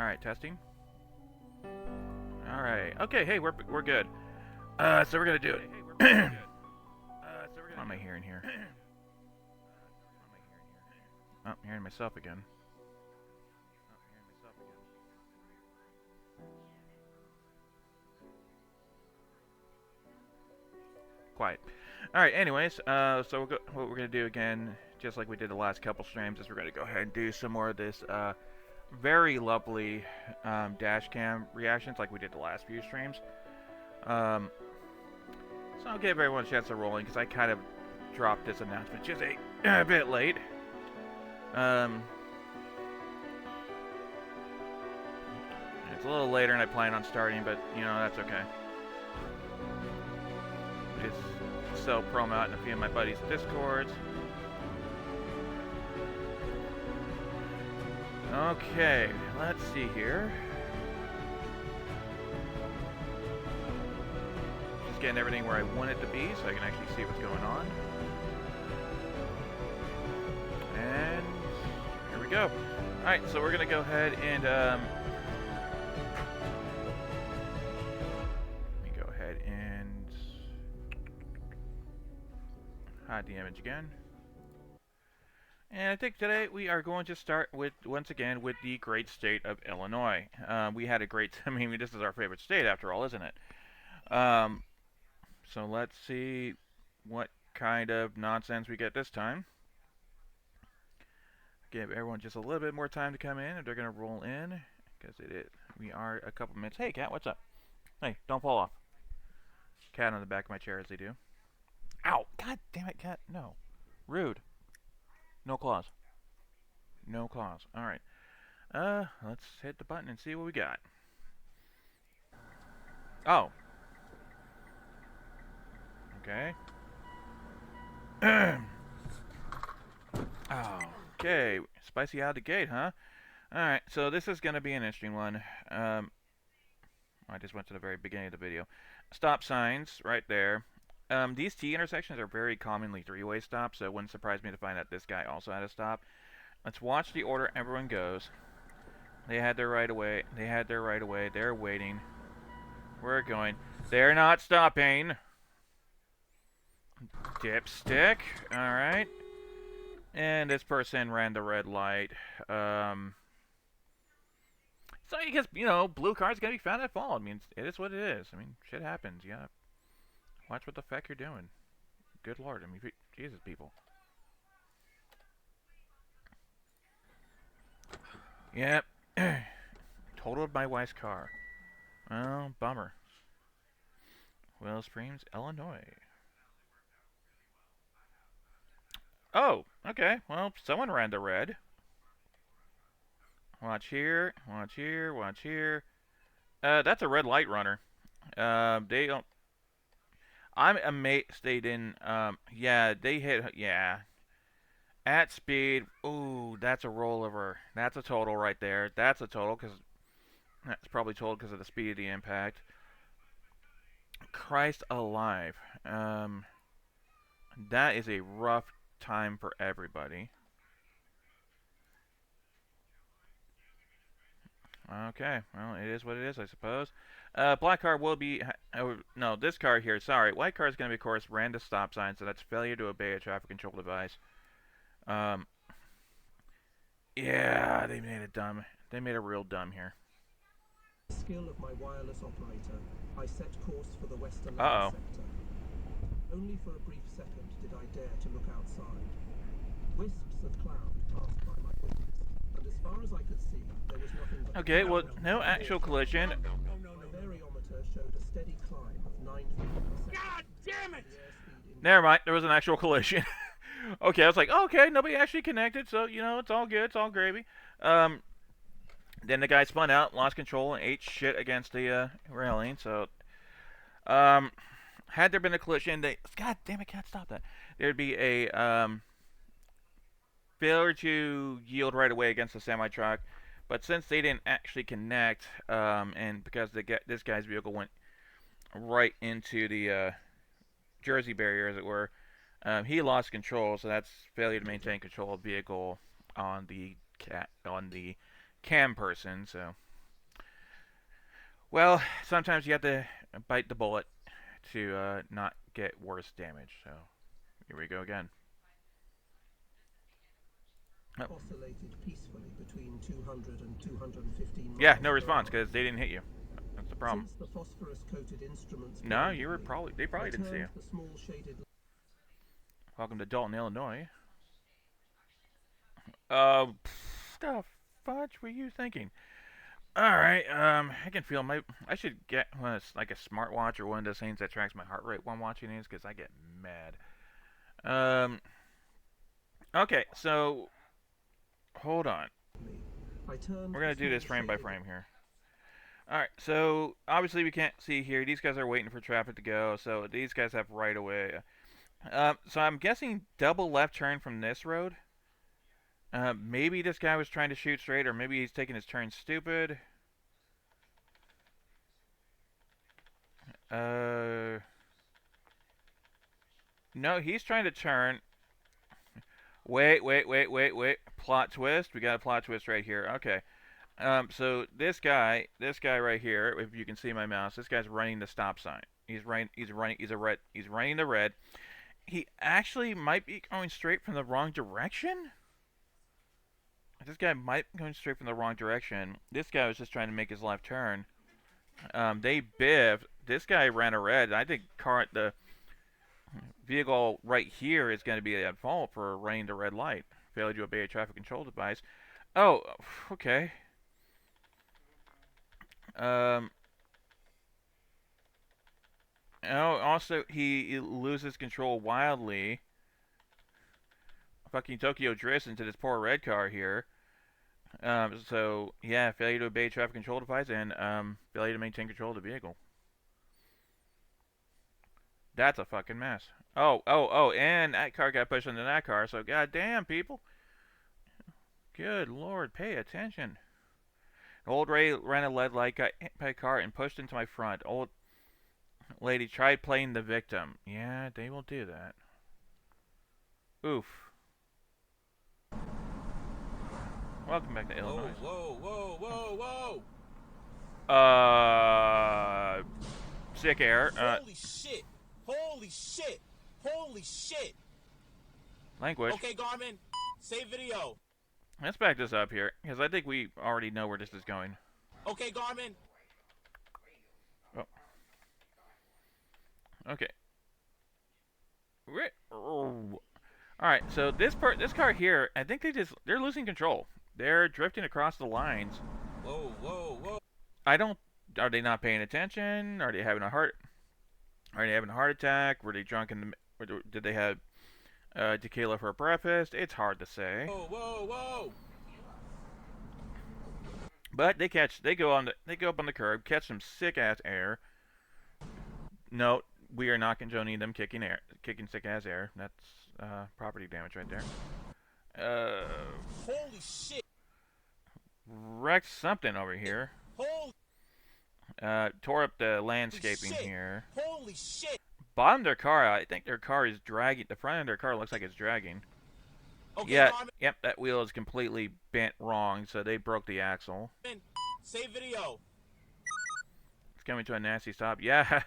Alright, testing. Alright. Okay, hey, we're good. So we're gonna do it. What am I hearing here? Oh, I'm hearing myself again. Quiet. Alright, anyways, so what we're gonna do again, just like we did the last couple streams, is we're gonna go ahead and do some more of this, very lovely, dash cam reactions like we did the last few streams. So I'll give everyone a chance to roll in, because I kind of dropped this announcement just a bit late. It's a little later than I planned on starting, but, you know, that's okay. Just sell promo out in a few of my buddies' discords. Okay, let's see here. Just getting everything where I want it to be so I can actually see what's going on. And here we go. Alright, so we're going to go ahead and let me go ahead and hide the image again. And I think today we are going to start with, once again, with the great state of Illinois. We had a great, I mean, this is our favorite state after all, isn't it? So let's see what kind of nonsense we get this time. Give everyone just a little bit more time to come in if they're going to roll in, because we are a couple minutes. Hey, cat, what's up? Hey, don't fall off. Cat on the back of my chair as they do. Ow! God damn it, cat. No. Rude. No claws. No claws. Alright. Let's hit the button and see what we got. Oh. Okay. Okay. Spicy out of the gate, huh? Alright, so this is going to be an interesting one. I just went to the very beginning of the video. Stop signs, right there. These T intersections are very commonly three-way stops, so it wouldn't surprise me to find out this guy also had a stop. Let's watch the order everyone goes. They had their right of way. They had their right of way. They're waiting. We're going. They're not stopping. Dipstick. Alright. And this person ran the red light. So I guess, you know, blue card's gonna be found at fault. I mean, it is what it is. I mean, shit happens. You gotta watch what the fuck you're doing. Good lord. I mean, Jesus, people. Yep. Totaled my wife's car. Oh, bummer. Willow Springs, Illinois. Oh, okay. Well, someone ran the red. Watch here. Watch here. Watch here. That's a red light runner. They don't... I'm amazed they didn't... yeah, they hit... Yeah. At speed. Ooh, that's a rollover. That's a total right there. That's a total, because... That's probably total because of the speed of the impact. Christ alive. That is a rough time for everybody. Okay, well, it is what it is, I suppose. Black car will be... no, this car here, sorry. White car is going to be, of course, ran to stop sign, so that's failure to obey a traffic control device. Yeah, they made it dumb. They made it real dumb here. Skill of my wireless operator, I set course for the western sector. Only for a brief second did I dare to look outside. Wisps of cloud passed by my wings, and as far as I could see, there was nothing but... Okay, well, no actual collision. The variometer showed a steady climb of 9 feet per second. God damn it! Never mind, there was an actual collision. Okay, I was like, oh, okay, nobody actually connected, so, you know, it's all good, it's all gravy. Then the guy spun out, lost control, and ate shit against the railing. So, had there been a collision, God damn it, can't stop that. There'd be a failure to yield right away against the semi-truck. But since they didn't actually connect, and because this guy's vehicle went right into the Jersey barrier, as it were, he lost control. So that's failure to maintain control of vehicle on the cam person. So Well, sometimes you have to bite the bullet to not get worse damage. So here we go again. Oh. Oscillated peacefully between 200 and 215 Yeah, miles no per response hour. because they didn't hit you. That's the problem. Since the phosphorus-coated instruments No, you blinded were me, probably they I probably didn't see you. turned the small shaded Welcome to Dalton, Illinois. The fudge were you thinking? All right, I can feel my. I should get like a smartwatch or one of those things that tracks my heart rate while I'm watching these because I get mad. Um, okay, so hold on. me. I turned We're the gonna do small this frame by shaded frame here. All right, so obviously we can't see here. These guys are waiting for traffic to go, so these guys have right away. So I'm guessing double left turn from this road. Maybe this guy was trying to shoot straight, or maybe he's taking his turn stupid. Uh, no, he's trying to turn. Wait. Plot twist. We got a plot twist right here. Okay. So this guy right here, if you can see my mouse, this guy's running the stop sign. He's running the red. He actually might be going straight from the wrong direction. This guy might be going straight from the wrong direction. This guy was just trying to make his left turn. They biffed. This guy ran a red. I think the vehicle right here is going to be at fault for running the red light. Failure to obey a traffic control device. Oh, okay. Um, oh, also, he loses control wildly. Fucking Tokyo drifts into this poor red car here. So, yeah, failure to obey traffic control device and failure to maintain control of the vehicle. That's a fucking mess. Oh, and that car got pushed into that car, so goddamn, people. Good lord, pay attention. Old Ray ran a lead light, got hit by a car, and pushed into my front. Old lady tried playing the victim. Yeah, they will do that. Oof. Welcome back to Illinois. Whoa. Sick air. Holy shit. Language. Okay, Garmin, save video. Let's back this up here, because I think we already know where this is going. Okay, Garmin. Oh. Okay. Alright, so this car here, I think they're losing control. They're drifting across the lines. Whoa. I don't. Are they not paying attention? Are they having a heart attack? Were they drunk or did they have tequila for breakfast? It's hard to say. Whoa. But they go up on the curb, catch some sick ass air. No, we are not condoning them kicking sick ass air. That's property damage right there. Holy shit. Wrecked something over here. Holy Tore up the landscaping here. Holy shit. Bottomed their car out. I think their car is dragging. The front of their car looks like it's dragging. Okay, Yeah, Garmin, yep, that wheel is completely bent wrong, so they broke the axle. save video. It's coming to a nasty stop. Yeah,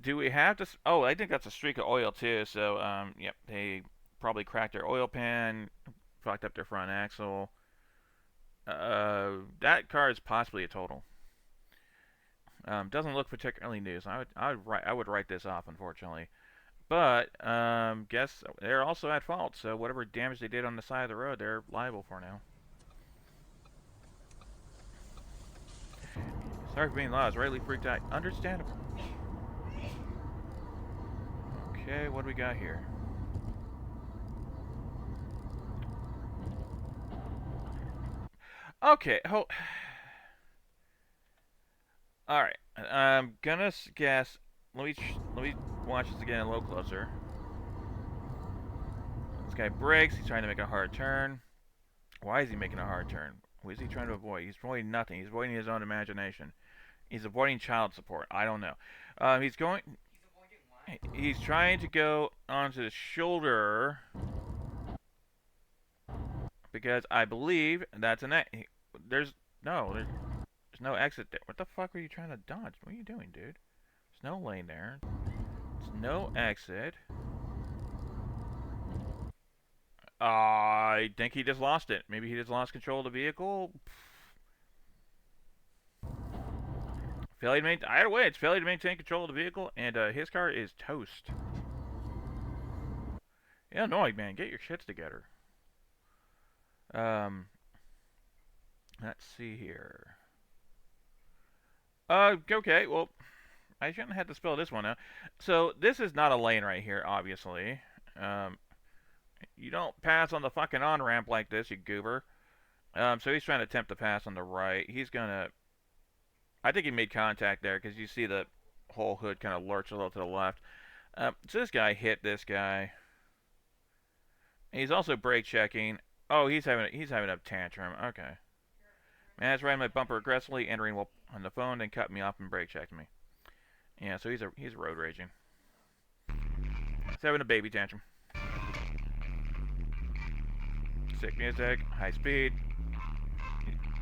do we have to? Oh, I think that's a streak of oil too. So, yep, they probably cracked their oil pan, fucked up their front axle. That car is possibly a total. Doesn't look particularly new. So I would write this off, unfortunately. But guess they're also at fault. So whatever damage they did on the side of the road, they're liable for now. Sorry for being loud. I was rightly freaked out. Understandable. Okay, what do we got here? Okay. All right. I'm gonna guess. Let me watch this again a little closer. This guy brakes. He's trying to make a hard turn. Why is he making a hard turn? What is he trying to avoid? He's avoiding nothing. He's avoiding his own imagination. He's avoiding child support. I don't know. He's going. He's trying to go onto the shoulder because I believe that's an. There's no exit there. What the fuck were you trying to dodge? What are you doing, dude? There's no lane there. There's no exit. I think he just lost it. Maybe he just lost control of the vehicle. Failure to maintain. Either way, it's failure to maintain control of the vehicle, and his car is toast. Illinois, man, get your shits together. Let's see here. Okay, well, I shouldn't have to spell this one out. So this is not a lane right here, obviously. You don't pass on the fucking on-ramp like this, you goober. So he's trying to attempt to pass on the right. He's gonna... I think he made contact there, because you see the whole hood kind of lurch a little to the left. So this guy hit this guy. He's also brake checking. Oh, he's having a tantrum. Okay. Man is riding my bumper aggressively, entering on the phone, then cut me off and brake checked me. Yeah, so he's road raging. He's having a baby tantrum. Sick music, high speed.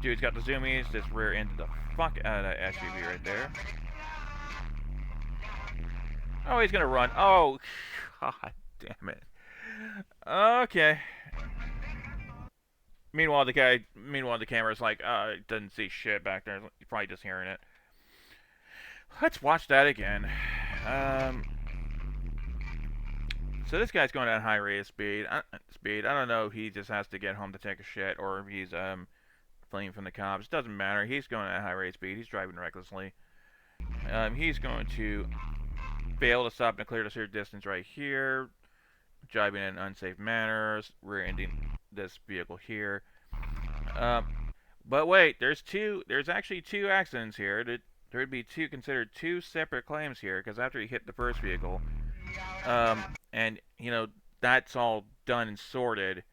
Dude's got the zoomies, just rear ended the fuck out of that SUV right there. Oh, he's gonna run. Oh, god damn it. Okay. Meanwhile, the camera's like, doesn't see shit back there. You're probably just hearing it. Let's watch that again. So this guy's going at high rate of speed. I don't know if he just has to get home to take a shit or if he's fleeing from the cops. It doesn't matter. He's going at high rate of speed. He's driving recklessly. He's going to fail to stop and clear the search distance right here. Driving in an unsafe manner. Rear-ending this vehicle here. But wait, there's actually two accidents here. There would be considered two separate claims here, because after he hit the first vehicle, and that's all done and sorted,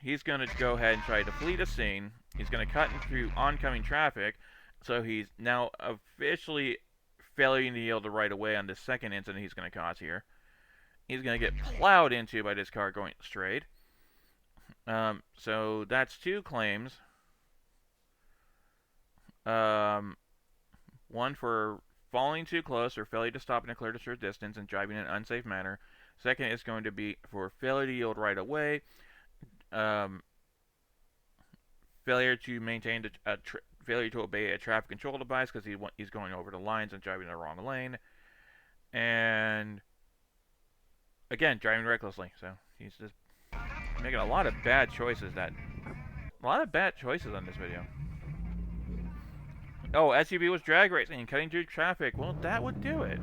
he's gonna go ahead and try to flee the scene. He's gonna cut through oncoming traffic, so he's now officially failing to yield the right of way on the second incident he's gonna cause here. He's gonna get plowed into by this car going straight. So that's two claims. One for falling too close or failure to stop in a clear to short distance and driving in an unsafe manner. Second is going to be for failure to yield right away, failure to maintain failure to obey a traffic control device because he's going over the lines and driving in the wrong lane, and again driving recklessly. So he's just making a lot of bad choices. On this video. Oh, SUV was drag racing and cutting through traffic. Well, that would do it.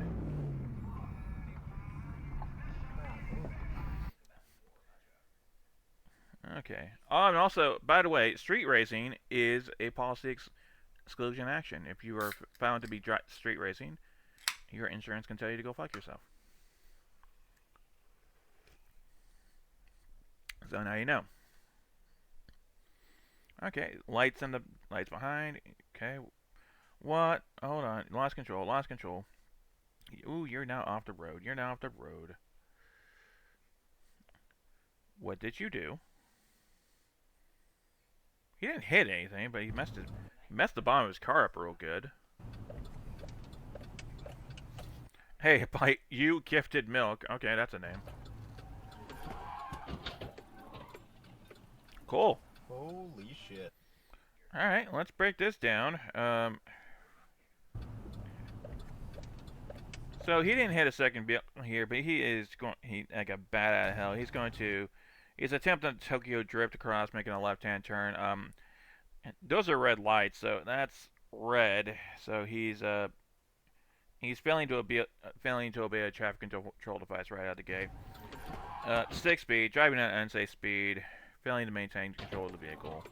Okay. Oh, and also, by the way, street racing is a policy exclusion action. If you are found to be street racing, your insurance can tell you to go fuck yourself. So now you know. Okay, lights behind. Okay. What? Hold on. Lost control. Ooh, you're now off the road. What did you do? He didn't hit anything, but he messed the bottom of his car up real good. Hey, by you gifted milk. Okay, that's a name. Cool. Holy shit. Alright, let's break this down. So he didn't hit a second vehicle here, but he like a bat out of hell. He's attempting a Tokyo drift across, making a left-hand turn. Those are red lights, so that's red. So he's failing to obey a traffic control device right out of the gate. 6 speed, driving at unsafe speed, failing to maintain control of the vehicle.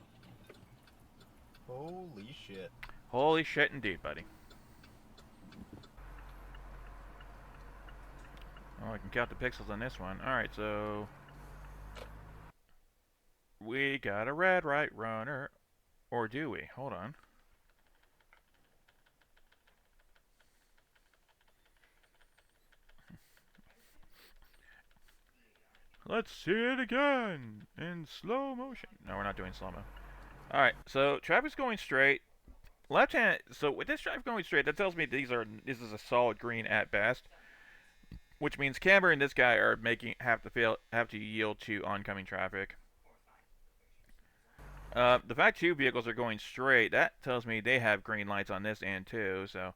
Holy shit. Holy shit indeed, buddy. Oh, I can count the pixels on this one. Alright, so we got a red right runner. Or do we? Hold on. Let's see it again in slow motion. No, we're not doing slow mo. Alright, so traffic's going straight. left hand. So with this drive going straight, that tells me this is a solid green at best, which means Camber and this guy are making have to yield to oncoming traffic. The fact two vehicles are going straight, that tells me they have green lights on this end too. So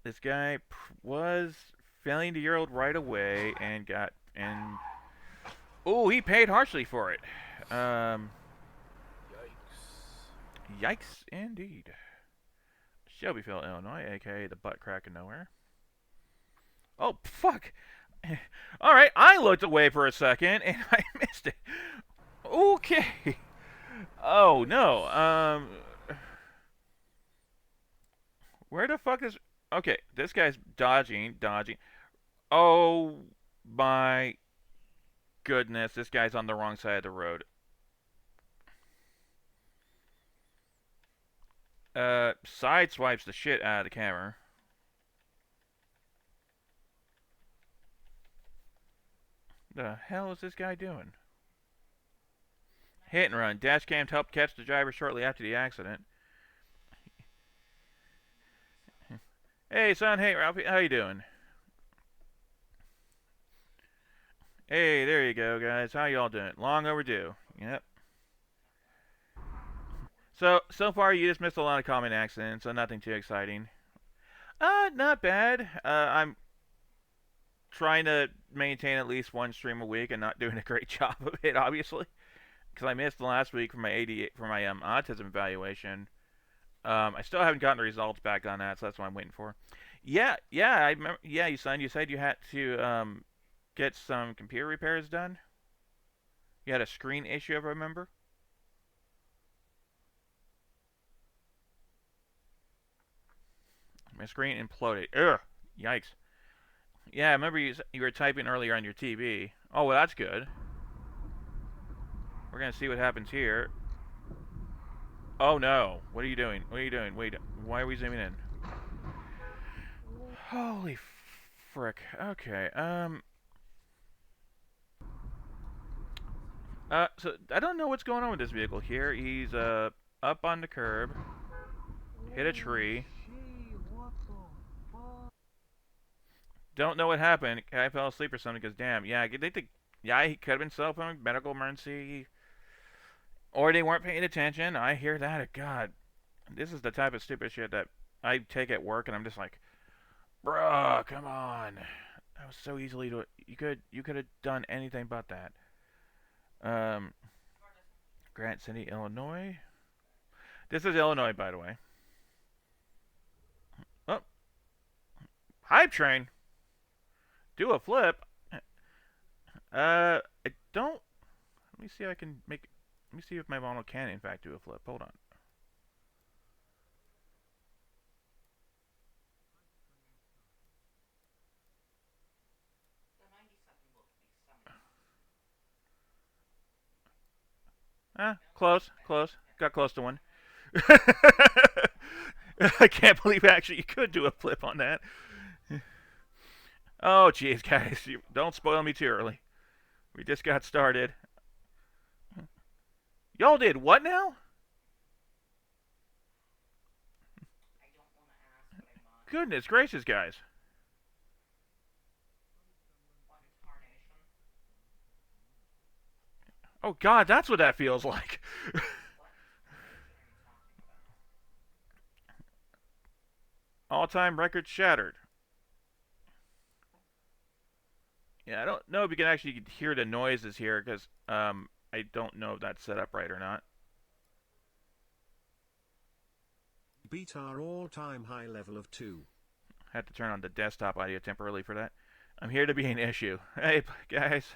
this guy was failing to yield right away and oh, he paid harshly for it. Um, Yikes, indeed. Shelbyville, Illinois, aka the butt crack of nowhere. Oh, fuck. Alright, I looked away for a second and I missed it. Okay. Oh, no. Where the fuck is. Okay, this guy's dodging. Oh, my goodness. This guy's on the wrong side of the road. Sideswipes the shit out of the camera. The hell is this guy doing? Hit and run. Dash cam helped catch the driver shortly after the accident. Hey, son. Hey, Ralphie. How you doing? Hey, there you go, guys. How y'all doing? Long overdue. Yep. So far you just missed a lot of common accidents, so nothing too exciting. Not bad. I'm trying to maintain at least one stream a week and not doing a great job of it, obviously, because I missed the last week for my autism evaluation. I still haven't gotten the results back on that, so that's what I'm waiting for. Yeah, I remember. Yeah, you said you had to get some computer repairs done. You had a screen issue, if I remember. My screen imploded. Ugh, yikes. Yeah, I remember you were typing earlier on your TV. Oh, well, that's good. We're gonna see what happens here. Oh no! What are you doing? What are you doing? Wait, why are we zooming in? Holy frick! Okay. So I don't know what's going on with this vehicle here. He's up on the curb, hit a tree. Don't know what happened. I fell asleep or something. Because damn, yeah, they think, yeah, he could have been cell phone, medical emergency, or they weren't paying attention. I hear that. God, this is the type of stupid shit that I take at work, and I'm just like, bruh, come on. That was so easily to. You could have done anything but that. Um, Grant City, Illinois. This is Illinois, by the way. Oh, hype train. Do a flip. I don't. Let me see if I can make. Let me see if my model can in fact do a flip. Hold on. Close. Got close to one. I can't believe actually you could do a flip on that. Oh, jeez, guys, don't spoil me too early. We just got started. Y'all did what now? Goodness gracious, guys. Oh, God, that's what that feels like. All-time record shattered. Yeah, I don't know if you can actually hear the noises here because I don't know if that's set up right or not. Beat our all-time high level of 2. Had to turn on the desktop audio temporarily for that. I'm here to be an issue. Hey, guys.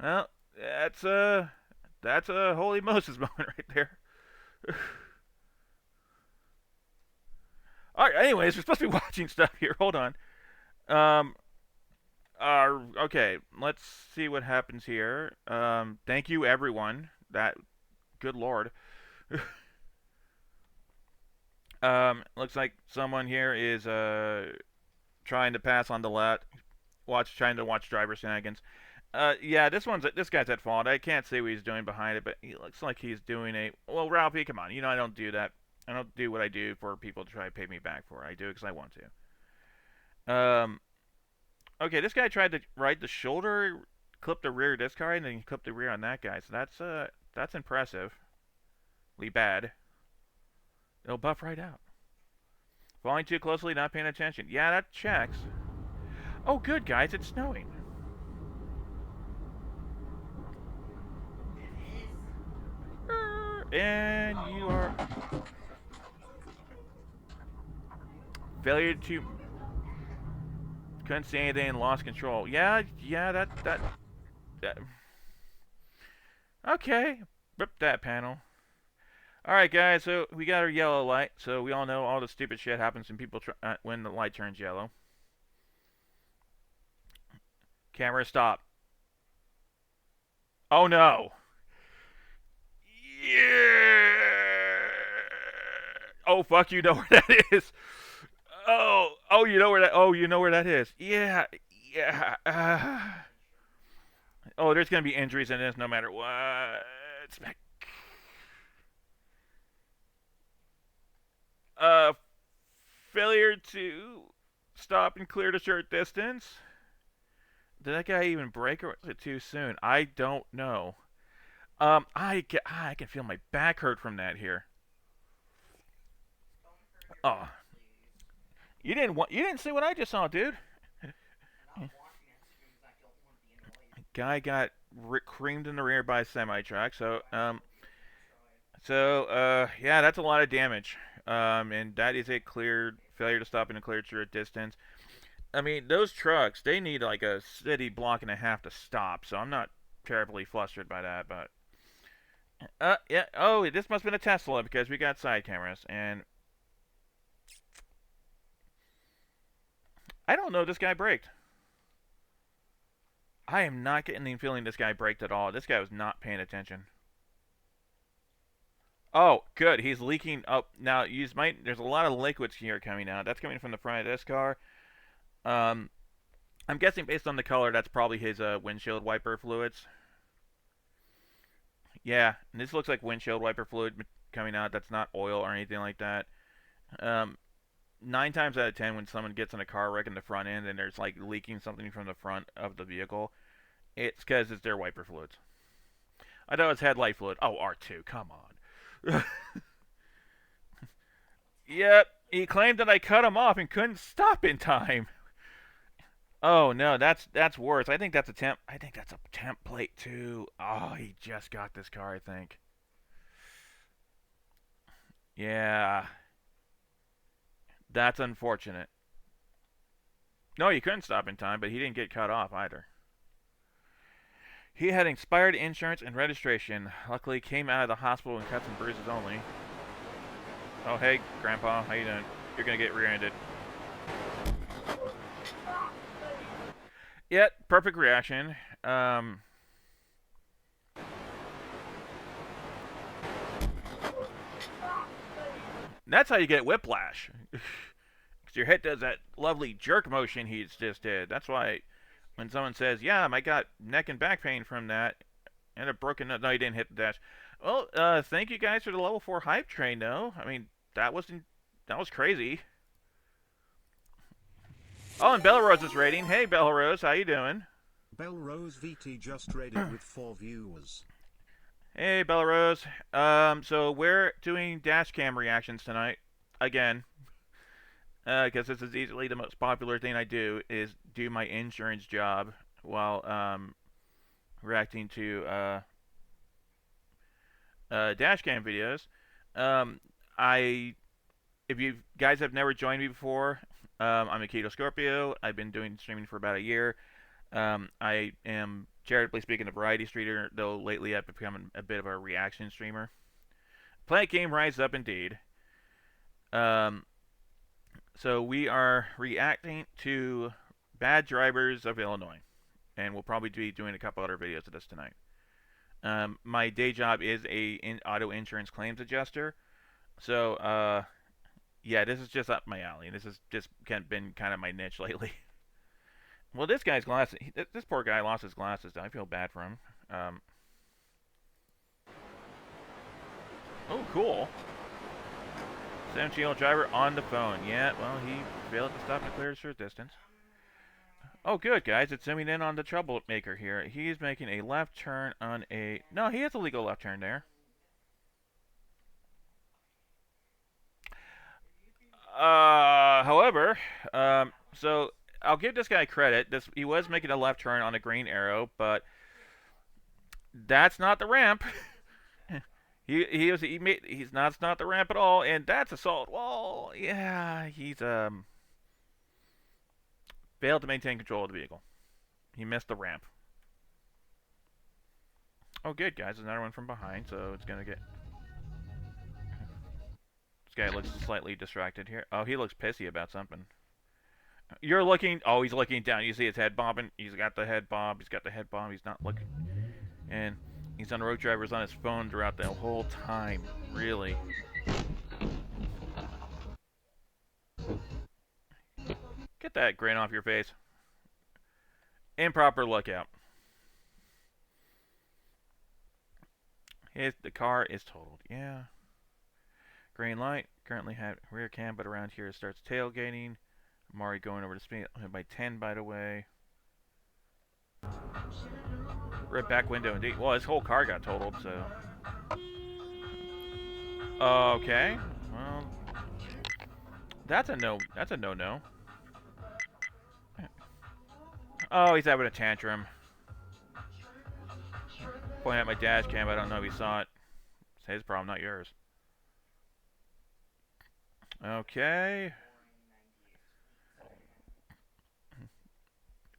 Well, that's a holy Moses moment right there. All right. Anyways, we're supposed to be watching stuff here. Hold on. Okay. Let's see what happens here. Thank you, everyone. Good lord. Looks like someone here is trying to pass on the left. Trying to watch driver shenanigans. Yeah, this guy's at fault. I can't say what he's doing behind it, but he looks like he's doing a. Well, Ralphie, come on. You know I don't do that. I don't do what I do for people to try to pay me back for. I do it because I want to. Okay, this guy tried to ride the shoulder, clip the rear of this car, and then he clipped the rear on that guy. So that's impressive. Bad. It'll buff right out. Following too closely, not paying attention. Yeah, that checks. Oh, good guys, it's snowing. And you are failure to couldn't see anything and lost control. Yeah, that. Okay, rip that panel. All right, guys. So we got our yellow light. So we all know all the stupid shit happens when people when the light turns yellow. Camera, stop. Oh no. Yeah. Oh fuck, you know where that is. Oh, you know where that. Oh, you know where that is. Yeah, yeah. Oh, there's gonna be injuries in this no matter what. Uh, failure to stop and clear the short distance. Did that guy even brake, or was it too soon? I don't know. I can feel my back hurt from that here. Oh, you didn't see what I just saw, dude. Guy got creamed in the rear by a semi truck. Yeah, that's a lot of damage. And that is a clear failure to stop in a clear short distance. I mean, those trucks, they need like a city block and a half to stop. So I'm not terribly flustered by that, but yeah. Oh, this must have been a Tesla because we got side cameras, and I don't know. This guy braked. I am not getting the feeling this guy braked at all. This guy was not paying attention. Oh, good. He's leaking up. Now, there's a lot of liquids here coming out. That's coming from the front of this car. Um, I'm guessing based on the color, that's probably his windshield wiper fluids. Yeah, and this looks like windshield wiper fluid coming out. That's not oil or anything like that. Um, 9 times out of 10, when someone gets in a car wreck in the front end and there's like leaking something from the front of the vehicle, it's because it's their wiper fluids. I know it's headlight fluid. Oh, R2, come on. Yep, he claimed that I cut him off and couldn't stop in time. Oh no, that's worse. I think that's a temp. I think that's a temp plate too. Oh, he just got this car, I think. Yeah, that's unfortunate. No, he couldn't stop in time, but he didn't get cut off either. He had expired insurance and registration. Luckily, came out of the hospital and cuts and bruises only. Oh, hey, Grandpa, how you doing? You're gonna get rear-ended. Yeah, perfect reaction. That's how you get whiplash. Because your head does that lovely jerk motion he just did. That's why when someone says, yeah, I got neck and back pain from that, and a broken nose. No, he didn't hit the dash. Well, thank you guys for the level 4 hype train, though. I mean, that was crazy. Oh, and Belrose is rating. Hey, Belrose, how you doing? Belrose VT just rated with 4 viewers. Hey, Belrose. So we're doing dash cam reactions tonight. Again. Because this is easily the most popular thing I do, is do my insurance job while, reacting to, dash cam videos. If you guys have never joined me before, I'm Akito Scorpio. I've been doing streaming for about a year. I am, charitably speaking, a variety streamer, though lately I've become a bit of a reaction streamer. Planet Game Rise Up indeed. So we are reacting to Bad Drivers of Illinois. And we'll probably be doing a couple other videos of this tonight. My day job is auto insurance claims adjuster. So, yeah, this is just up my alley. This has just been kind of my niche lately. Well, this guy's glasses. This poor guy lost his glasses. I feel bad for him. Oh, cool. 17-year-old driver on the phone. Yeah, well, he failed to stop and clear a short distance. Oh, good, guys. It's zooming in on the troublemaker here. He's making a left turn on a... No, he has a legal left turn there. However, so I'll give this guy credit. He was making a left turn on a green arrow, but that's not the ramp. He's not the ramp at all, and that's a solid wall. Yeah, he's failed to maintain control of the vehicle. He missed the ramp. Oh, good, guys. There's another one from behind, so it's gonna get... This guy looks slightly distracted here. Oh, he looks pissy about something. You're looking... Oh, he's looking down. You see his head bobbing? He's got the head bob. He's got the head bob. He's not looking... And he's on road drivers on his phone throughout the whole time. Really. Get that grin off your face. Improper lookout. The car is totaled. Yeah. Green light. Currently have rear cam, but around here it starts tailgating. Mari going over the speed limit by 10, by the way. Red back window indeed. Well, his whole car got totaled, so. Okay. Well, that's a no. That's a no-no. Oh, he's having a tantrum. Pointing at my dash cam. I don't know if he saw it. It's his problem, not yours. Okay.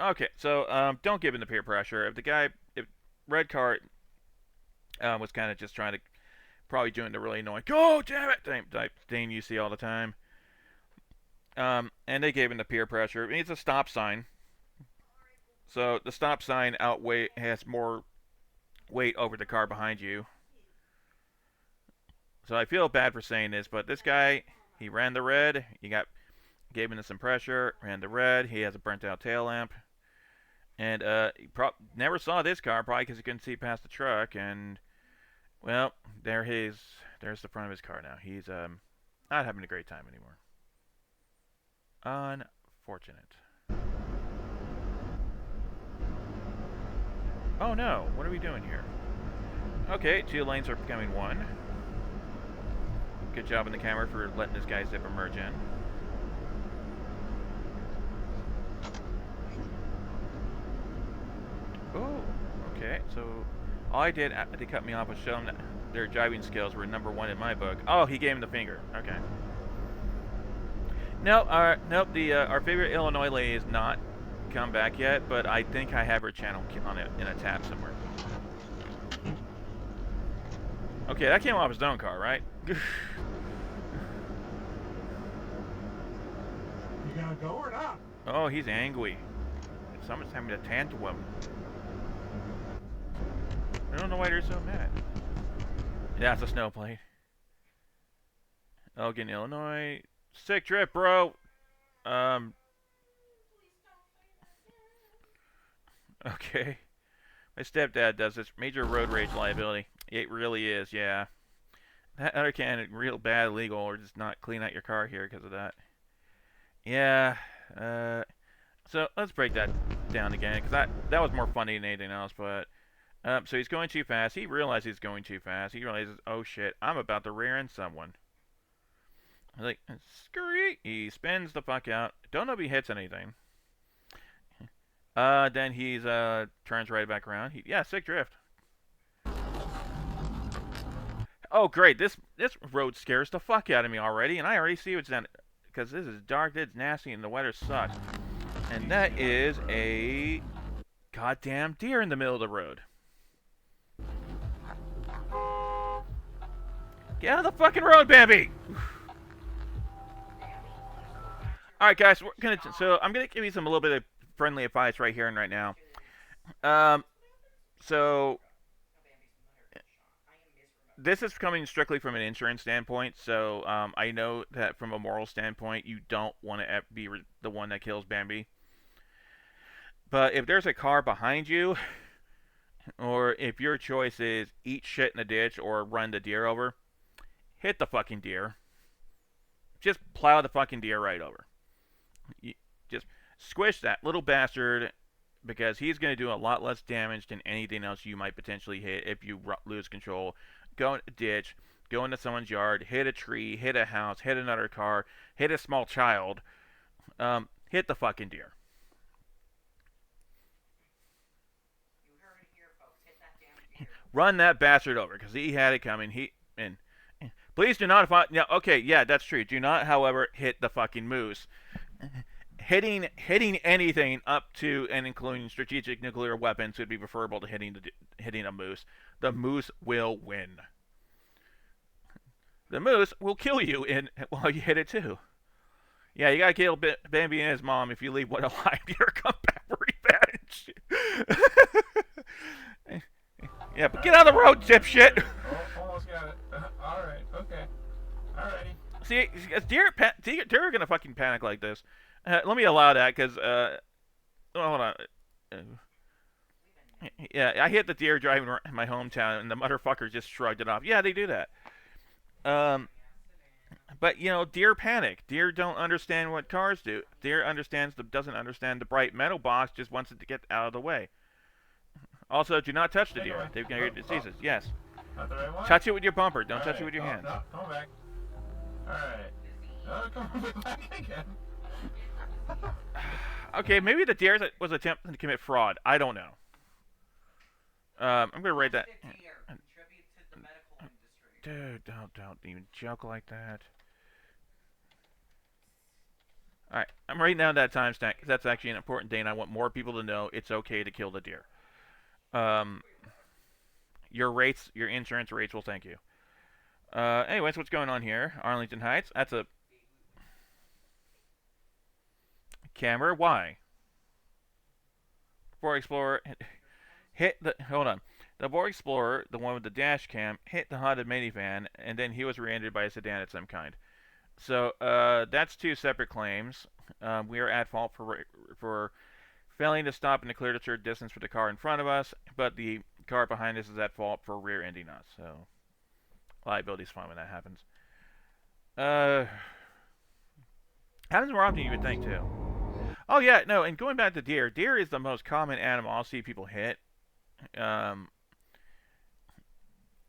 Okay, so don't give in to peer pressure. If red car was kind of just trying to, probably doing the really annoying, "Oh, damn it!" type thing you see all the time. And they gave in to peer pressure. I mean, it's a stop sign, so the stop sign has more weight over the car behind you. So I feel bad for saying this, but this guy, he ran the red. Gave into some pressure, ran the red. He has a burnt out tail lamp. And he never saw this car, probably because he couldn't see past the truck. And, well, there's the front of his car now. He's not having a great time anymore. Unfortunate. Oh no, what are we doing here? Okay, 2 lanes are becoming 1. Good job on the camera for letting this guy zip emerge in. Oh, okay, so all I did after they cut me off was show them that their driving skills were #1 in my book. Oh, he gave him the finger. Okay. No, nope. Our favorite Illinois lady has not come back yet, but I think I have her channel on it in a tab somewhere. Okay, that came off his own car, right? You gonna go or not? Oh, he's angry. Someone's having a tantrum. I don't know why they're so mad. Yeah, it's a snowplane. Elgin, Illinois. Sick trip, bro. Okay. My stepdad does this. Major road rage liability. It really is, yeah. That other can real bad illegal, or just not clean out your car here because of that. Yeah. So let's break that down again, because that was more funny than anything else. But so he's going too fast. He realizes he's going too fast. He realizes, oh shit, I'm about to rear end someone. Like, scurry. He spins the fuck out. Don't know if he hits anything. Then he's turns right back around. Yeah, sick drift. Oh great, this road scares the fuck out of me already, and I already see what's in it, because this is dark, it's nasty, and the weather sucks. And that is a goddamn deer in the middle of the road. Get out of the fucking road, Bambi! Alright guys, I'm gonna give you a little bit of friendly advice right here and right now. So this is coming strictly from an insurance standpoint, so I know that from a moral standpoint, you don't want to be the one that kills Bambi. But if there's a car behind you, or if your choice is eat shit in the ditch or run the deer over, hit the fucking deer. Just plow the fucking deer right over. You just squish that little bastard because he's going to do a lot less damage than anything else you might potentially hit if you lose control. Go in a ditch, go into someone's yard, hit a tree, hit a house, hit another car, hit a small child. Hit the fucking deer. You heard it here, folks. Hit that damn deer. Run that bastard over because he had it coming. Please do not. Yeah, okay, yeah, that's true. Do not, however, hit the fucking moose. Hitting anything up to and including strategic nuclear weapons would be preferable to hitting a moose. The moose will win. The moose will kill you while you hit it too. Yeah, you gotta kill Bambi and his mom if you leave one alive. You're come back revenge. Yeah, but get out of the road, dipshit. Almost got it. Alright, okay. Alrighty. See, deer are gonna fucking panic like this. Let me allow that, because, hold on. Yeah, I hit the deer driving around my hometown, and the motherfucker just shrugged it off. Yeah, they do that. But, you know, deer panic. Deer don't understand what cars do. Deer doesn't understand the bright metal box, just wants it to get out of the way. Also, do not touch the deer. They've got diseases. Yes. Not the right one? Touch it with your bumper. Don't touch it with your hands. No, come back. Alright. No, come back again. Okay, maybe the deer was attempting to commit fraud. I don't know. I'm gonna rate that. Dude, don't even joke like that. Alright, I'm writing down that timestamp because that's actually an important thing. I want more people to know it's okay to kill the deer. Your insurance rates will thank you. Anyways, what's going on here? Arlington Heights. That's a camera. Why? Ford Explorer hold on. The Ford Explorer, the one with the dash cam, hit the haunted minivan, and then he was rear-ended by a sedan of some kind. So that's two separate claims. We are at fault for failing to stop in a clear deterred distance for the car in front of us, but the car behind us is at fault for rear-ending us. So liability's fine when that happens. Happens more often than you would think too. Oh yeah, no, and going back to deer, deer is the most common animal I'll see people hit.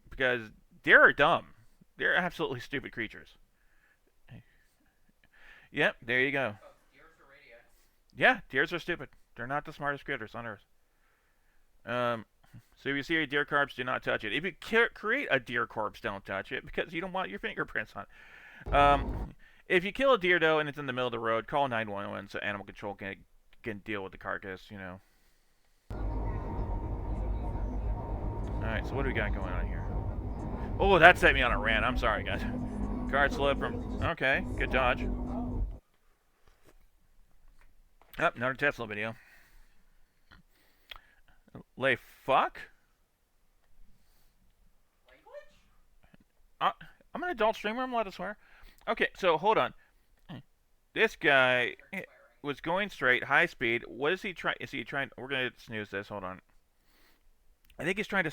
Because deer are dumb. They're absolutely stupid creatures. Yep, there you go. Yeah, deers are stupid. They're not the smartest critters on Earth. So if you see a deer corpse, do not touch it. If you create a deer corpse, don't touch it because you don't want your fingerprints on it. If you kill a deer, though, and it's in the middle of the road, call 911 so animal control can deal with the carcass, you know. Alright, so what do we got going on here? Oh, that set me on a rant. I'm sorry, guys. Card slip from... Okay, good dodge. Oh, another Tesla video. Lay fuck? I'm an adult streamer. I'm allowed to swear. Okay, so hold on. This guy was going straight, high speed. What is he trying? Is he trying? We're gonna snooze this. Hold on. I think he's trying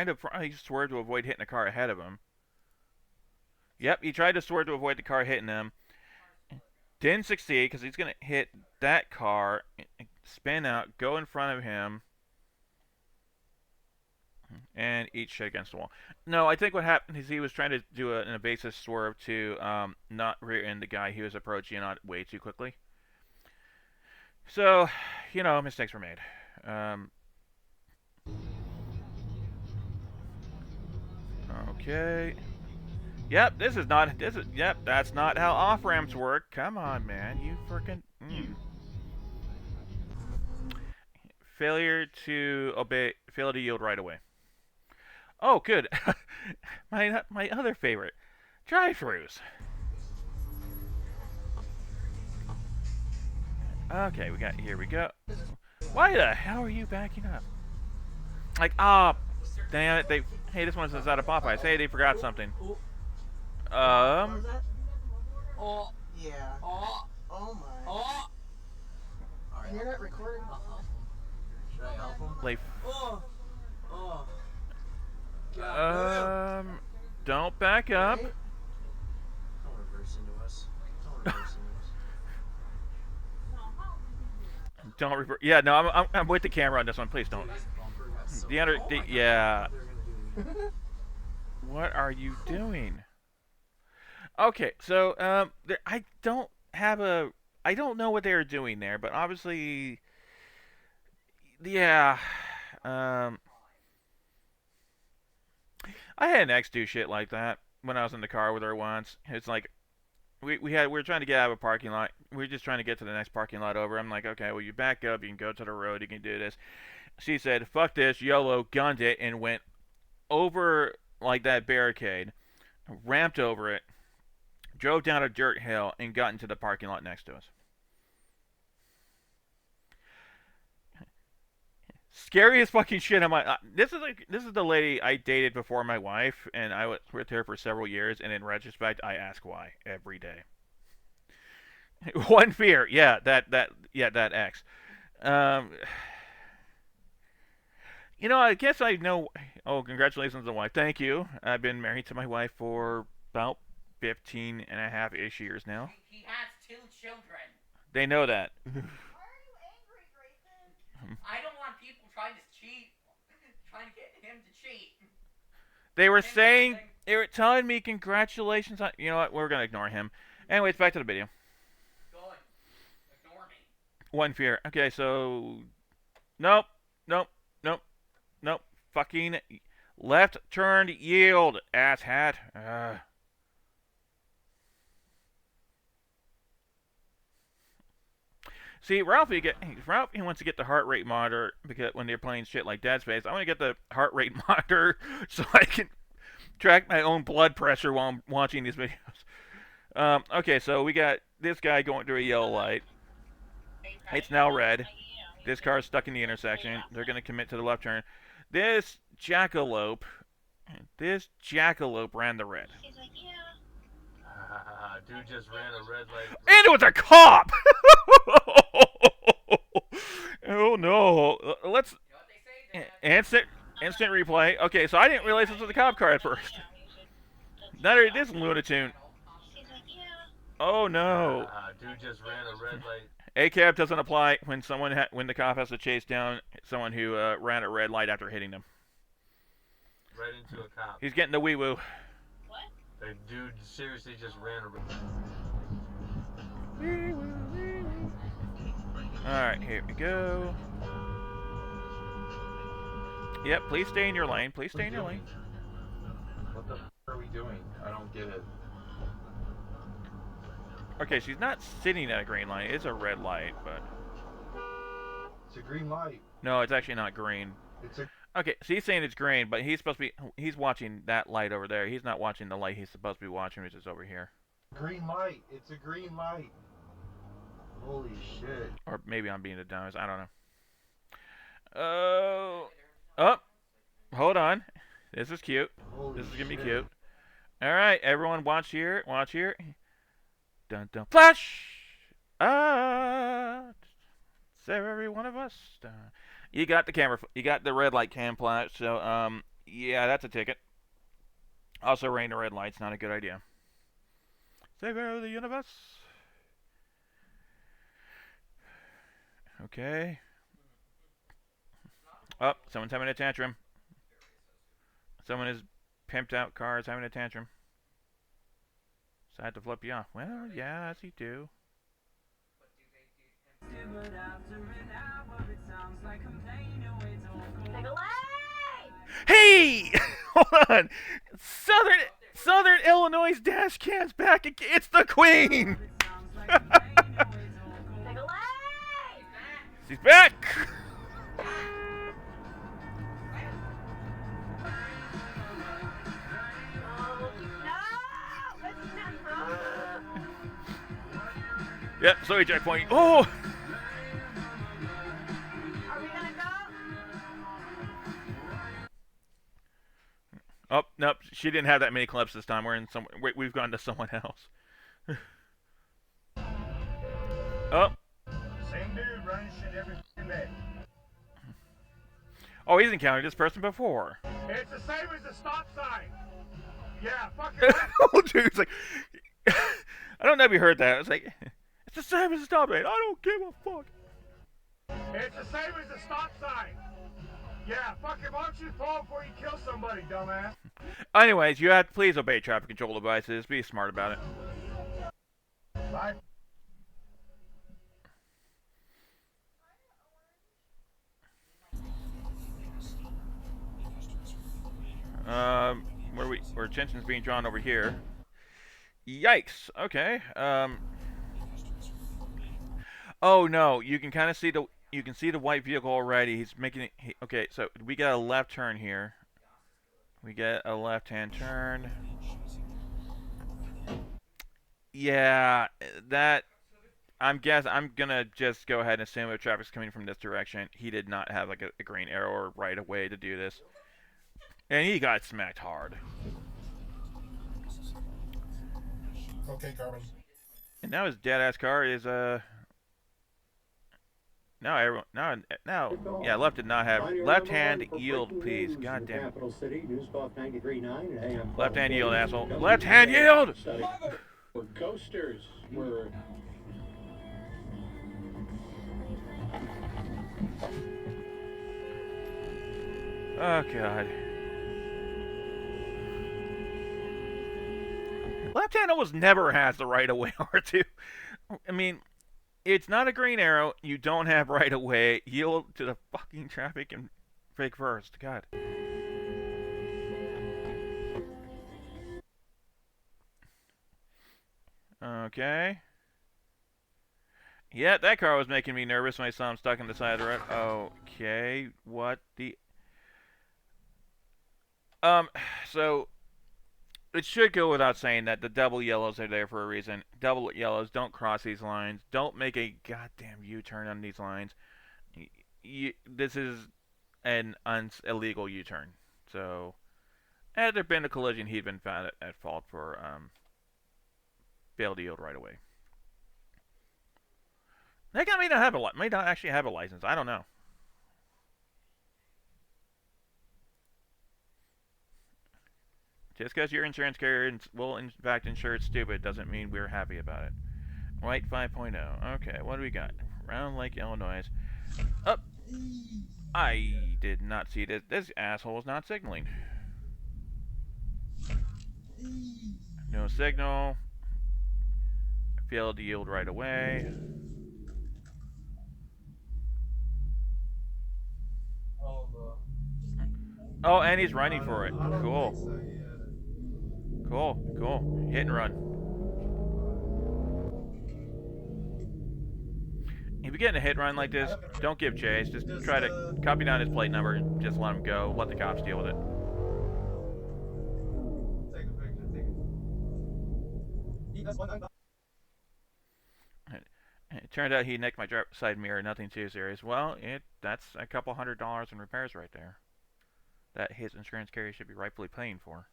to probably swerve to avoid hitting a car ahead of him. Yep, he tried to swerve to avoid the car hitting him. Didn't succeed because he's gonna hit that car, spin out, go in front of him, and eat shit against the wall. No, I think what happened is he was trying to do an evasive swerve to not rear-end the guy he was approaching on way too quickly. So, you know, mistakes were made. Okay. Yep, that's not how off-ramps work. Come on, man. You freaking... Failure to yield right away. Oh, good. my other favorite. Drive-thrus. Okay, here we go. Why the hell are you backing up? Like, damn it, hey, this one's out of Popeyes. Hey, they forgot something. Oh, yeah. Oh my. Oh. And you're not recording? lay. Oh. Oh. God. Don't back up. Right? Don't reverse into us. Don't reverse into us. Don't reverse. Yeah, no, I'm with the camera on this one. Please don't. Dude, this bumper got so The under. oh The, my God, yeah. they're gonna do it again. What are you doing? Okay, so I don't have a. I don't know what they were doing there, but obviously, yeah. Um, I had an ex do shit like that when I was in the car with her once. It's like we were trying to get out of a parking lot. We were just trying to get to the next parking lot over. I'm like, okay, well you back up, you can go to the road, you can do this. She said, fuck this, YOLO, gunned it, and went over like that barricade, ramped over it, drove down a dirt hill, and got into the parking lot next to us. Scariest fucking shit on my. This is the lady I dated before my wife, and I was with her for several years. And in retrospect, I ask why every day. One fear, yeah, that ex. Um, I guess I know. Oh, congratulations on the wife. Thank you. I've been married to my wife for about 15 and a half ish years now. He has 2 children. They know that. Why are you angry, Grayson? I don't want people trying to cheat. Trying to get him to cheat. They were saying, they were telling me congratulations on. You know what? We're gonna ignore him. Anyways, back to the video. Good. Ignore me. One fear. Okay, so nope, nope, nope, nope. Fucking left turn yield, asshat. See, Ralph, he wants to get the heart rate monitor because when they're playing shit like Dead Space, I want to get the heart rate monitor so I can track my own blood pressure while I'm watching these videos. Okay, so we got this guy going through a yellow light. It's now red. This car's stuck in the intersection. They're going to commit to the left turn. This jackalope ran the red. Dude just ran a red light. And it was a cop! Oh no. Let's. Instant replay. Okay, so I didn't realize this was a cop car at first. Neither did this Lunatune. Oh no. Dude just ran a red light. ACAB doesn't apply when when the cop has to chase down someone who ran a red light after hitting them. Right into a cop. He's getting the wee woo. What? The dude seriously just ran a red Alright, here we go. Yep, please stay in your lane. Please stay in your lane. What the f are we doing? I don't get it. Okay, she's not sitting at a green light. It's a red light, but... It's a green light. No, it's actually not green. It's a... Okay, so he's saying it's green, but he's supposed to be... He's watching that light over there. He's not watching the light he's supposed to be watching, which is over here. green light. It's a green light. Holy shit. Or maybe I'm being a dumbass. I don't know. Oh, hold on. This is cute. Holy This is gonna be shit. cute. All right, everyone, watch here. Watch here. Dun dun. Flash! Save every one of us. You got the camera. You got the red light cam flash. So, yeah, that's a ticket. Also, rain the red light's not a good idea. Save the universe. Okay. Oh, someone's having a tantrum. Someone is pimped out car is having a tantrum. So I had to flip you off. Well, yeah, as you do. Hey! Hold on! Southern Illinois dash cam's back again. It's the Queen! She's back! Yep, sorry, checkpoint. Oh! Are we gonna go? Oh, nope. She didn't have that many clips this time. We've gone to someone else. Oh. Same dude running shit every day. Oh, he's encountered this person before. It's the same as the stop sign. Yeah, fuck it. Oh, dude, it's like, I don't know if you heard that. It's like, it's the same as the stop sign. I don't give a fuck. It's the same as the stop sign. Yeah, fuck it. Why don't you fall before you kill somebody, dumbass? Anyways, you have to please obey traffic control devices. Be smart about it. Bye. Where attention's being drawn over here. Yikes. Okay. Oh no, you can kind of see the white vehicle already. He's making it. Okay, so we got a left turn here. We get a left-hand turn. Yeah, that. I'm gonna just go ahead and assume if traffic's coming from this direction, he did not have like a green arrow or right of way to do this, and he got smacked hard. Okay, Carmen. And now his dead ass car is now everyone now yeah, left did not have left hand yield, please. God damn it. Left hand yield, asshole. Left hand yield. Coasters were. Oh god. Left hand almost never has the right of way or two. I mean, it's not a green arrow. You don't have right of way. Yield to the fucking traffic and break first. God. Okay. Yeah, that car was making me nervous when I saw him stuck on the side of the road. Okay, what the... So, it should go without saying that the double yellows are there for a reason. Double yellows, don't cross these lines. Don't make a goddamn U-turn on these lines. This is an illegal U-turn. So, had there been a collision, he'd been found at fault for failed to yield right away. That guy may not actually have a license. I don't know. Just because your insurance carrier will in fact insure it's stupid doesn't mean we're happy about it. White 5.0. Okay, what do we got? Round Lake, Illinois. Up. I did not see this. This asshole is not signaling. No signal. Failed to yield right away. Oh, and he's running for it. Cool. Cool. Hit and run. If you get in a hit run like this, don't give chase. Just try to copy down his plate number and just let him go. Let the cops deal with it. It turned out he nicked my side mirror. Nothing too serious. Well, that's a couple $100 in repairs right there. That his insurance carrier should be rightfully paying for.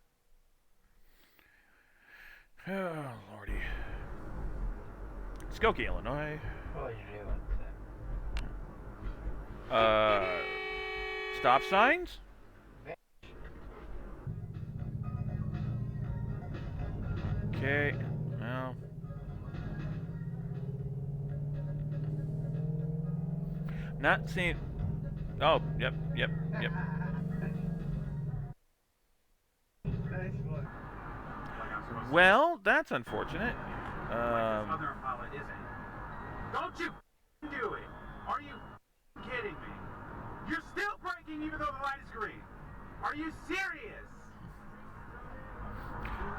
Oh, lordy. Skokie, Illinois. What are you doing? Stop signs? Okay, well. Not seeing. Oh, yep. Well, that's unfortunate. Don't you do it! Are you kidding me? You're still braking even though the light is green. Are you serious?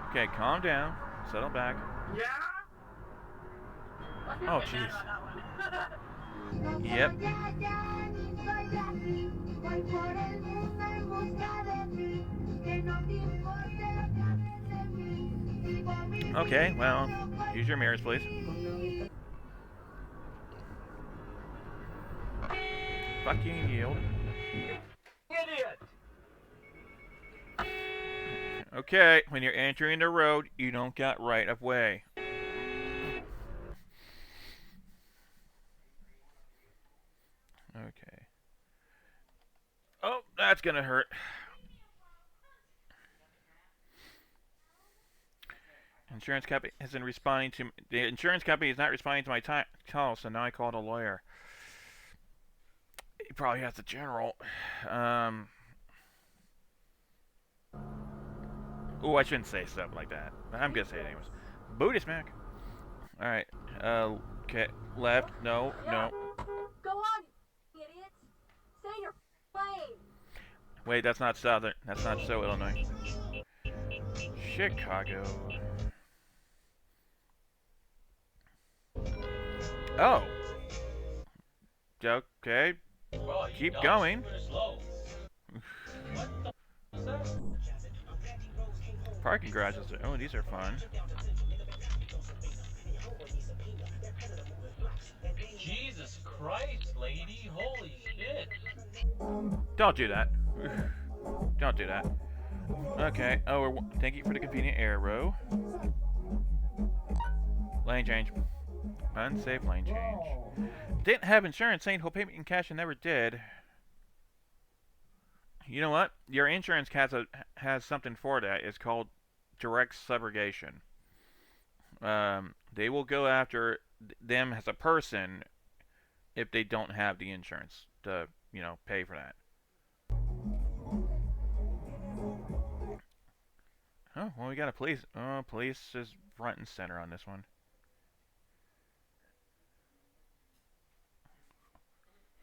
Okay, calm down. Settle back. Yeah? Oh, jeez. Yep. Okay, well, use your mirrors, please. Fucking yield. Idiot! Okay, when you're entering the road, you don't got right of way. Okay. Oh, That's gonna hurt. Insurance company isn't responding to the insurance company is not responding to my call, so now I called a lawyer. He probably has the general. Ooh, I shouldn't say stuff like that, but I'm gonna say it anyways. Booty smack. All right. Okay. Left. No. No. Go on, idiots. Say your plane. Wait, that's not Southern. That's not so Illinois. Chicago. Oh. Okay. Keep going. Parking garages. Oh, these are fun. Jesus Christ, lady. Holy shit. Don't do that. Don't do that. Okay. Oh, thank you for the convenient arrow. Lane change. Unsafe lane change. Didn't have insurance, saying he'll pay me in cash and never did. You know what? Your insurance has something for that. It's called direct subrogation. They will go after them as a person if they don't have the insurance to, pay for that. Oh, well, we got a police. Oh, police is front and center on this one.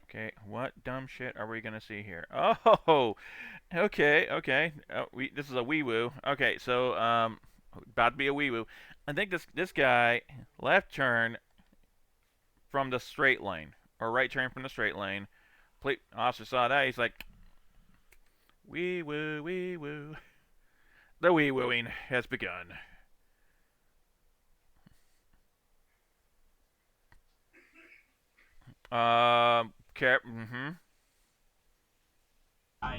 Okay, what dumb shit are we gonna see here? Oh, okay. This is a wee woo. Okay, so about to be a wee woo. I think this guy left turn from the straight lane or right turn from the straight lane. Police officer saw that. He's like, wee woo, wee woo. The wee wooing has begun. Okay. I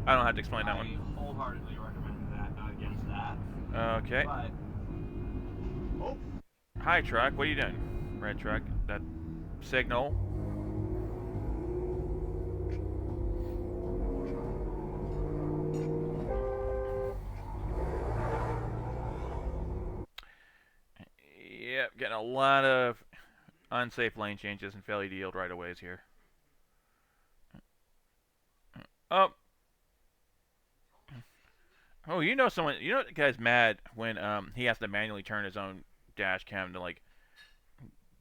don't have to explain that one. wholeheartedly recommend that against that. Okay. But oh, Hi, truck. What are you doing? Red truck. That signal. Yep, getting a lot of unsafe lane changes and failure to yield right of ways here. Oh, someone. The guy's mad when he has to manually turn his own dash cam to like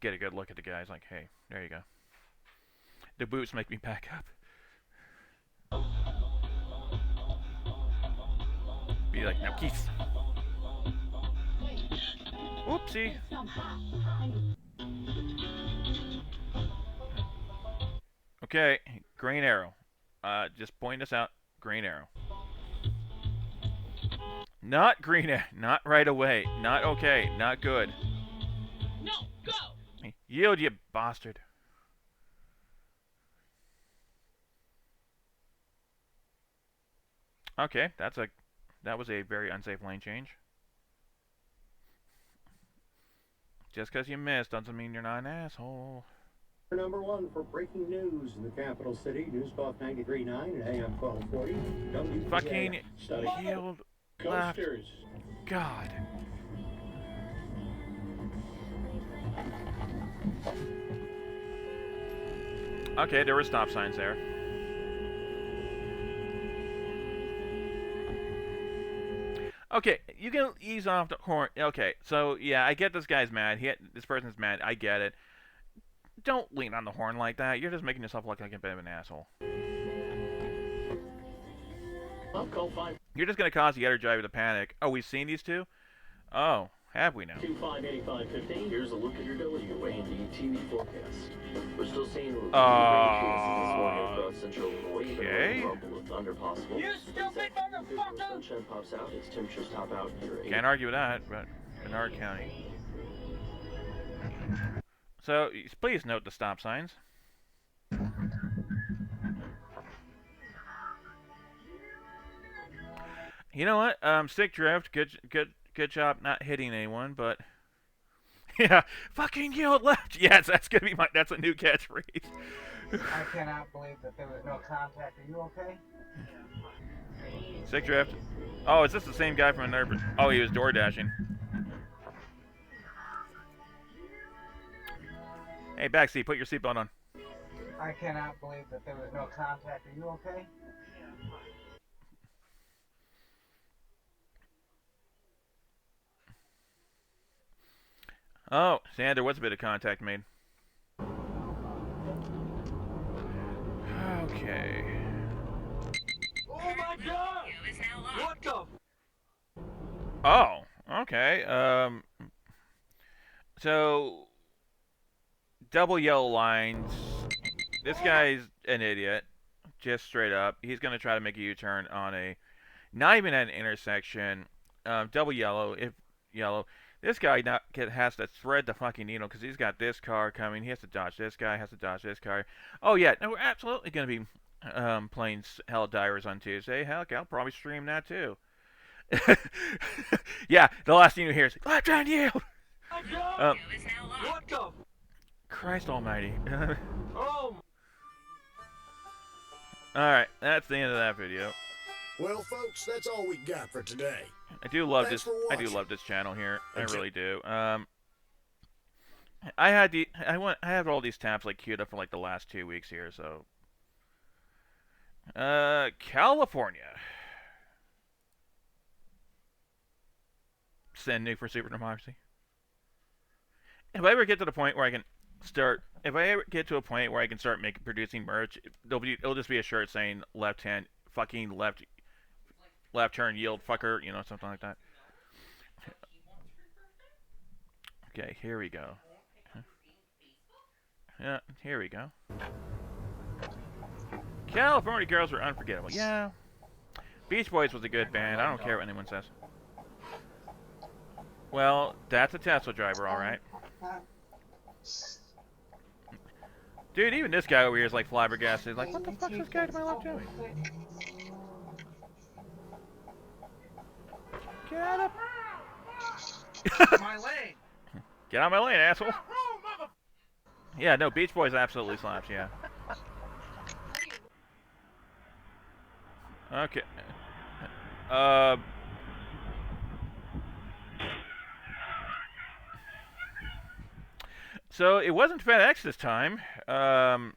get a good look at the guy. He's like, hey, there you go. The boots make me back up. Be like, now Keith. Whoopsie. Okay, green arrow. Just point this out. Green arrow. Not green arrow. Not right away. Not okay. Not good. No, go! Yield, you bastard. Okay, that was a very unsafe lane change. Just because you missed doesn't mean you're not an asshole. Number one for breaking news in the capital city. News Talk 93.9 and AM 1240. WPA. Fucking yield left. Coasters. God. Okay, there were stop signs there. Okay, you can ease off the horn. Okay, so yeah, I get this guy's mad. This person's mad. I get it. Don't lean on the horn like that. You're just making yourself look like a bit of an asshole. You're just gonna cause the other driver to panic. Oh, we've seen these two? Oh, have we now? 258515. Here's a look at your WAND TV forecast. We're still seeing rain chances this morning across central Hawaii, but no rumble of thunder possible. You stupid motherfucker! Sunshine pops out as temperatures top out near 8. Can't argue with that, but Bernard County. So, please note the stop signs. You know what? Stick drift. Good job not hitting anyone, but Yeah, fucking yield left. Yes, that's gonna be that's a new catchphrase. I cannot believe that there was no contact. Are you okay? Sick drift. Oh, is this the same guy from another? Oh, he was door dashing. Hey, backseat, put your seatbelt on. I cannot believe that there was no contact. Are you okay? Oh, Sam, there was a bit of contact made. Okay. Oh my god! What the? Oh, okay. So double yellow lines. This guy's an idiot, just straight up. He's gonna try to make a U-turn on a, not even at an intersection. Double yellow. If yellow, this guy has to thread the fucking needle because he's got this car coming. He has to dodge this guy. Has to dodge this car. Oh yeah, no, we're absolutely gonna be playing Hell Divers on Tuesday. Heck, I'll probably stream that too. Yeah, the last thing you hear is left hand yield. What the? Christ Almighty. Oh. All right, that's the end of that video. Well, folks, that's all we got for today. I do love Thanks this. for I do watching. love this channel here. I Until- really do. I have all these tabs like queued up for like the last 2 weeks here. So, California. Send nuke for super democracy. If I ever get to the point where I can start, if I ever get to a point where I can start producing merch, it'll just be a shirt saying left hand, fucking left turn yield fucker, you know, something like that. Okay, here we go. Yeah, here we go. California Girls were unforgettable. Yeah. Beach Boys was a good band. I don't care what anyone says. Well, that's a Tesla driver, alright. Dude, even this guy over here is like flabbergasted. He's like, what the fuck's this guy to my left doing? Get out of My lane. Get out of my lane, asshole. Yeah, no, Beach Boys absolutely slaps, yeah. Okay. So it wasn't FedEx this time, but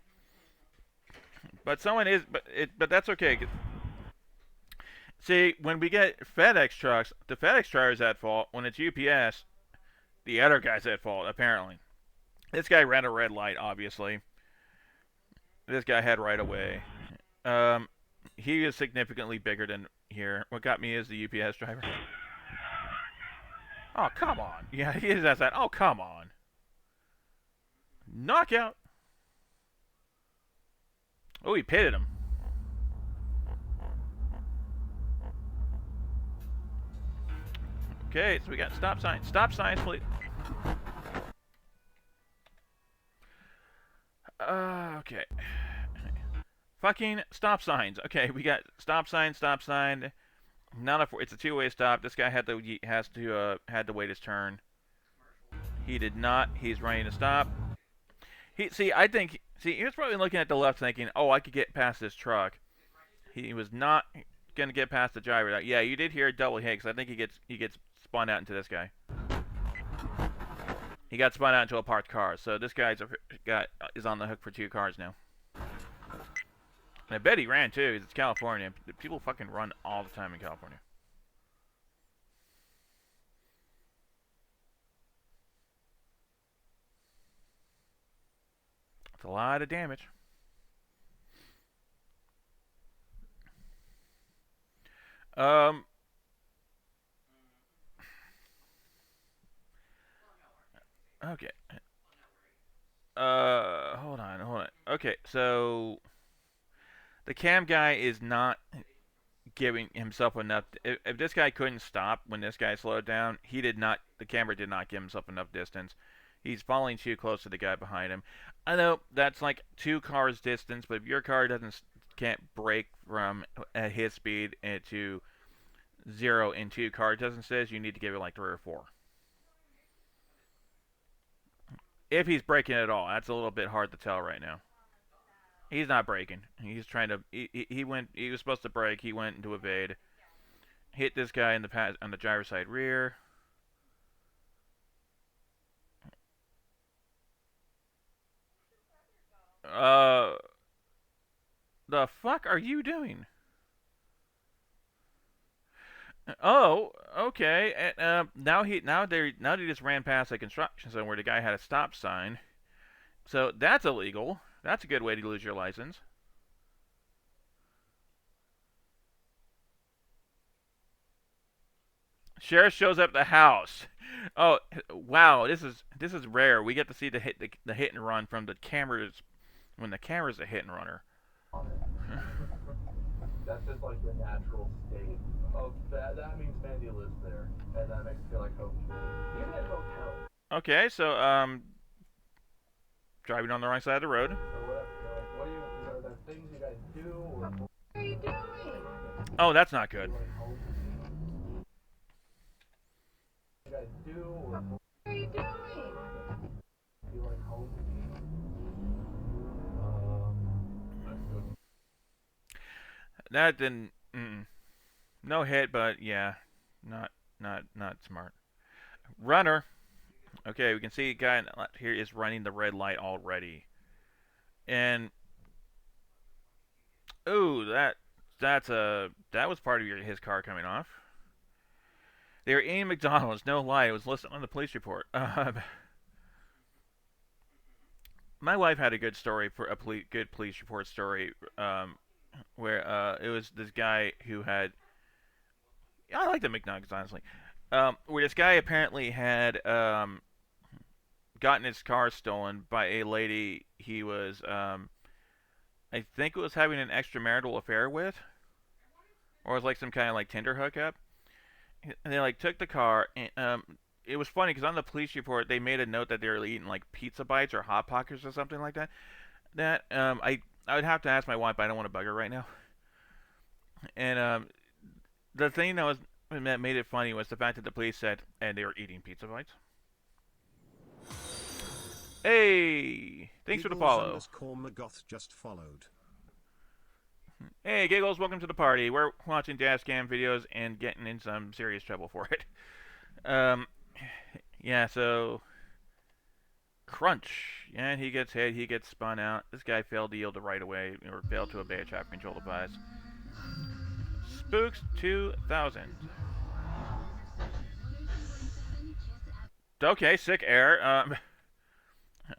someone is, but that's okay. See, when we get FedEx trucks, the FedEx driver's at fault. When it's UPS, the other guy's at fault, apparently. This guy ran a red light, obviously. This guy had right of way. He is significantly bigger than here. What got me is the UPS driver. Oh, come on. Yeah, he is that. Oh, come on. Knockout. Oh, he pitted him. Okay, so we got stop signs. Stop signs, please. Okay. Fucking stop signs. Okay, we got stop sign, stop sign. It's a two-way stop. This guy had to wait his turn. He did not. He's running to stop. He was probably looking at the left, thinking, "Oh, I could get past this truck." He was not gonna get past the driver. Yeah, you did hear a double hit, 'cause I think he gets spun out into this guy. He got spun out into a parked car. So this guy's is on the hook for 2 cars now. And I bet he ran too, 'cause it's California. People fucking run all the time in California. It's a lot of damage. Okay. Hold on. Okay, so the cam guy is not giving himself enough. If this guy couldn't stop when this guy slowed down, the camera did not give himself enough distance. He's falling too close to the guy behind him. I know that's like 2 cars distance, but if your car can't brake from at his speed to 0 in 2 car distances, you need to give it like 3 or 4. If he's braking at all, that's a little bit hard to tell right now. He's not braking. He's trying to. He went. He was supposed to brake. He went into evade. Hit this guy in the pass on the driver's side rear. The fuck are you doing? Oh, okay. And, now they just ran past a construction zone where the guy had a stop sign. So that's illegal. That's a good way to lose your license. Sheriff shows up at the house. Oh, wow! This is rare. We get to see the hit and run from the cameras when the camera's a hit and runner. That's just like the natural state of that. That means Mandy lives there, and that makes it feel like home to me. Even at a hotel. Okay, so driving on the wrong side of the road. Or whatever. Like, what do you? Are there things you guys do, or what are you doing? Oh, that's not good. You guys do, or what are you doing? You like home? That's good. That didn't. No hit, but yeah, not smart. Runner. Okay, we can see a guy here is running the red light already, and ooh, that was part of his car coming off. They were eating McDonald's. No lie, it was listed on the police report. My wife had a good story for a good police report story, where it was this guy who had. I like the McNuggets, honestly. Where this guy apparently had gotten his car stolen by a lady he was, I think it was having an extramarital affair with, or it was like some kind of like Tinder hookup. And they like took the car, and it was funny because on the police report they made a note that they were eating like pizza bites or hot pockets or something like that. I would have to ask my wife, but I don't want to bug her right now. And the thing that made it funny was the fact that the police said, and they were eating pizza bites. Hey, thanks for the follow. Magoth just followed. Hey, Giggles, welcome to the party. We're watching Dash Cam videos and getting in some serious trouble for it. Yeah, so crunch. And he gets hit, he gets spun out. This guy failed to yield the right of way, or failed to obey a traffic control device. Spooks 2000. Okay, sick air.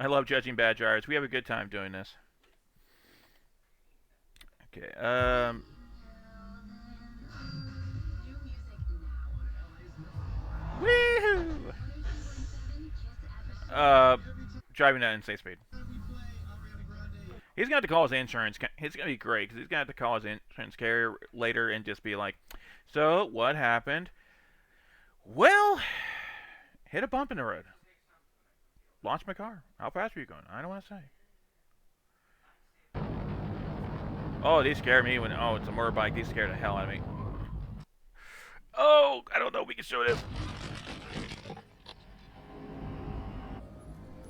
I love judging bad drivers. We have a good time doing this. Okay, woohoo! Driving at insane speed. He's going to have to call his insurance. It's going to be great because he's going to have to call his insurance carrier later and just be like, so, what happened? Well, hit a bump in the road. Launched my car. How fast were you going? I don't want to say. Oh, these scare me when... Oh, it's a motorbike. These scare the hell out of me. Oh, I don't know if we can show this.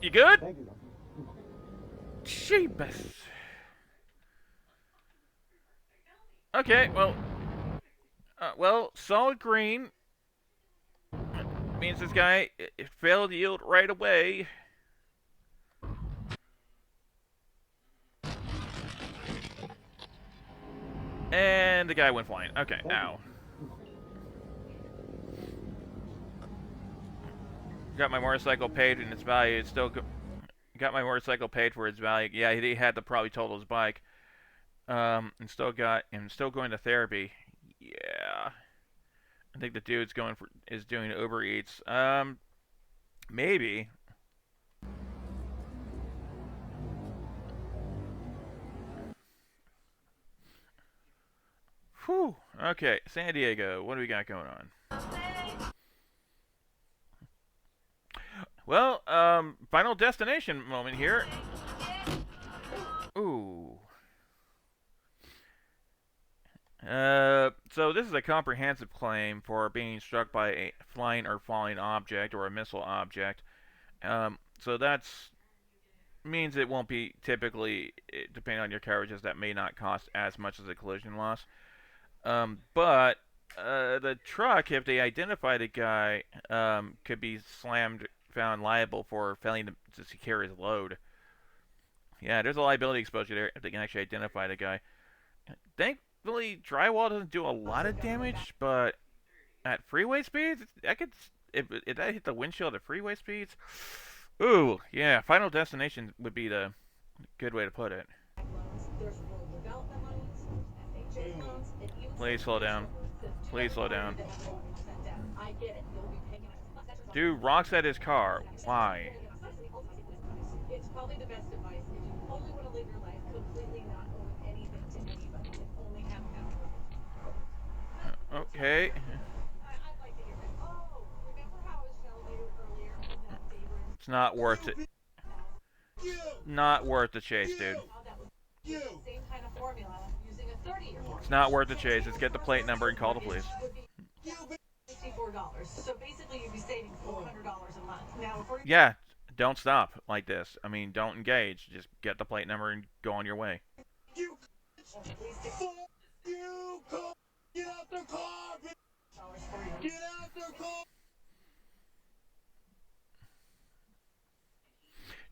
You good? Jeebus. Okay, well, solid green means this guy failed to yield right away. And the guy went flying. Okay, ow. Got my motorcycle paid and its value. It's still got my motorcycle paid for its value. Yeah, he had to probably total his bike. And still going to therapy. Yeah. I think the dude's is doing Uber Eats. Maybe. Whew. Okay, San Diego. What do we got going on? Well, Final Destination moment here. Ooh. So this is a comprehensive claim for being struck by a flying or falling object or a missile object. So that's means it won't be typically, depending on your coverages, that may not cost as much as a collision loss. But the truck, if they identify the guy, could be found liable for failing to secure his load. Yeah, there's a liability exposure there if they can actually identify the guy. Thankfully, drywall doesn't do a lot of damage, but at freeway speeds, that could if that hit the windshield at freeway speeds. Ooh, yeah, Final Destination would be the good way to put it. Please slow down. Please slow down. Dude rocks at his car. Why? It's probably the best advice if you only want to live your life completely not own anything to anybody and only have power. Okay. I'd like to hear it. Oh, remember how I was celebrating earlier in that favorite? It's not worth it. Not worth the chase, dude. Same kind of formula using a 30-year-old. It's not worth the chase. Let's get the plate number and call the police. $64. So basically you'd be saving $400 a month. Now, yeah, don't stop like this. I mean, don't engage. Just get the plate number and go on your way. Get out the car! Get out the car!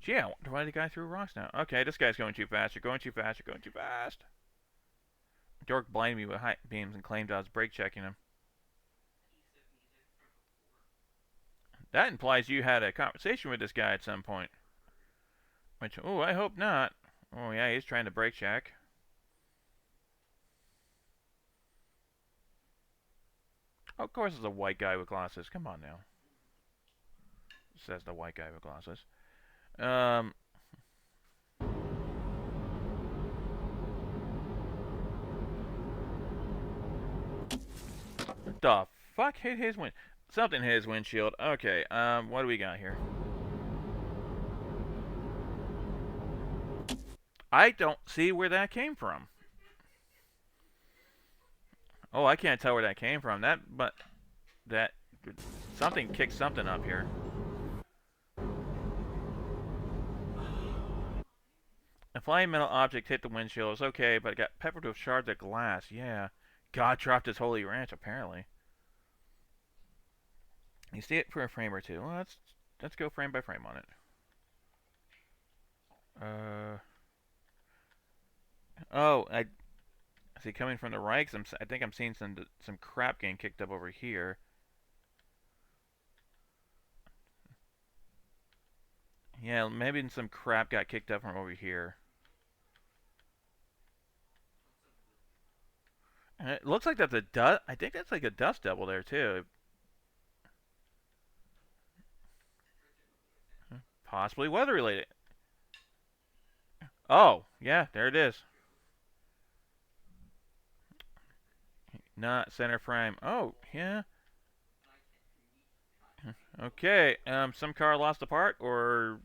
Gee, I wonder why the guy threw rocks now. Okay, this guy's going too fast. You're going too fast. You're going too fast. Dork blinded me with high beams and claimed I was brake checking him. That implies you had a conversation with this guy at some point. Which, oh, I hope not. Oh, yeah, he's trying to brake check. Oh, of course it's a white guy with glasses. Come on now. Says the white guy with glasses. The fuck hit his wind? Something hit his windshield. Okay, what do we got here? I don't see where that came from. Oh, I can't tell where that came from. Something kicked something up here. A flying metal object hit the windshield. It was okay, but it got peppered with shards of glass. Yeah. God dropped his holy ranch, apparently. You see it for a frame or two. Well, let's go frame by frame on it. Oh, I see coming from the right. I think I'm seeing some crap getting kicked up over here. Yeah, maybe some crap got kicked up from over here. It looks like that's a dust. I think that's like a dust devil there too. Possibly weather related. Oh, yeah, there it is. Not center frame. Oh, yeah. Okay, some car lost a part, or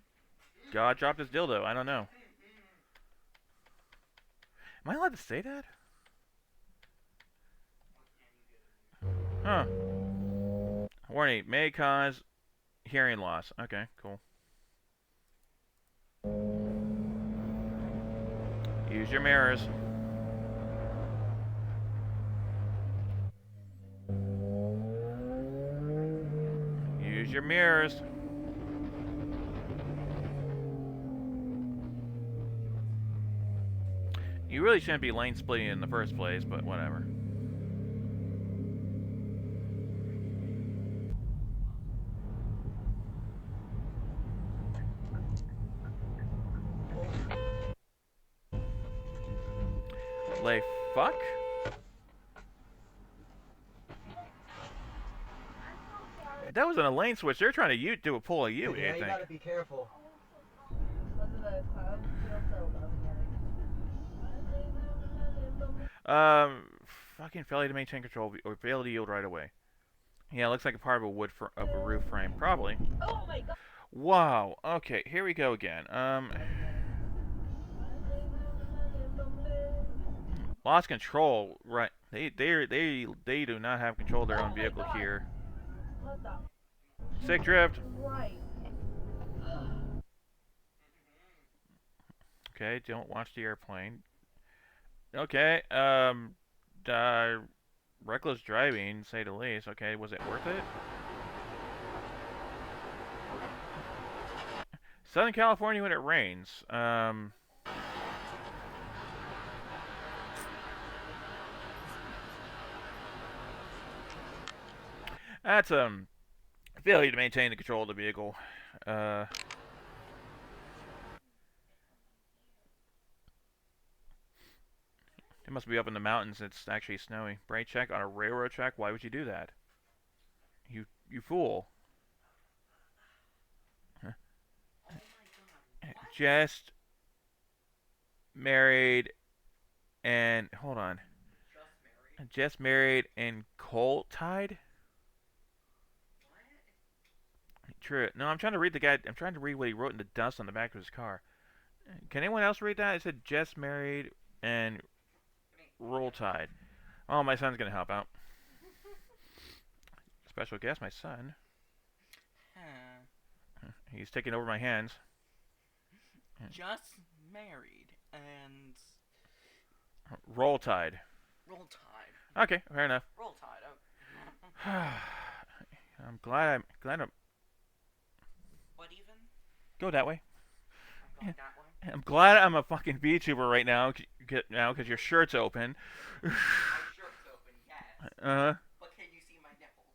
God dropped his dildo. I don't know. Am I allowed to say that? Huh. Warning, may cause hearing loss. Okay, cool. Use your mirrors. Use your mirrors. You really shouldn't be lane splitting in the first place, but whatever. Lay fuck? That wasn't a lane switch. They're trying to do a pull a U, Yeah, I you think. gotta be careful. Fucking failure to maintain control or fail to yield right away. Yeah, it looks like a part of a roof frame, probably. Oh my god. Wow. Okay, here we go again. Lost control. Right. They do not have control of their own vehicle here. What the? Sick drift. Right. Okay, don't watch the airplane. Okay, reckless driving, say the least. Okay, was it worth it? Southern California when it rains. That's failure to maintain the control of the vehicle. It must be up in the mountains. It's actually snowy. Brake check on a railroad track. Why would you do that? You fool. Huh? Just married and hold on. Just married and cold tied? True. No, I'm trying to read the guy. I'm trying to read what he wrote in the dust on the back of his car. Can anyone else read that? It said just married and roll tide. Oh, my son's gonna help out. Special guest, my son. He's taking over my hands. Just married and roll tide. Roll tide. Okay, fair enough. Roll tide. Okay. I'm glad I'm. What even? Go that way. I'm going that way. I'm glad I'm a fucking VTuber right now. Because your shirt's open. My shirt's open, yes. But can you see my nipples?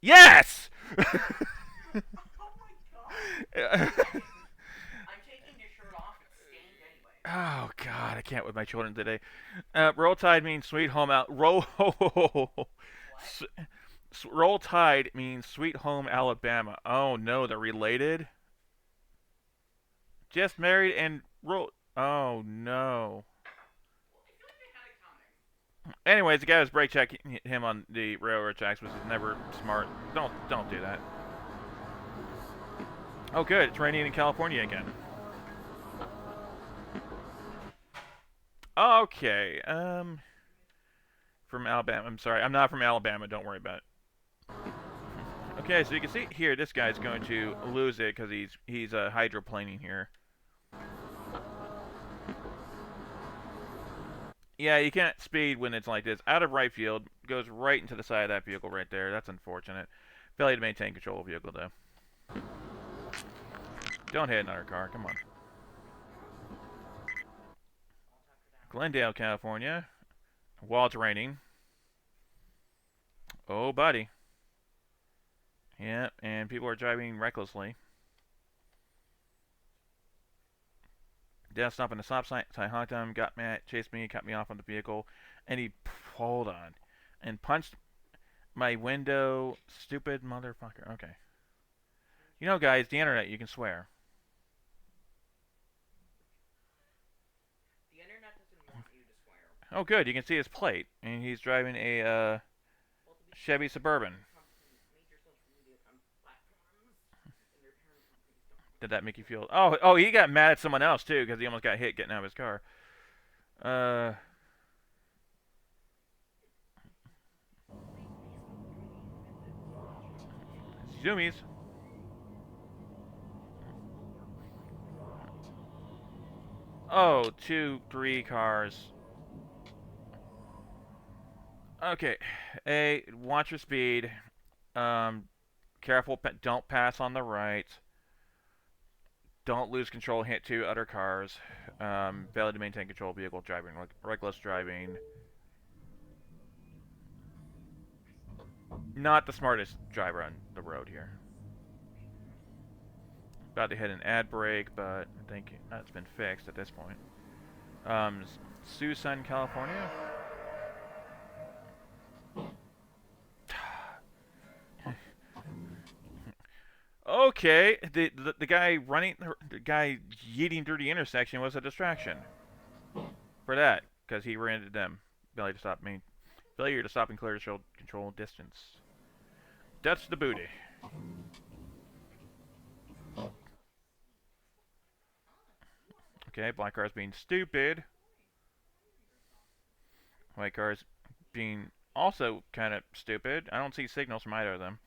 Yes. Oh my god. I'm taking your shirt off. It's stained anyway. Oh god, I can't with my children today. Roll Tide means sweet home out. Roll Tide means sweet home Alabama. Oh no, they're related. Just married and roll. Oh no. Anyways, the guy was brake checking him on the railroad tracks, which is never smart. Don't do that. Oh good, it's raining in California again. Okay, from Alabama. I'm sorry, I'm not from Alabama. Don't worry about it. Okay, so you can see here, this guy's going to lose it because he's hydroplaning here. Yeah, you can't speed when it's like this. Out of right field, goes right into the side of that vehicle right there. That's unfortunate. Failure to maintain control of the vehicle, though. Don't hit another car. Come on. Glendale, California. While it's raining. Oh, buddy. Yeah, and people are driving recklessly. Dad stopped in the stop sign, so I honked at him, got mad, chased me, cut me off on the vehicle, and he, hold on, and punched my window. Stupid motherfucker. Okay. You know, guys, the internet, you can swear. The internet doesn't want you to swear. Oh, good, you can see his plate, and he's driving a, Chevy Suburban. Did that make you feel... Oh, he got mad at someone else, too, because he almost got hit getting out of his car. Zoomies. Oh, 2, 3 cars. Okay. Watch your speed. Careful, don't pass on the right. Don't lose control, hit 2 other cars. Failure to maintain control of vehicle, driving, reckless driving. Not the smartest driver on the road here. About to hit an ad brake, but I think that's been fixed at this point. Tucson, California. Okay, the guy running, the guy yeeting through the intersection was a distraction. For that, because he ran into them. Failure to stop and clear to control distance. That's the booty. Okay, black car's being stupid. White car's being also kind of stupid. I don't see signals from either of them.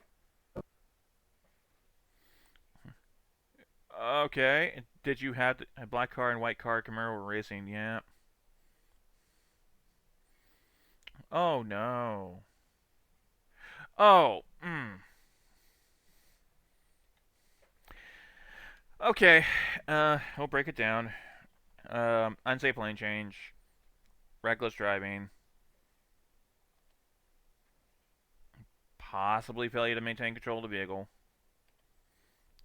Okay. Did you have a black car and white car Camaro racing? Yeah. Oh no. Oh. Okay. We'll break it down. Unsafe lane change, reckless driving, possibly failure to maintain control of the vehicle,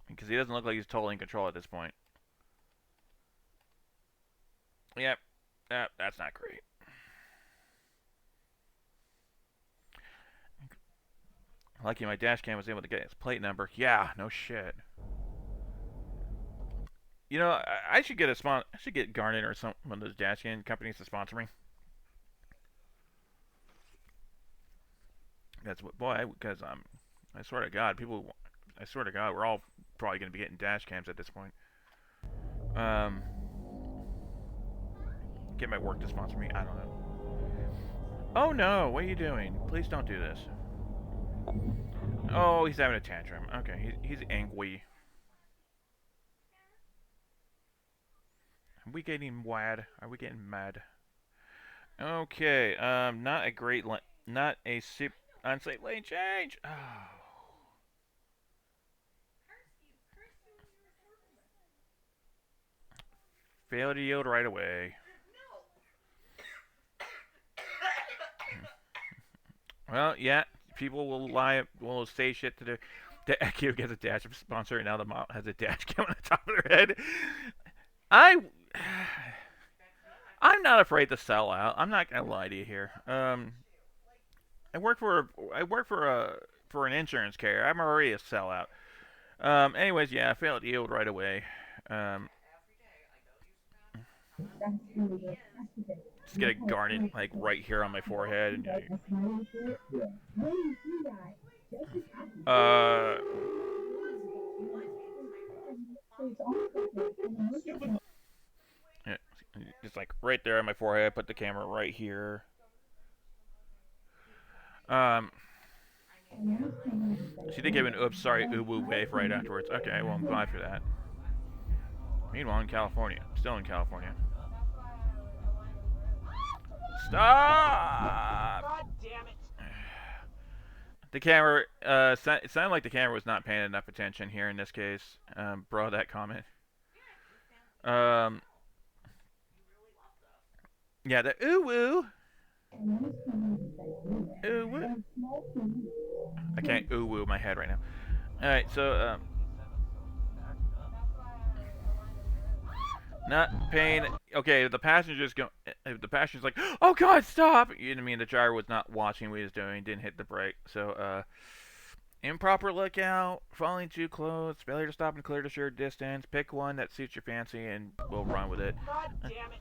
because he doesn't look like he's totally in control at this point. Yep. That's not great. Lucky my dash cam was able to get his plate number. Yeah, no shit. You know, I should get I should get Garnet or some one of those dash cam companies to sponsor me. That's what, boy, because I swear to God, I swear to God, we're all probably gonna be getting dash cams at this point. Get my work to sponsor me. I don't know. Oh no, what are you doing? Please don't do this. Oh, he's having a tantrum. Okay, he's angry. Are we getting wad? Are we getting mad? Okay, not a great not a unsafe lane change. Oh. Failed to yield right away. Well, yeah, people will say shit to the Akio gets a dash sponsor, and now the model has a dash cam on the top of their head. I'm not afraid to sell out. I'm not gonna lie to you here. I work for an insurance carrier. I'm already a sellout. Anyways, yeah, I failed to yield right away. Just get a garnet like right here on my forehead. And, yeah, just like right there on my forehead. Put the camera right here. She did give an oops, sorry, ooh wave right afterwards. Okay, well, I'm glad for that. Meanwhile, in California. Still in California. Stop! God damn it! The camera, it sounded like the camera was not paying enough attention here in this case. Bro, that comment. Yeah, the ooh woo. Ooh woo. I can't ooh woo my head right now. Alright, so, not paying. Okay, the passenger's go. If the passenger's like, "Oh God, stop!" You know what I mean? The driver was not watching what he was doing, didn't hit the brake. So, improper lookout, falling too close, failure to stop and clear to shared distance. Pick one that suits your fancy, and we'll run with it. God damn it!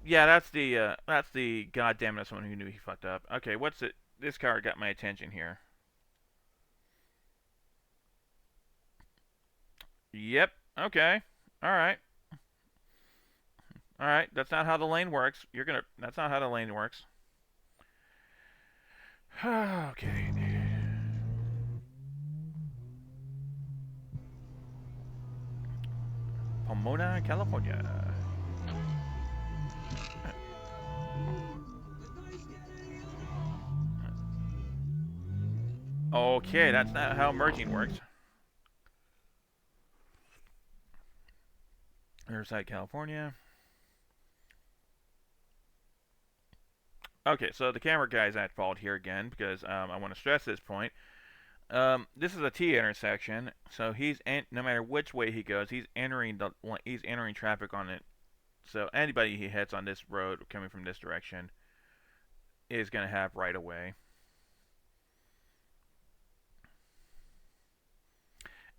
Yeah, that's the goddamn it, someone who knew he fucked up. Okay, what's it? This car got my attention here. Yep. Okay. All right. Alright, that's not how the lane works. That's not how the lane works. Okay. Pomona, California. Okay, that's not how merging works. Riverside, California. Okay, so the camera guy's at fault here again because I want to stress this point. This is a T intersection, so no matter which way he goes, he's entering traffic on it. So anybody he hits on this road coming from this direction is going to have right of way.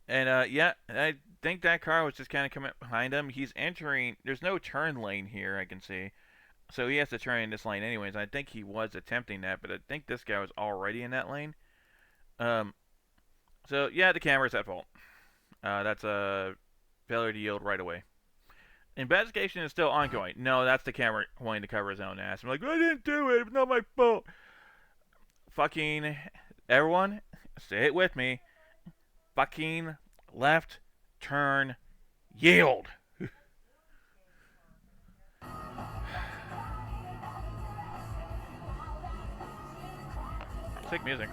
And yeah, I think that car was just kind of coming behind him. He's entering. There's no turn lane here, I can see. So he has to turn in this lane anyways. I think he was attempting that, but I think this guy was already in that lane. So yeah, the camera's at fault. That's a failure to yield right away. Investigation is still ongoing. No, that's the camera wanting to cover his own ass. I'm like, I didn't do it. It's not my fault. Fucking everyone, say it with me. Fucking left turn, yield. Sick music.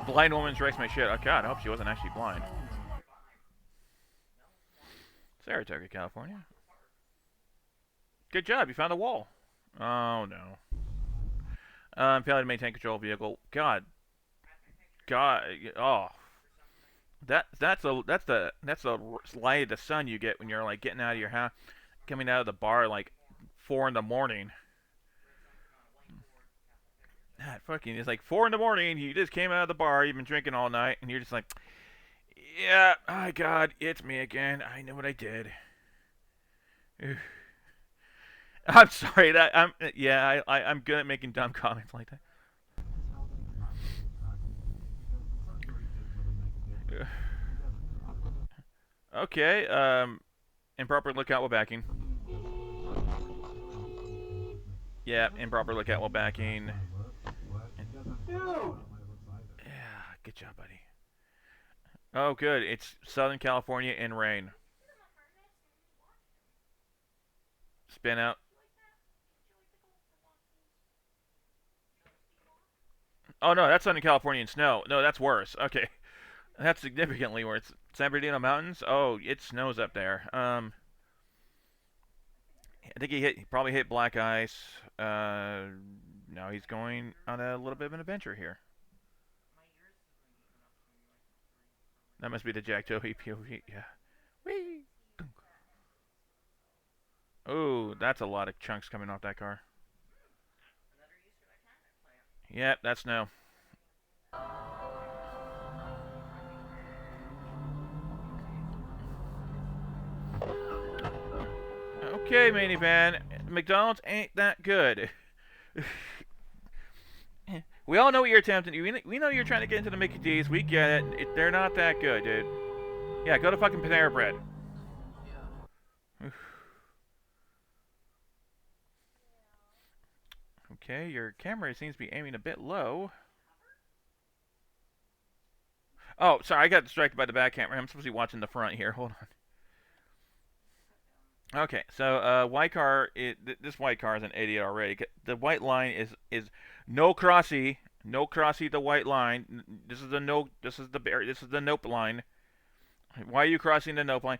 Blind woman's race my shit. Oh god, I hope she wasn't actually blind. Saratoga, California. Good job, you found a wall. Oh no. Failure to maintain control of vehicle. God. Oh. That's the light of the sun you get when you're like getting out of your house, coming out of the bar like 4 in the morning. That fucking it's like 4 in the morning. You just came out of the bar. You've been drinking all night, and you're just like, yeah, oh god, it's me again. I know what I did. I'm sorry that I'm good at making dumb comments like that. Okay, improper lookout while backing. Yeah, improper lookout while backing. Yeah, good job, buddy. Oh, good. It's Southern California in rain. Spin out. Oh no, that's Southern California in snow. No, that's worse. Okay, that's significantly worse. San Bernardino Mountains. Oh, it snows up there. I think he probably hit black ice. Now he's going on a little bit of an adventure here. That must be the Jack Toby POV. Yeah. Whee! Oh, that's a lot of chunks coming off that car. Yep, that's no. Okay, minivan. McDonald's ain't that good. We all know what you're attempting. We know you're trying to get into the Mickey D's. We get it. They're not that good, dude. Yeah, go to fucking Panera Bread. Okay, your camera seems to be aiming a bit low. Oh, sorry, I got distracted by the back camera. I'm supposed to be watching the front here. Hold on. Okay, so white car. This white car is an idiot already. The white line is no crossy, no crossy. The white line. This is the no. This is the nope line. Why are you crossing the nope line?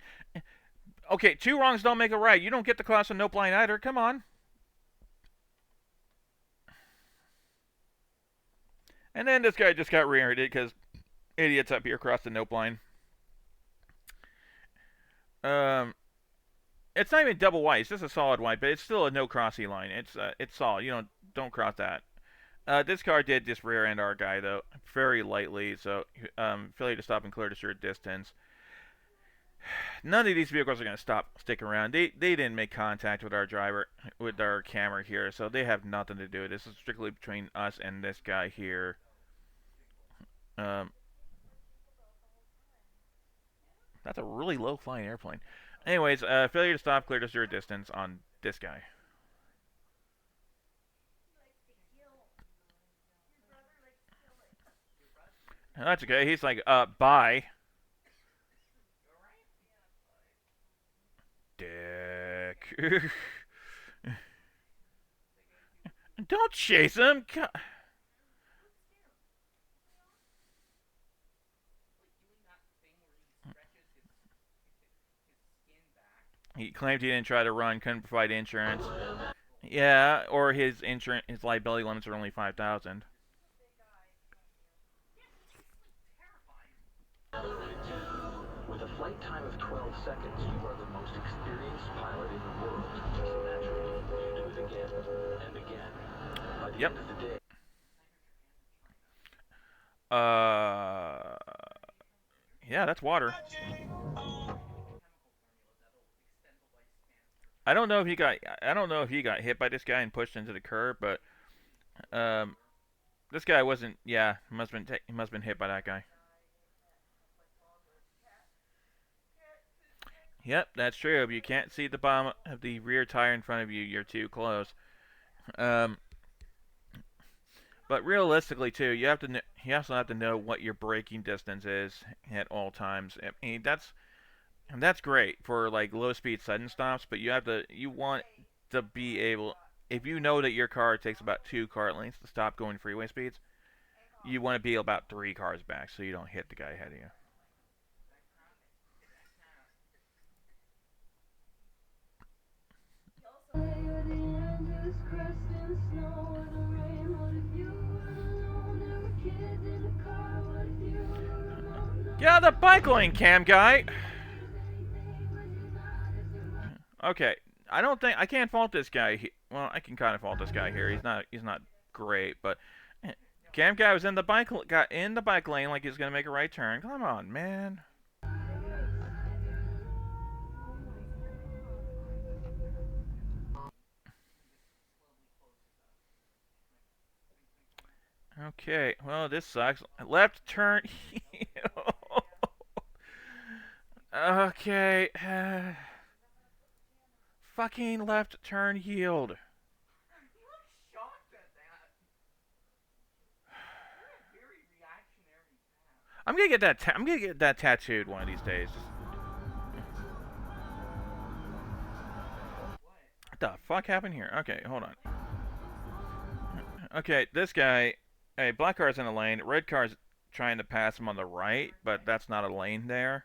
Okay, 2 wrongs don't make a right. You don't get to cross the nope line either. Come on. And then this guy just got rear-ended because idiots up here crossed the nope line. It's not even double white. It's just a solid white, but it's still a no crossy line. It's solid. You don't cross that. This car did just rear end our guy though, very lightly. So failure to stop and clear to short distance. None of these vehicles are going to stick around. They didn't make contact with our driver, with our camera here, so they have nothing to do. This is strictly between us and this guy here. That's a really low flying airplane. Anyways, failure to stop, clear to zero distance on this guy. That's okay. He's like, bye. Dick. Don't chase him. God. He claimed he didn't try to run, couldn't provide insurance. Yeah, or his liability limits are only $5,000. With a flight time of 12 seconds, you are the most experienced pilot in the world. Just naturally, you do it again and again. By the end of the day. Yeah, that's water. I don't know if he got hit by this guy and pushed into the curb, but this guy wasn't. Yeah, he must have been hit by that guy. Yep, that's true. If you can't see the bottom of the rear tire in front of you, you're too close. But realistically, too, you also have to know what your braking distance is at all times. I mean, that's great for like low speed sudden stops, but you want to be able, if you know that your car takes about 2 car lengths to stop going freeway speeds, you want to be about 3 cars back so you don't hit the guy ahead of you. Get out of the bike lane, cam guy! Okay, I can't fault this guy. Well, I can kind of fault this guy here. He's not great, but cam guy was got in the bike lane like he was gonna make a right turn. Come on, man. Okay, well, this sucks. Left turn. Okay. Fucking left turn yield. I'm gonna get that. I'm gonna get that tattooed one of these days. What the fuck happened here? Okay, hold on. Okay, this guy. Hey, black car's in a lane. Red car's trying to pass him on the right, but that's not a lane there.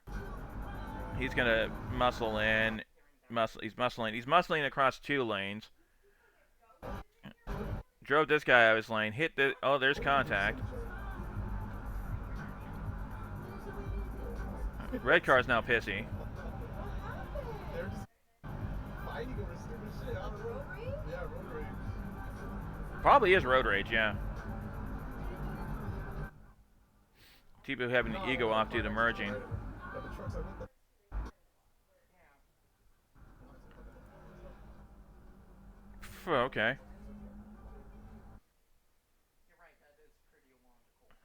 He's gonna muscle in. He's muscling across 2 lanes. Drove this guy out of his lane. Hit the. Oh, there's contact. Red car's now pissy. They're just fighting over stupid shit. I don't know. Yeah, road rage. Probably is road rage, yeah. People having the ego off due to merging. Okay.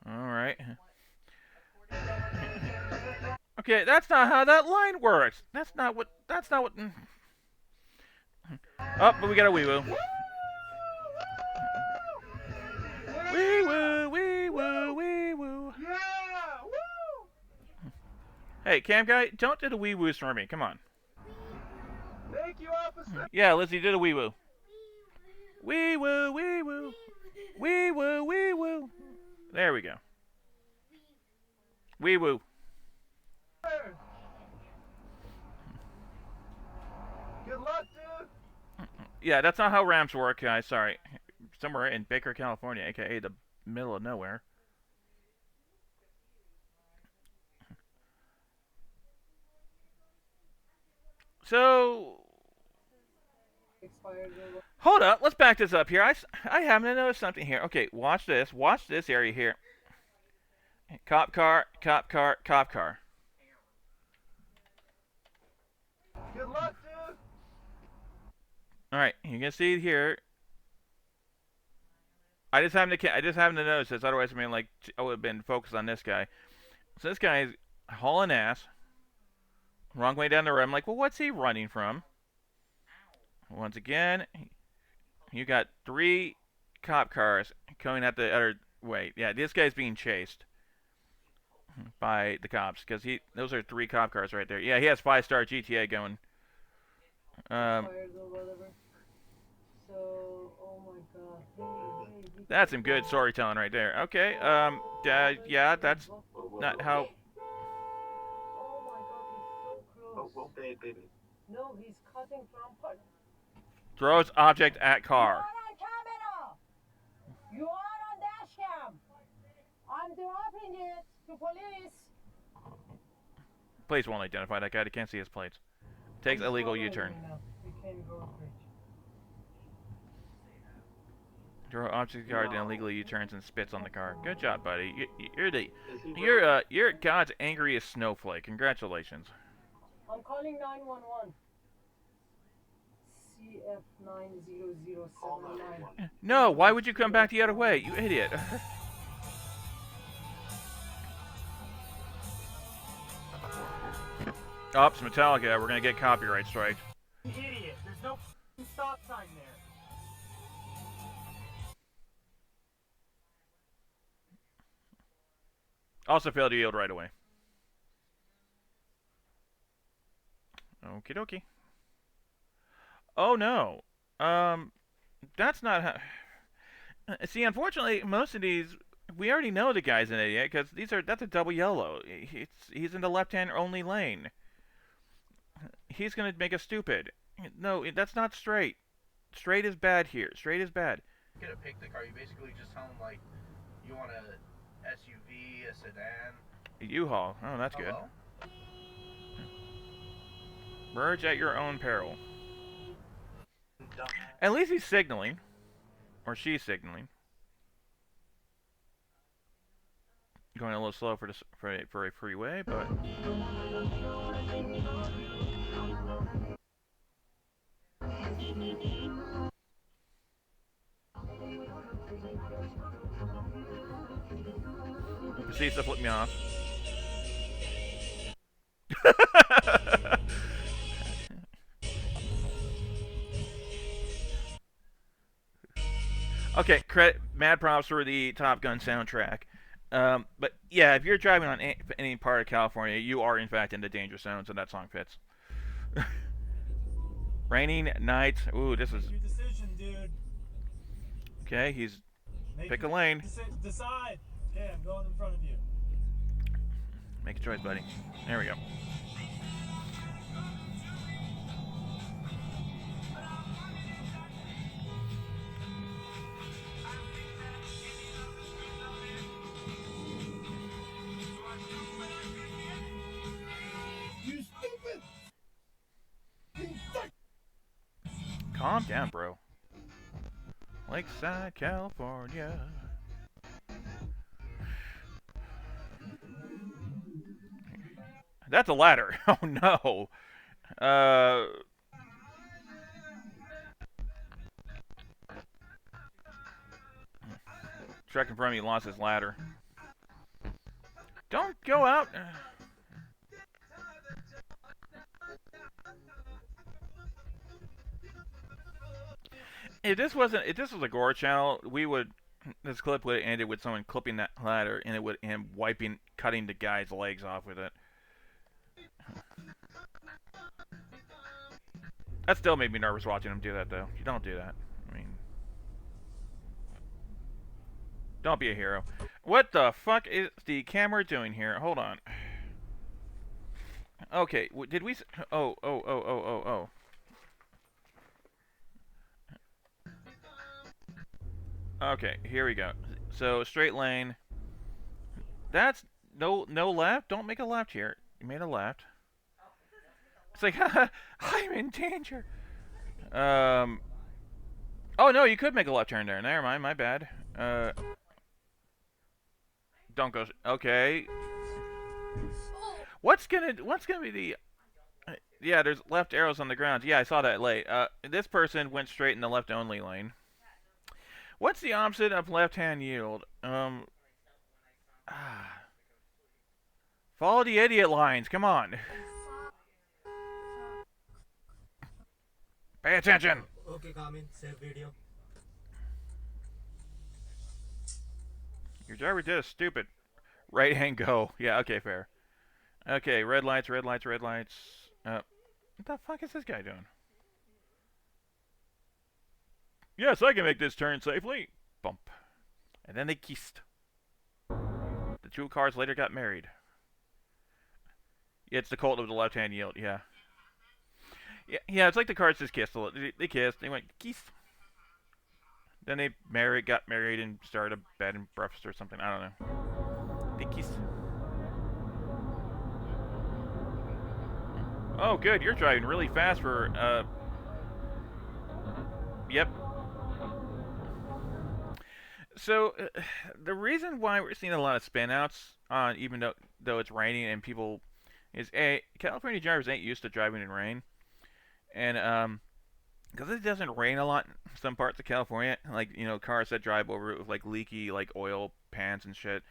Alright. Okay, that's not how that line works. That's not what. Oh, but we got a wee woo. Wee woo, wee woo, wee woo. Yeah! Woo! Hey, cam guy, don't do the wee woos for me. Come on. Thank you, officer. Yeah, Lizzie, do the wee woo. Wee woo, wee woo. Wee woo, wee woo. There we go. Wee woo. Good luck, dude. Yeah, that's not how ramps work, guys. Sorry. Somewhere in Baker, California, aka the middle of nowhere. So, hold up. Let's back this up here. I happen to notice something here. Okay, watch this. Watch this area here. Cop car, cop car, cop car. Good luck, dude. All right, you can see it here. I just happen to notice this. Otherwise, I mean, like, I would have been focused on this guy. So this guy is hauling ass. Wrong way down the road. I'm like, well, what's he running from? Once again, you got 3 cop cars coming out the other way. Yeah, this guy's being chased by the cops because those are 3 cop cars right there. Yeah, he has 5-star GTA going. That's some good storytelling right there. Okay, yeah, that's not how. Oh, baby. No, he's cutting from part. Throws object at car. You are on dash cam. I'm dropping it to police. Police won't identify that guy. They can't see his plates. Takes illegal U-turn. Throw object at car, then illegally U-turns and spits on the car. Good job, buddy. You're God's angriest snowflake. Congratulations. I'm calling 911. CF90079. No, why would you come back the other way, you idiot? Oops, Metallica. We're gonna get copyright strike. Idiot. There's no stop sign there. Also failed to yield right away. Okie dokie. Oh no. That's not how. See, unfortunately, most of these we already know the guy's an idiot because that's a double yellow. He's in the left-hand only lane. He's gonna make us stupid. No, that's not straight. Straight is bad here. Straight is bad. You're gonna pick the car. You basically just tell them like you want a SUV, a sedan. A U-Haul. Oh, that's good. Hello? Merge at your own peril. At least he's signaling. Or she's signaling. Going a little slow for a freeway, but... Proceeds to flip me off. Okay, mad props for the Top Gun soundtrack. But yeah, if you're driving on any part of California, you are in fact in the danger zone, so that song fits. Raining nights. Ooh, this is. Your decision, dude. Okay, pick a lane. Decide. Okay, I'm going in front of you. Make a choice, buddy. There we go. You stupid! Calm down, bro. Lakeside, California. That's a ladder. Oh no. Truck in front of me lost his ladder. Don't go out. If this was a gore channel, this clip would have ended with someone clipping that ladder and him cutting the guy's legs off with it. That still made me nervous watching him do that, though. You don't do that. I mean, don't be a hero. What the fuck is the camera doing here? Hold on. Okay, did we? Oh. Okay, here we go. So straight lane. That's no left. Don't make a left here. You made a left. It's like, I'm in danger. Oh no, you could make a left turn there. Never mind, my bad. Don't go. Okay. What's gonna be the? Yeah, there's left arrows on the ground. Yeah, I saw that late. This person went straight in the left only lane. What's the opposite of left-hand yield? Follow the idiot lines. Come on. Pay attention. Okay, Carmen. Save video. Your driver did a stupid right hand go. Yeah, okay, fair. Okay, red lights. What the fuck is this guy doing? Yes, I can make this turn safely. Bump. And then they kissed. The two cars later got married. Yeah, it's the cult of the left-hand yield, yeah. Yeah, it's like the cars just kissed. They kissed, they went kiss. Then they got married and started a bed and breakfast or something. I don't know. They kissed. Oh, good, you're driving really fast for, Yep. So, the reason why we're seeing a lot of spinouts on, even though it's raining and people, is California drivers ain't used to driving in rain, and because it doesn't rain a lot in some parts of California, like cars that drive over it with like leaky like oil pans and shit,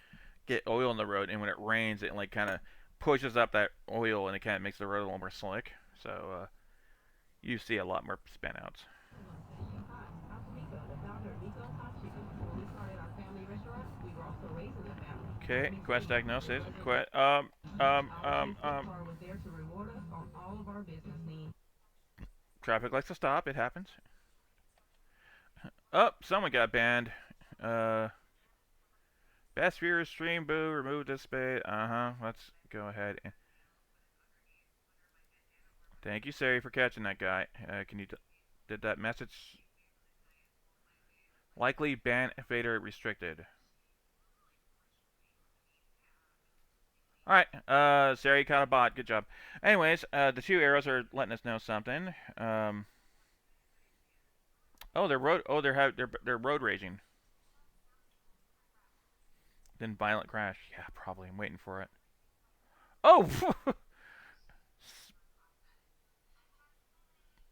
get oil on the road, and when it rains, it like kind of pushes up that oil and it kind of makes the road a little more slick. So you see a lot more spinouts. Okay, quest diagnosis. Traffic likes to stop. It happens. Oh, someone got banned. Best viewer stream, boo, remove this space. Let's go ahead and... Thank you, Sari, for catching that guy. Can you... Did that message... Likely ban fader restricted. Alright, Sari caught a bot. Good job. Anyways, the two arrows are letting us know something. Oh, they're road raging. Then violent crash. Yeah, probably. I'm waiting for it. Oh!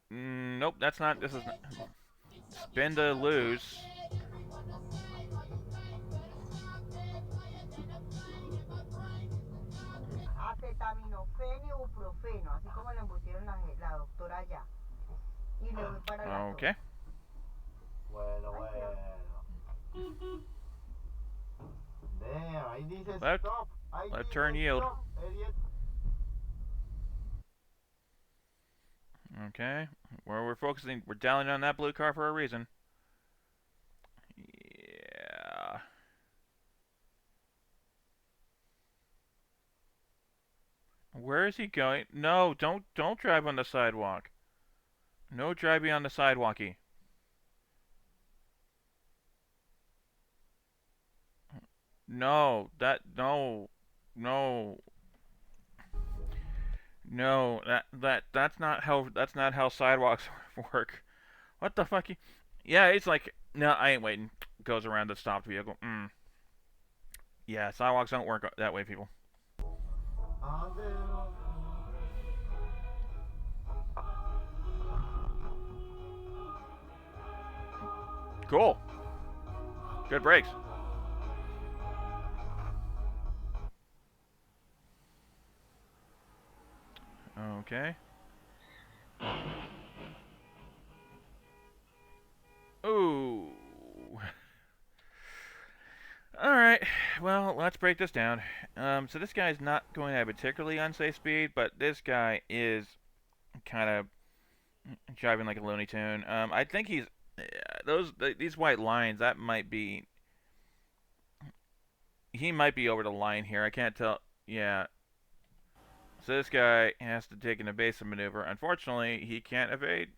Nope, that's not. This is not. Spin to lose. Okay. Bueno, bueno. Damn, ahí dice Left. stop. Ahí Left dice turn yield. stop, idiot. Okay. Where we're focusing, we're dialing on that blue car for a reason. Yeah. Where is he going? No, don't drive on the sidewalk. No driving on the sidewalky. No, no, that's not how sidewalks work. What the fuck? Yeah, it's like, no, I ain't waiting. Goes around the stopped vehicle. Yeah, sidewalks don't work that way, people. Cool. Good brakes. Okay. Ooh. Alright, well, let's break this down. So this guy's not going at a particularly unsafe speed, but this guy is kind of driving like a Looney Tune. I think he's... these white lines, that might be... He might be over the line here. I can't tell. Yeah. So this guy has to take an evasive maneuver. Unfortunately, he can't evade.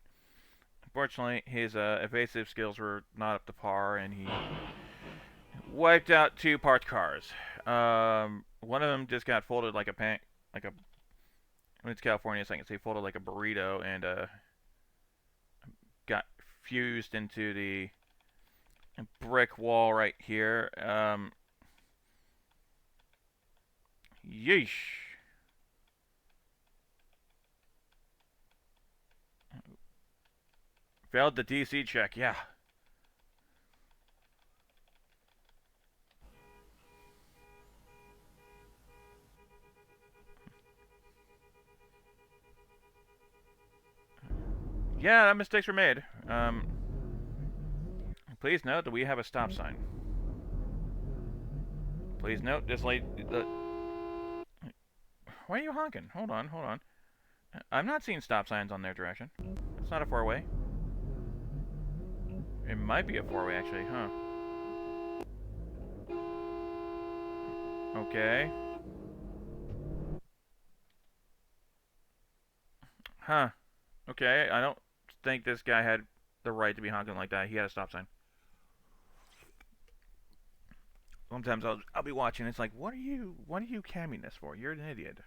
Unfortunately, his evasive skills were not up to par, and he wiped out two parked cars. One of them just got folded like a when it's California, so I can say folded like a burrito, and got fused into the brick wall right here. Yeesh. Failed the DC check, yeah. Yeah, mistakes were made. Please note that we have a stop sign. Please note this late. Why are you honking? Hold on, hold on. I'm not seeing stop signs on their direction. It's not a four-way. It might be a four-way, actually, huh? Okay. Huh. Okay, I don't think this guy had the right to be honking like that. He had a stop sign. Sometimes I'll be watching. It's like, what are you camming this for? You're an idiot.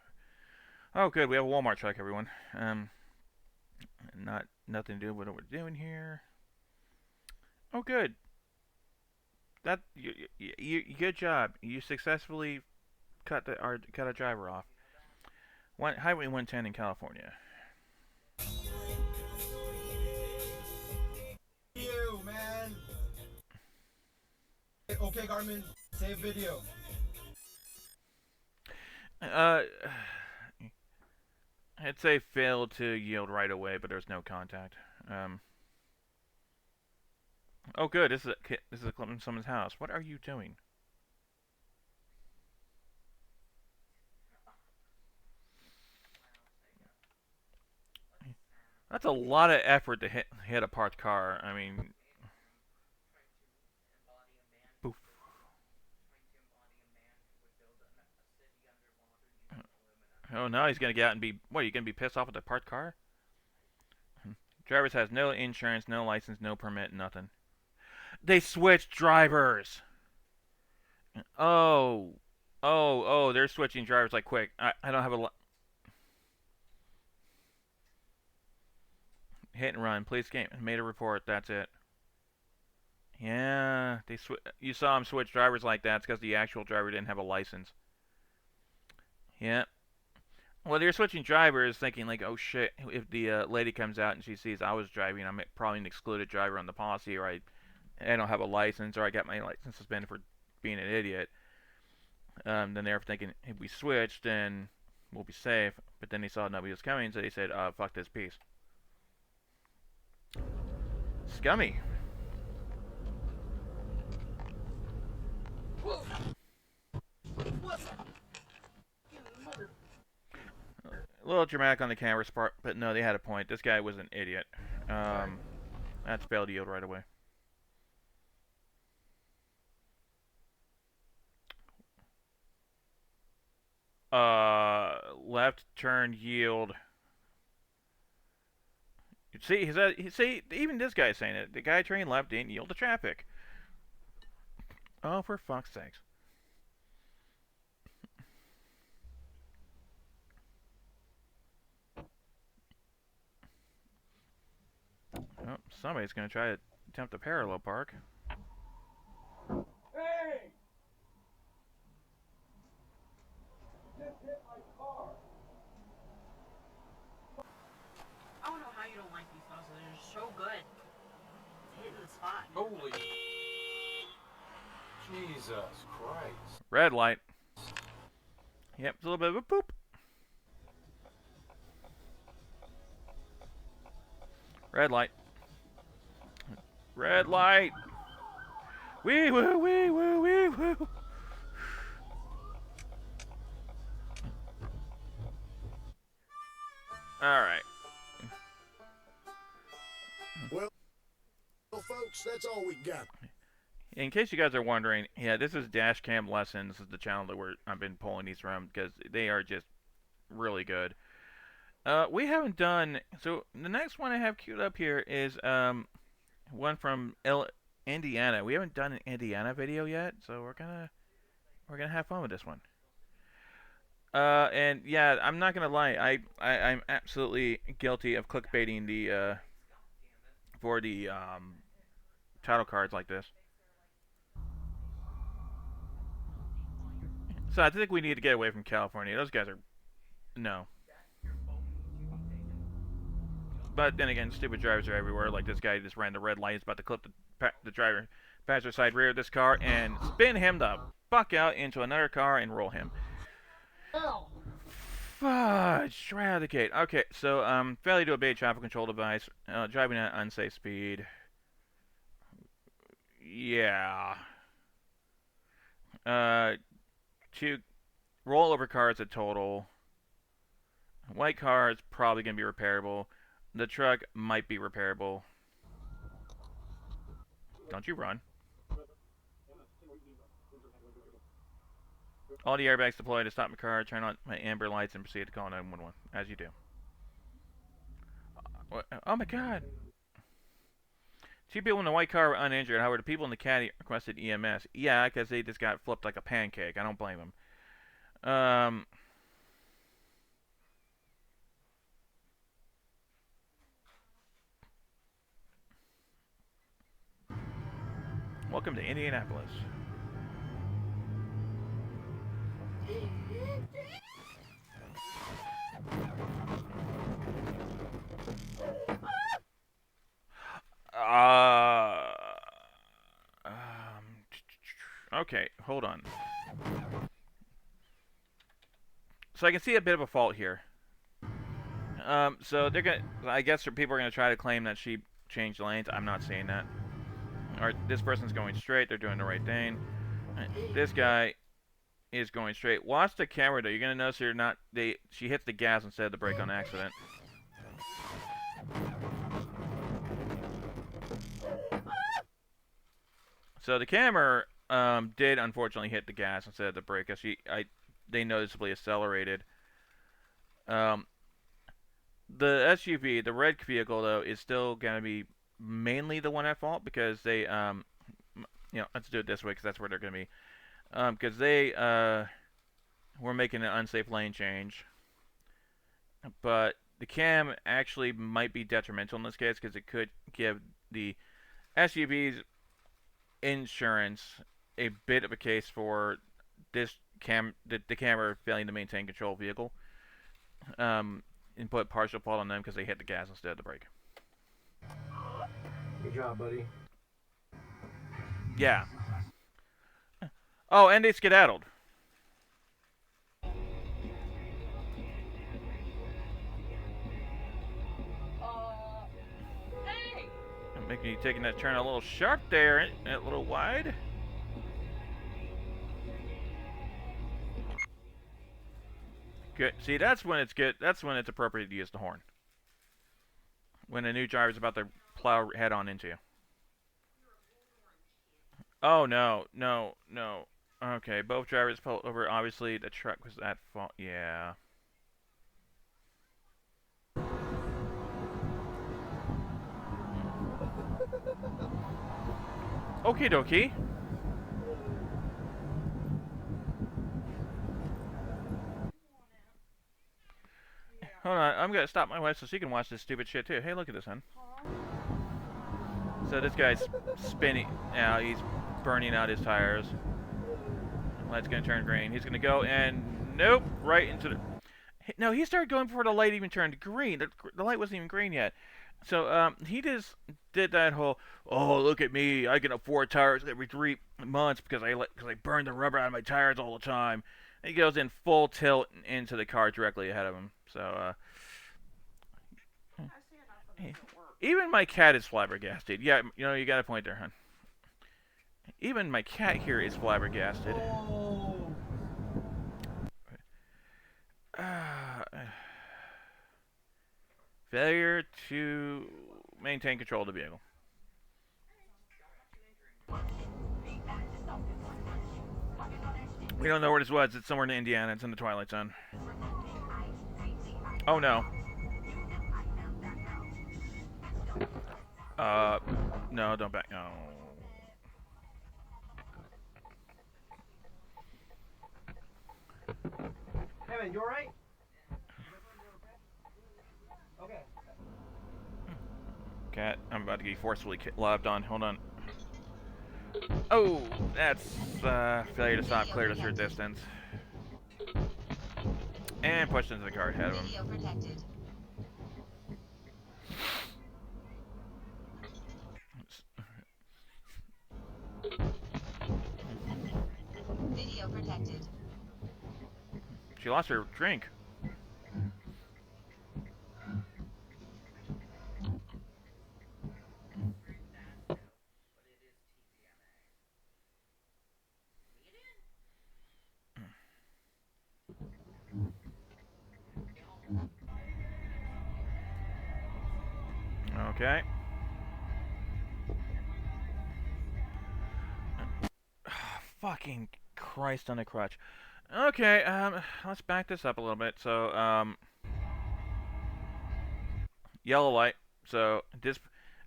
Oh, good. We have a Walmart truck, everyone. Nothing to do with what we're doing here. Oh, good. That you good job. You successfully cut a driver off. Highway 110 in California. You, man. Okay, Garmin, save video. I'd say failed to yield right away, but there's no contact. Oh, good. This is a clip in someone's house. What are you doing? That's a lot of effort to hit a parked car. I mean, poof. Oh, now he's gonna get out and be. What? Are you gonna be pissed off with a parked car? Drivers has no insurance, no license, no permit, nothing. They switched drivers. Oh, oh, they're switching drivers like quick. I don't have a. Hit and run. Police came made a report. That's it. Yeah, you saw him switch drivers like that. It's because the actual driver didn't have a license. Yeah. Well, they're switching drivers, thinking like, oh shit, if the lady comes out and she sees I was driving, I'm probably an excluded driver on the policy, or I don't have a license, or I got my license suspended for being an idiot. Then they're thinking, if we switch, then we'll be safe. But then they saw nobody was coming, so they said, fuck this piece. Scummy. A little dramatic on the camera's part, but no, they had a point. This guy was an idiot. That's failed to yield right away. Left turn yield. See, even this guy's saying it. The guy turning left didn't yield to traffic. Oh, for fuck's sakes. Oh, somebody's gonna try to attempt a parallel park. Hey! Just hit my car. I don't know how you don't like these sauces. They're so good. It's hitting the spot. Holy Jesus Christ. Red light. Yep, it's a little bit of a poop. Red light. Red light. Wee woo, wee woo, wee woo. Alright. Well, folks, that's all we got. In case you guys are wondering, yeah, this is Dash Cam Lessons. This is the channel that I've been pulling these from because they are just really good. We haven't done, so the next one I have queued up here is one from Indiana. We haven't done an Indiana video yet, so we're gonna have fun with this one. And yeah, I'm not gonna lie, I'm absolutely guilty of clickbaiting the for the title cards like this. So I think we need to get away from California. Those guys are no. But then again, stupid drivers are everywhere. Like this guy just ran the red light. He's about to clip the driver passenger side rear of this car and spin him the fuck out into another car and roll him. Ow. Fudge! Right out of the gate. Okay, so failure to obey traffic control device, driving at unsafe speed. Yeah. Two rollover cars a total. White car is probably gonna be repairable. The truck might be repairable. Don't you run. All the airbags deployed to stop my car, turn on my amber lights, and proceed to call 911, as you do. Oh my god! 2 people in the white car were uninjured, however the people in the caddy requested EMS. Yeah, because they just got flipped like a pancake. I don't blame them. Welcome to Indianapolis. Okay, hold on. So I can see a bit of a fault here. So they're gonna, I guess people are gonna try to claim that she changed lanes. I'm not seeing that. Or this person's going straight. They're doing the right thing. This guy is going straight. Watch the camera though. You're gonna notice she hits the gas instead of the brake on accident. So the camera did unfortunately hit the gas instead of the brake. They noticeably accelerated. The SUV, the red vehicle though, is still going to be mainly the one at fault because they let's do it this way because that's where they're going to be. Because they were making an unsafe lane change. But the cam actually might be detrimental in this case because it could give the SUV's insurance a bit of a case for the camera failing to maintain control of the vehicle, and put partial fault on them because they hit the gas instead of the brake. Good job, buddy. Yeah. Oh, and they skedaddled. Hey! Making you taking that turn a little sharp there, and a little wide. Good. See, that's when it's good. That's when it's appropriate to use the horn. When a new driver's about to plow head on into you. Oh no, no, no. Okay, both drivers pulled over. Obviously, the truck was at fault. Yeah. Okie dokie. Hold on, I'm gonna stop my wife so she can watch this stupid shit too. Hey, look at this, hun. So this guy's spinning. Now he's burning out his tires. Light's gonna turn green. He's gonna go and nope, right into the. No, he started going before the light even turned green. The light wasn't even green yet. So he just did that whole, oh look at me, I can afford tires every 3 months because I burn the rubber out of my tires all the time. And he goes in full tilt into the car directly ahead of him. So even my cat is flabbergasted. Yeah, you know, you got a point there, hon. Even my cat here is flabbergasted. Failure to maintain control of the vehicle. We don't know where this was. It's somewhere in Indiana. It's in the Twilight Zone. Oh no. No, don't back. No. Hey man, you alright? Okay. Cat, I'm about to get forcefully lobbed on. Hold on. Oh, that's failure to stop, clear to third distance. And pushed into the car ahead of him. Video protected. Video protected. She lost her drink. Okay. Fucking Christ on a crutch. Okay, let's back this up a little bit. So, yellow light. So,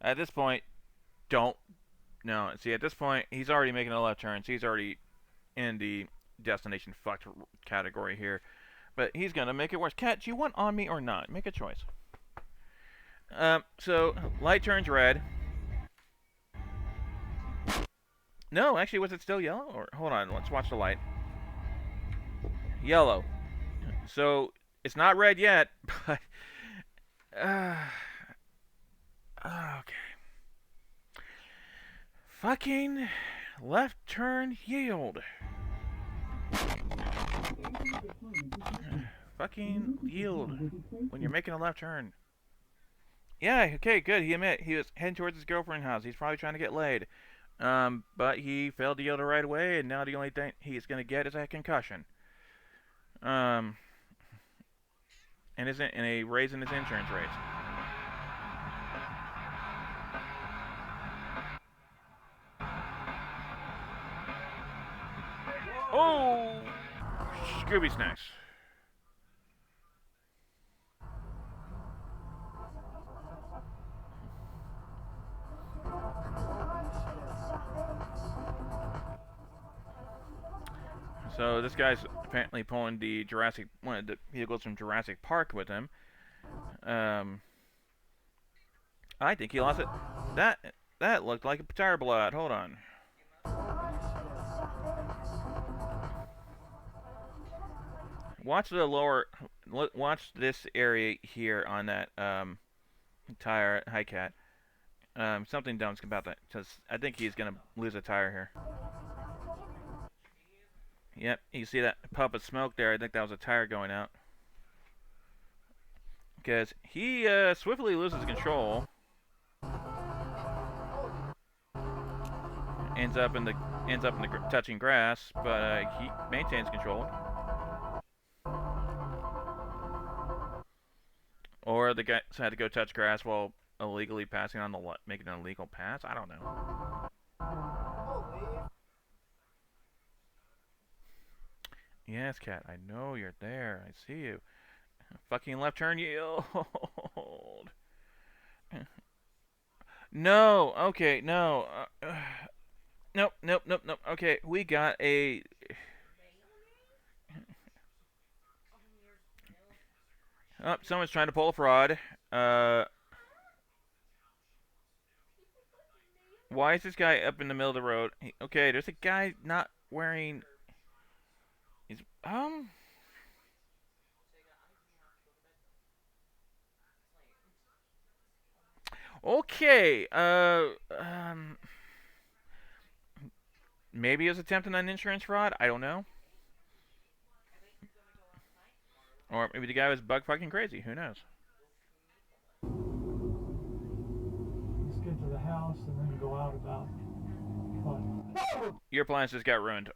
at this point, don't. No, see, at this point, he's already making a left turn. So he's already in the destination fucked category here. But he's gonna make it worse. Cat, do you want on me or not? Make a choice. So, light turns red. No, actually, was it still yellow? Or hold on, let's watch the light. Yellow. So, it's not red yet, but... okay. Fucking left turn yield. Fucking yield when you're making a left turn. Yeah, okay, good. He was heading towards his girlfriend's house. He's probably trying to get laid. But he failed to yield the right away, and now the only thing he's going to get is a concussion. And a raise in his insurance rates. Oh! Scooby Snacks. So this guy's apparently pulling one of the vehicles from Jurassic Park with him. I think he lost it. That looked like a tire blowout. Hold on. Watch the lower. Watch this area here on that tire. Hi, cat. Something dumb's about that, because I think he's gonna lose a tire here. Yep, you see that puff of smoke there? I think that was a tire going out. Because he swiftly loses control. Ends up in the touching grass, but he maintains control. Or the guy had to go touch grass while illegally passing on making an illegal pass. I don't know. Yes, cat. I know you're there. I see you. Fucking left turn yield. No. Okay. No. Nope. Nope. Nope. Nope. Okay. We got a. Oh, someone's trying to pull a fraud. Why is this guy up in the middle of the road? Okay, there's a guy not wearing. He's Okay. Maybe he was attempting an insurance fraud. I don't know. Or maybe the guy was bug fucking crazy. Who knows? Let's get to the house and then go out about. Your plans just got ruined.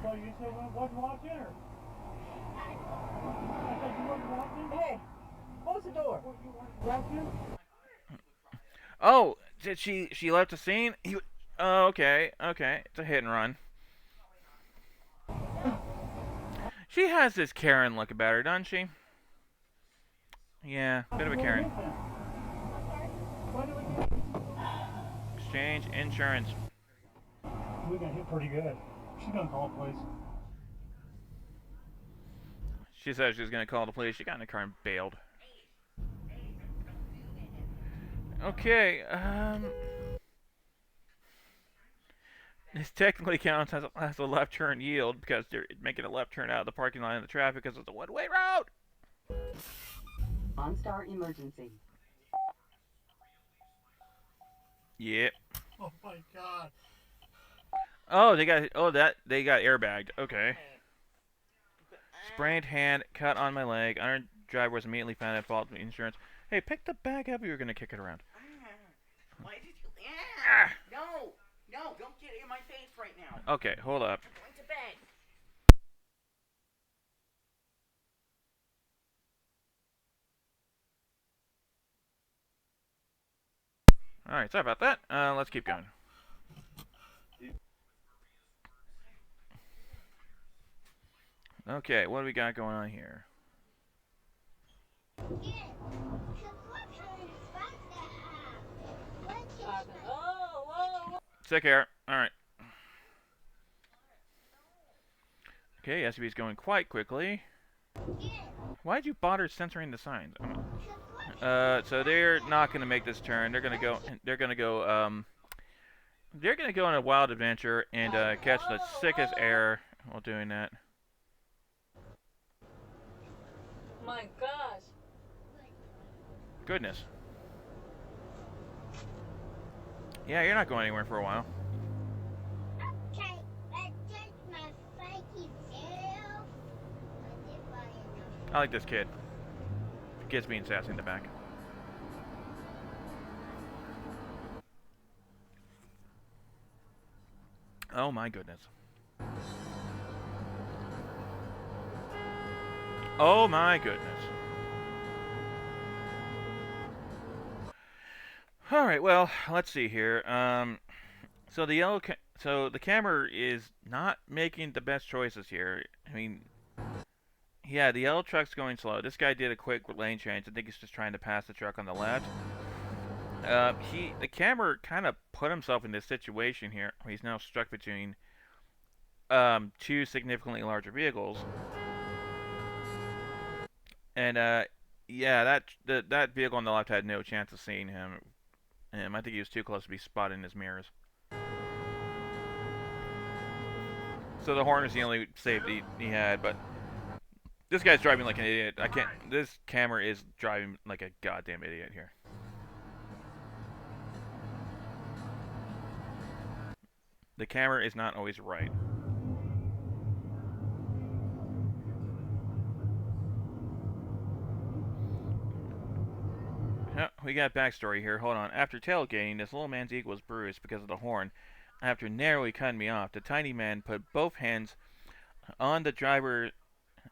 So you said what you want dinner? I said you want dinner? Hey, close the door. Oh, did she left the scene? Oh, okay, okay. It's a hit and run. She has this Karen look about her, doesn't she? Yeah, bit of a Karen. Exchange insurance. We got hit pretty good. She's gonna call the police. She said she was gonna call the police. She got in the car and bailed. Okay, this technically counts as a left turn yield because they're making a left turn out of the parking line of the traffic because it's a one-way road. OnStar emergency. Yep. Oh my god. Oh, they got airbagged. Okay. Sprained hand, cut on my leg. Iron driver was immediately found at fault with insurance. Hey, pick the bag up. You were gonna kick it around. Why did you? Yeah. No, don't get in my face right now. Okay, hold up. I'm going to bed. All right, sorry about that. Let's keep going. Okay, what do we got going on here? Sick air. Alright. Okay, SUV's going quite quickly. Why'd you bother censoring the signs? So they're not gonna make this turn. They're gonna go on a wild adventure and catch the sickest air while doing that. My gosh. Goodness. Yeah, you're not going anywhere for a while. Okay, take my fakey tail. I like this kid. Kid's being sassy in the back. Oh my goodness. Oh my goodness. All right, well, let's see here. So the camera is not making the best choices here. I mean, yeah, the yellow truck's going slow. This guy did a quick lane change. I think he's just trying to pass the truck on the left. The camera kind of put himself in this situation here. He's now stuck between two significantly larger vehicles, and yeah, that vehicle on the left had no chance of seeing him. I think he was too close to be spotted in his mirrors. So the horn was the only safety he had, but this guy's driving like an idiot. I can't. This camera is driving like a goddamn idiot here. The camera is not always right. Oh, we got backstory here. Hold on. After tailgating, this little man's ego was bruised because of the horn. After narrowly cutting me off, the tiny man put both hands on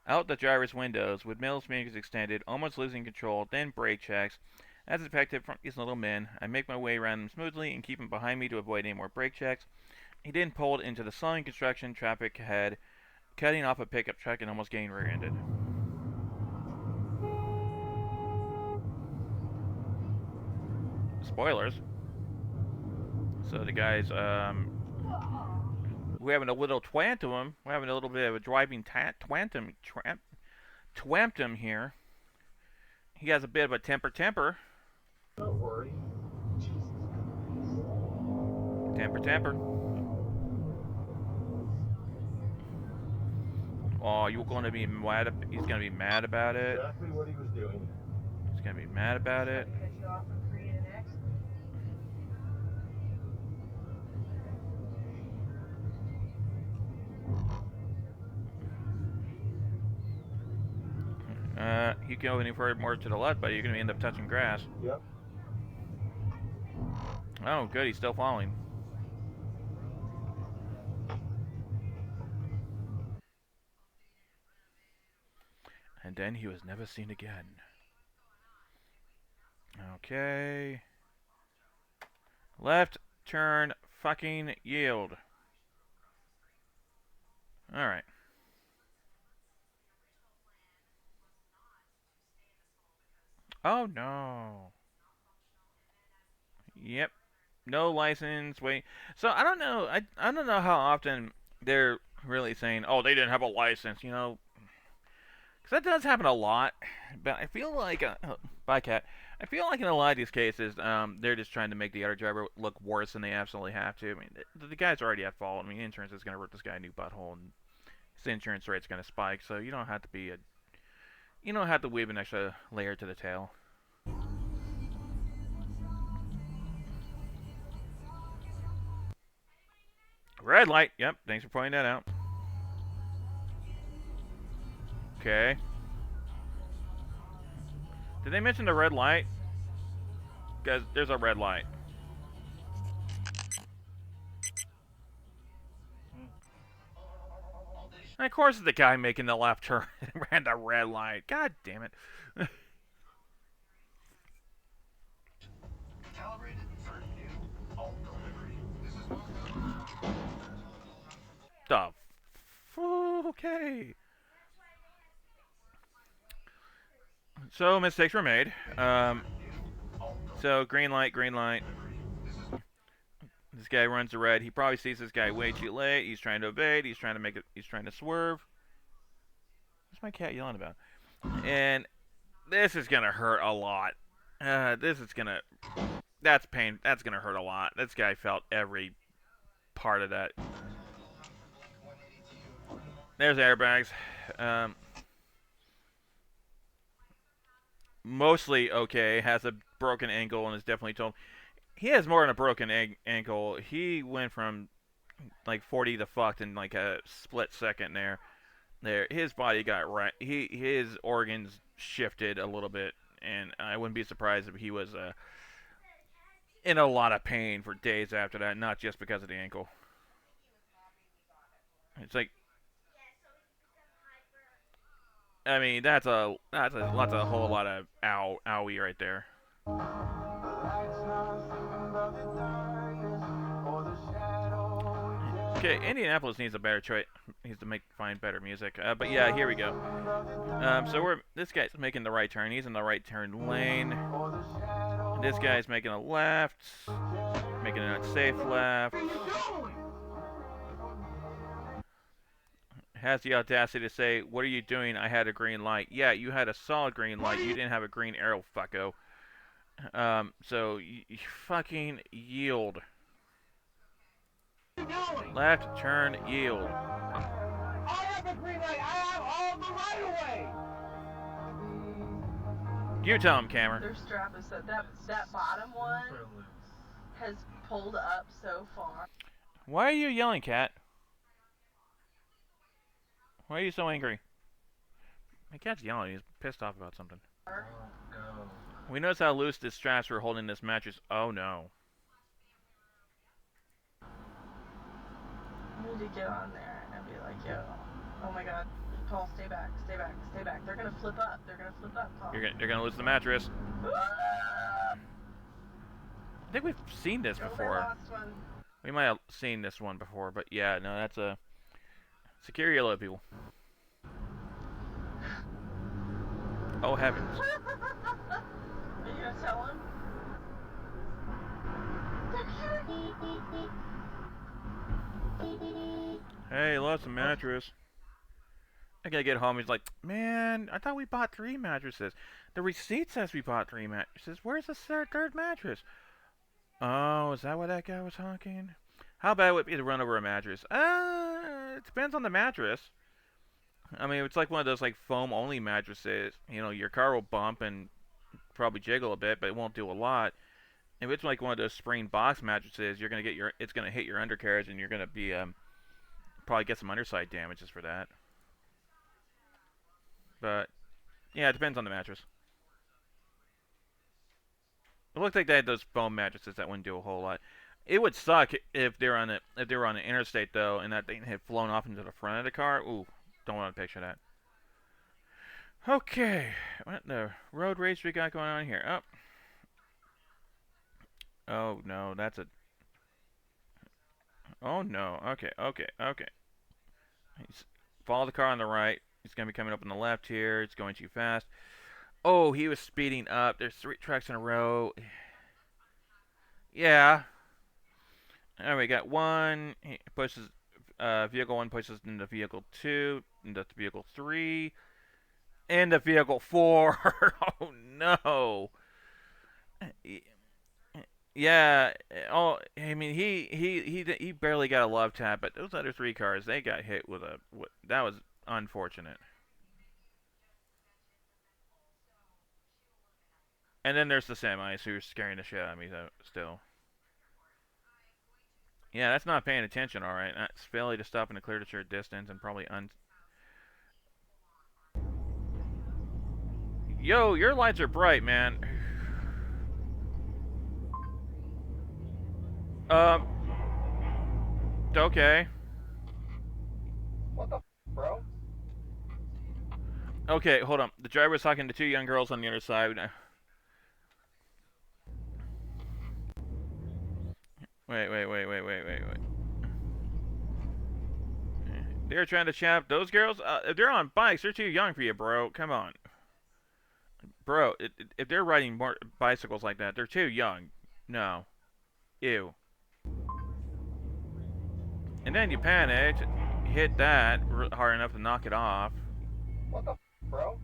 out the driver's windows with middle fingers extended, almost losing control, then brake checks. As expected from these little men, I make my way around him smoothly and keep him behind me to avoid any more brake checks. He then pulled into the slowing construction traffic ahead, cutting off a pickup truck and almost getting rear-ended. Spoilers. So the guys, we're having a little twantum. We're having a little bit of a driving twamptum here. He has a bit of a temper. Don't worry. Temper. Oh, you're going to be mad. He's going to be mad about it. Exactly what he was doing. He's going to be mad about it. You can go any further more to the left, but you're going to end up touching grass. Yep. Oh, good. He's still falling. And then he was never seen again. Okay. Left turn, fucking yield. Alright. Oh no. Yep. No license. Wait. So I don't know. I don't know how often they're really saying, "Oh, they didn't have a license," you know. Because that does happen a lot. But I feel like bycat. I feel like in a lot of these cases, they're just trying to make the other driver look worse than they absolutely have to. I mean, the guy's already at fault. I mean, insurance is going to rip this guy a new butthole, and his insurance rate's going to spike. So you don't have to be you don't have to weave an extra layer to the tail. Red light. Yep, thanks for pointing that out. Okay. Did they mention the red light? Because there's a red light. And of course, it's the guy making the left turn ran the red light. God damn it. The okay. So mistakes were made. So green light. This guy runs the red. He probably sees this guy way too late. He's trying to evade. He's trying to swerve. What's my cat yelling about? And this is gonna hurt a lot. That's pain. That's gonna hurt a lot. This guy felt every part of that. There's airbags. Mostly okay. Has a broken ankle and is definitely told. He has more than a broken ankle. He went from like 40 to fucked in like a split second there. His body got right. His organs shifted a little bit, and I wouldn't be surprised if he was in a lot of pain for days after that, not just because of the ankle. It's like, I mean, that's a whole lot of owie right there. Okay, Indianapolis needs a better choice. Needs to find better music. But yeah, here we go. So this guy's making the right turn. He's in the right turn lane. And this guy's making a left, making an unsafe left. Has the audacity to say, "What are you doing? I had a green light." Yeah, you had a solid green light. You didn't have a green arrow, fucko. So you fucking yield. Left turn, yield. I have a green light. I have all the right away. You tell him, Cameron. Their strap is set. That bottom one has pulled up so far. Why are you yelling, Cat? Why are you so angry? My cat's yelling. He's pissed off about something. We notice how loose the straps were holding this mattress. Oh no. I need to get on there and be like, yo, oh my god, Paul, stay back, stay back, stay back. They're gonna flip up. They're gonna flip up, Paul. You're gonna lose the mattress. I think we've seen this before. We might have seen this one before, but yeah, no, that's a secure yellow people. Oh heavens. Are you gonna tell him? Hey, lost a mattress. I gotta get home. He's like, man, I thought we bought 3 mattresses. The receipt says we bought 3 mattresses. Where's the third mattress? Oh, is that what that guy was honking? How bad would it be to run over a mattress? It depends on the mattress. I mean, it's like one of those like foam only mattresses. You know, your car will bump and probably jiggle a bit, but it won't do a lot. If it's like one of those spring box mattresses, you're gonna get it's gonna hit your undercarriage, and you're gonna be probably get some underside damages for that. But yeah, it depends on the mattress. It looked like they had those foam mattresses that wouldn't do a whole lot. It would suck if they were on an interstate though, and that thing had flown off into the front of the car. Ooh, don't want to picture that. Okay, what the road race we got going on here? Oh, oh no, that's a. Oh no. Okay. Follow the car on the right. He's gonna be coming up on the left here. It's going too fast. Oh, he was speeding up. There's 3 tracks in a row. Yeah. And we got 1. He pushes vehicle 1 pushes into vehicle 2, into vehicle 3, into vehicle 4. Oh no. Yeah. Oh, I mean he barely got a love tap, but those other 3 cars, they got hit with a. That was unfortunate. And then there's the semis who's scaring the shit out of me still. Yeah, that's not paying attention, alright. That's failing to stop in a clear to short distance and probably Yo, your lights are bright, man. Okay. What the bro? Okay, hold on. The driver was talking to 2 young girls on the other side. Wait. They're trying to chat those girls? If they're on bikes, they're too young for you, bro. Come on. Bro, if they're riding more bicycles like that, they're too young. No. Ew. And then you panicked, hit that hard enough to knock it off. What the bro?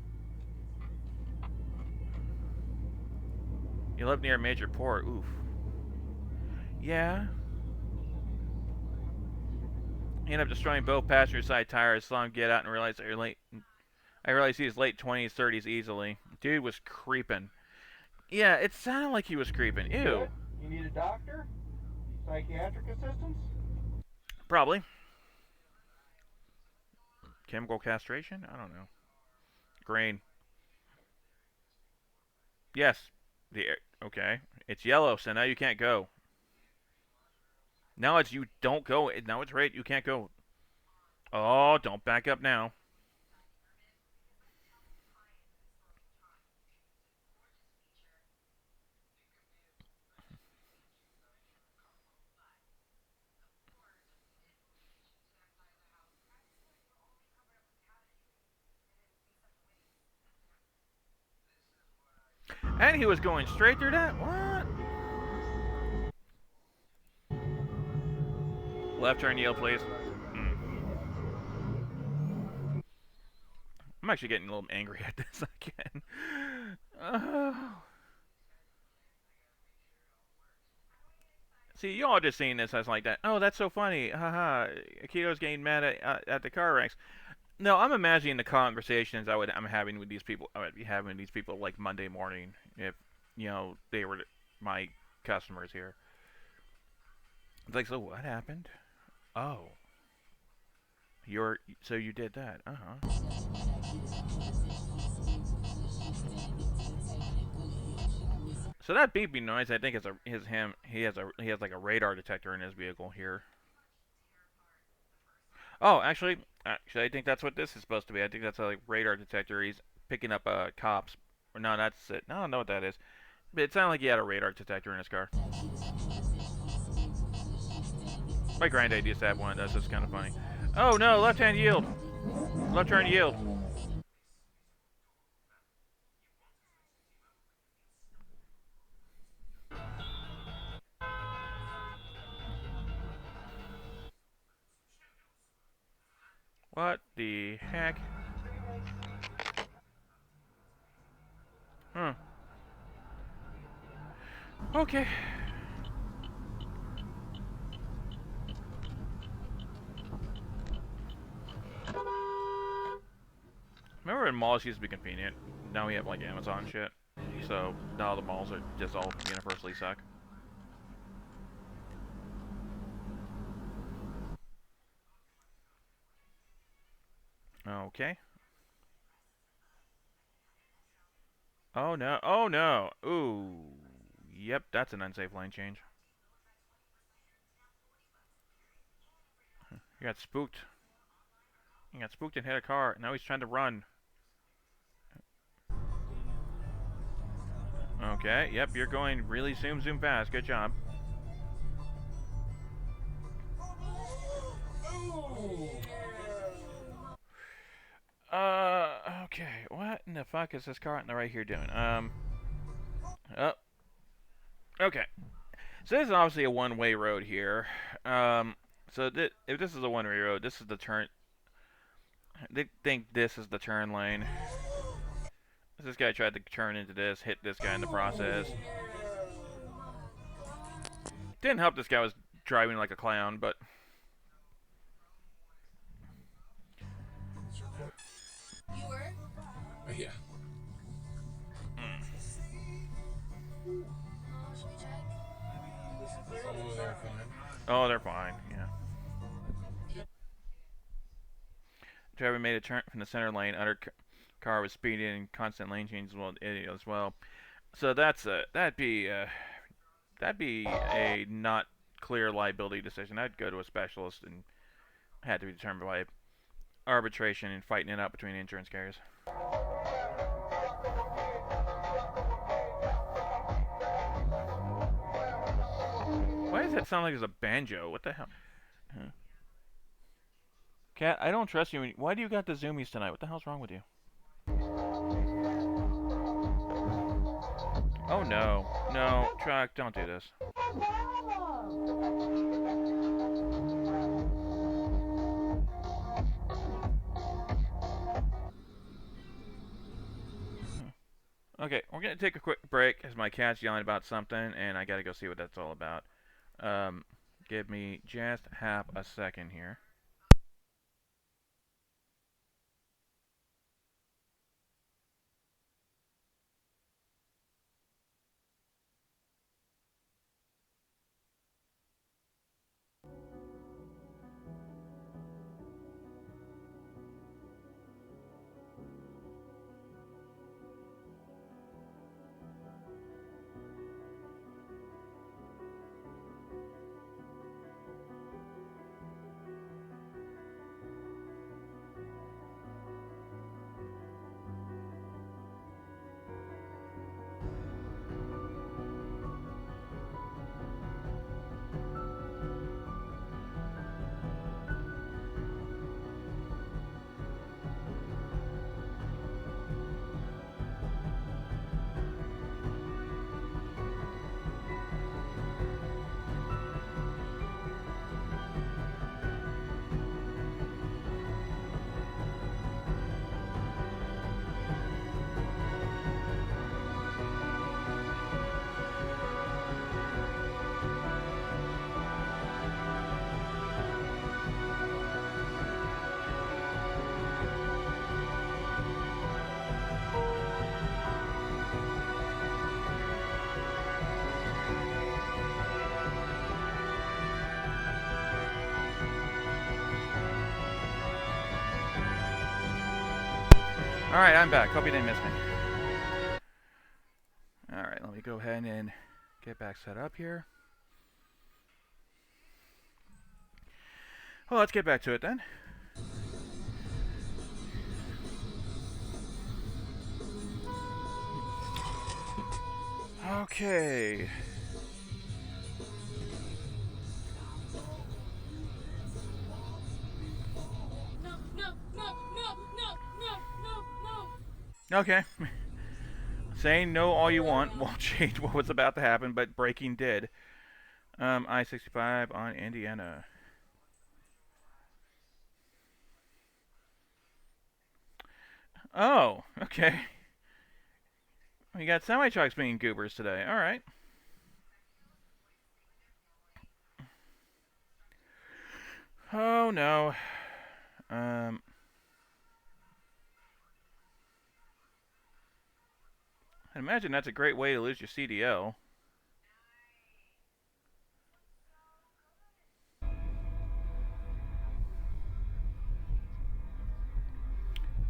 You live near a major port. Oof. Yeah. You end up destroying both passenger side tires. Saw him get out and realize that you're late. I realized he was late 20s, 30s easily. Dude was creeping. Yeah, it sounded like he was creeping. Ew. You need a doctor? Psychiatric assistance? Probably. Chemical castration? I don't know. Grain. Yes. Okay. It's yellow, so now you can't go. Now it's you don't go. Now it's red. You can't go. Oh, don't back up now. And he was going straight through that? What? Left turn yield, please. I'm actually getting a little angry at this again. See, you all just seeing this as like that. Oh, that's so funny. Haha. Akito's getting mad at the car ranks. No, I'm imagining the conversations I'm having with these people. I would be having with these people like Monday morning if they were my customers here. It's like, so what happened? Oh, so you did that? So that beeping noise, I think is him. He has like a radar detector in his vehicle here. Oh, actually, I think that's what this is supposed to be. I think that's a like, radar detector. He's picking up cops. Or no, that's it. No, I don't know what that is. But it sounded like he had a radar detector in his car. My granddad used to have one of those. It's kind of funny. Oh no, left hand yield. Left turn yield. What the heck? Huh. Okay. Remember when malls used to be convenient? Now we have like Amazon shit. So now the malls are just all universally suck. Okay. Oh no. Oh no. Ooh. Yep, that's an unsafe lane change. He got spooked. He got spooked and hit a car. Now he's trying to run. Okay, yep, you're going really zoom fast. Good job. Okay. What in the fuck is this car on the right here doing? Oh. Okay. So this is obviously a one-way road here. So if this is a one-way road, this is the turn. They think this is the turn lane. This guy tried to turn into this, hit this guy in the process. Didn't help this guy was driving like a clown, but... You were? Oh, yeah. Oh, they're fine. Oh, they're fine, yeah. Driver made a turn from the center lane. Other car was speeding and constant lane changes as well. So that'd be a not clear liability decision. I'd go to a specialist and had to be determined by arbitration and fighting it out between insurance carriers. Why does that sound like it's a banjo? What the hell? Huh. Cat, I don't trust you. Why do you got the zoomies tonight? What the hell's wrong with you? Oh no. No, truck, don't do this. Okay, we're gonna take a quick break as my cat's yelling about something, and I gotta go see what that's all about. Give me just half a second here. Alright, I'm back. Hope you didn't miss me. Alright, let me go ahead and get back set up here. Well, let's get back to it then. Okay. Okay. Saying no all you want won't change what was about to happen, but braking did. I-65 on Indiana. Oh, okay. We got semi-trucks being goobers today. All right. Oh, no. I imagine that's a great way to lose your CDL.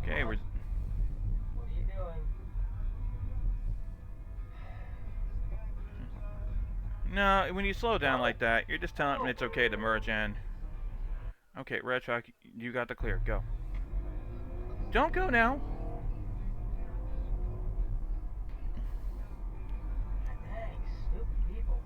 Okay, we're... What are you doing? No, when you slow down like that, you're just telling them it's okay to merge in. Okay, Red Truck, you got the clear. Go. Don't go now. Dang, stupid people.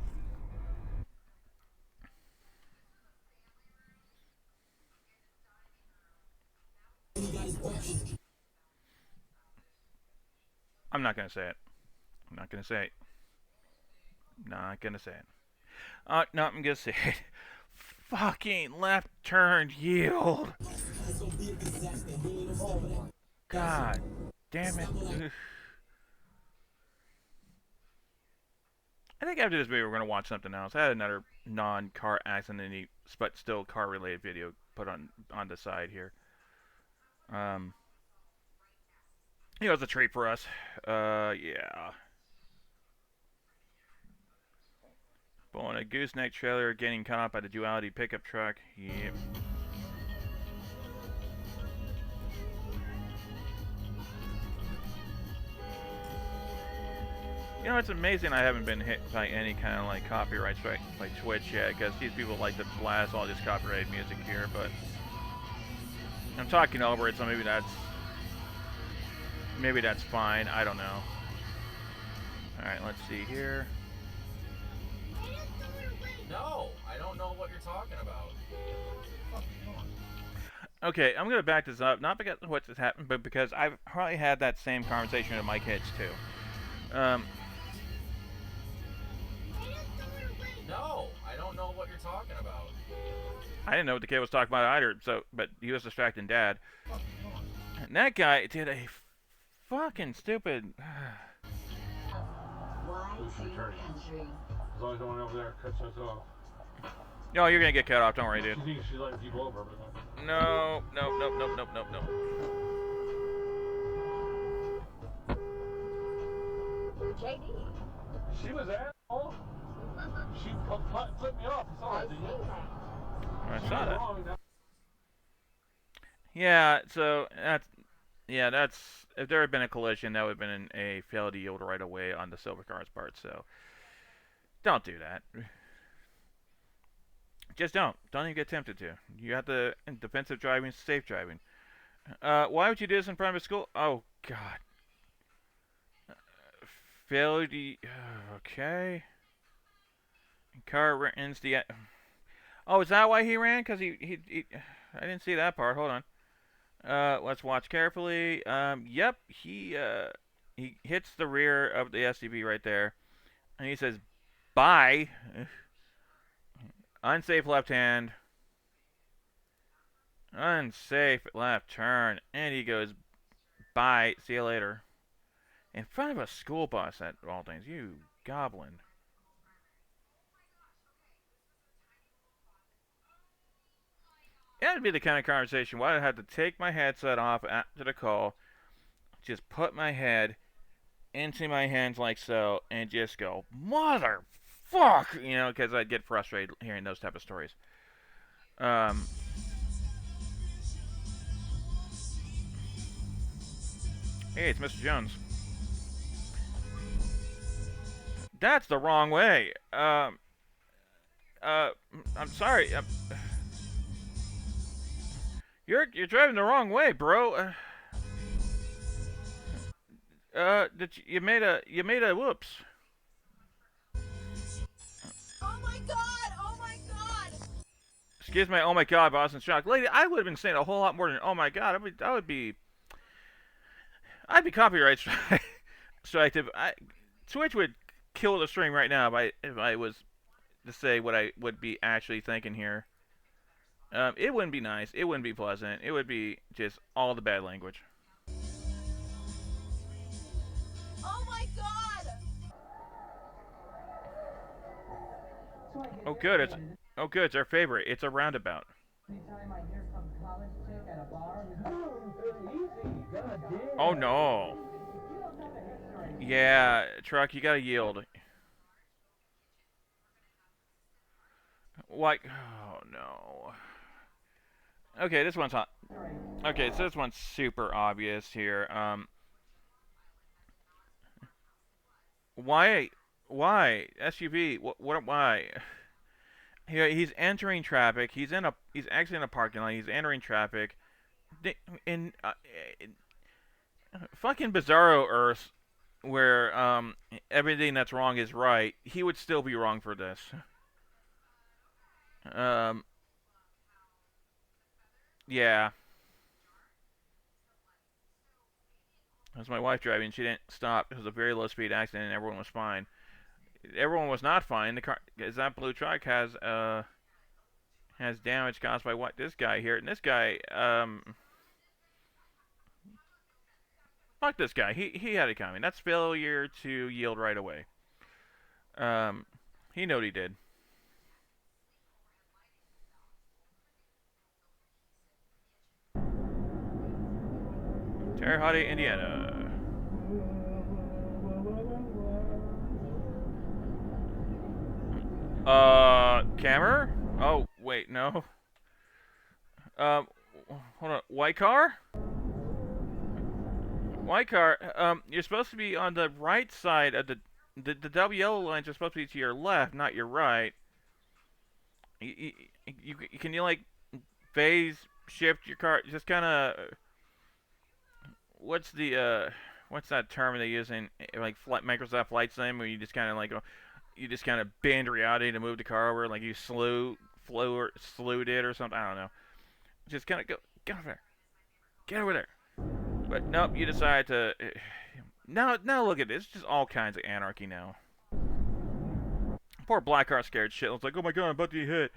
I'm not gonna say it. I'm not gonna say it. Not gonna say it. No, I'm gonna say it. Fucking left turn yield. God damn it. I think after this video we're gonna watch something else. I had another non-car accident, but still car-related video put on the side here. You know, it's a treat for us. Yeah. Pulling a gooseneck trailer, getting caught by the duality pickup truck. Yep. You know, it's amazing I haven't been hit by any kind of like copyright strike by Twitch yet, because these people like to blast all this copyrighted music here, but I'm talking over it, so maybe that's fine. I don't know. Alright, let's see here. No, I don't know what you're talking about. Okay, I'm gonna back this up, not because of what's happened, but because I've probably had that same conversation with my kids too. No, I don't know what you're talking about. I didn't know what the kid was talking about either, but he was distracting Dad. And that guy did a fucking stupid... As long as no one over there cuts us off. No, you're gonna get cut off, don't worry, dude. She thinks she's letting people over, but no. No. JD. She was asshole. She flipped me off. You saw that, didn't you? I saw that. Yeah, so that's if there had been a collision, that would have been a failed to yield right away on the silver car's part. So don't do that. Just don't. Don't even get tempted to. You have the defensive driving, safe driving. Why would you do this in private school? Oh God. Failure. Okay. Car ends the. Oh, is that why he ran? Because he I didn't see that part. Hold on. Let's watch carefully. Yep, he hits the rear of the SUV right there, and he says, "Bye." Unsafe left hand. Unsafe left turn, and he goes, "Bye. See you later." In front of a school bus at all things. You goblin. That'd be the kind of conversation where I'd have to take my headset off after the call, just put my head into my hands like so, and just go, motherfuck, you know, because I'd get frustrated hearing those type of stories. Hey, it's Mr. Jones. That's the wrong way. I'm sorry. You're driving the wrong way, bro. You made a whoops. Oh my god! Oh my god! Excuse me. Oh my god, Boston shock, lady. I would have been saying a whole lot more than oh my god. I'd be copyright strike. Twitch would kill the stream right now if I was to say what I would be actually thinking here. It wouldn't be nice. It wouldn't be pleasant. It would be just all the bad language. Oh my god! Oh good, it's our favorite. It's a roundabout. Oh no. Yeah, truck, you gotta yield. Like, oh no. Okay, this one's hot. Okay, so this one's super obvious here. Why SUV? Why? He's entering traffic. He's actually in a parking lot. He's entering traffic. In fucking bizarro Earth, where everything that's wrong is right, he would still be wrong for this. Yeah. That was my wife driving. She didn't stop. It was a very low-speed accident, and everyone was fine. Everyone was not fine. The car, that blue truck has damage caused by what this guy here, and this guy, fuck this guy. He had it coming. That's failure to yield right away. He knew what he did. Terre Haute, Indiana. Camera? Oh, wait, no. Hold on. White car? White car, you're supposed to be on the right side of the double yellow lines are supposed to be to your left, not your right. Can you, like, phase shift your car? Just kind of... What's that term they use in, like, Microsoft Flight Sim, where you just kind of, like, you just kind of bend reality to move the car over, like you slewed it or something. I don't know. Just kind of get over there. Get over there. But nope, you decide to... Now look at this. It's just all kinds of anarchy now. Poor black car scared shit. It's like, oh my god, I'm about to get hit.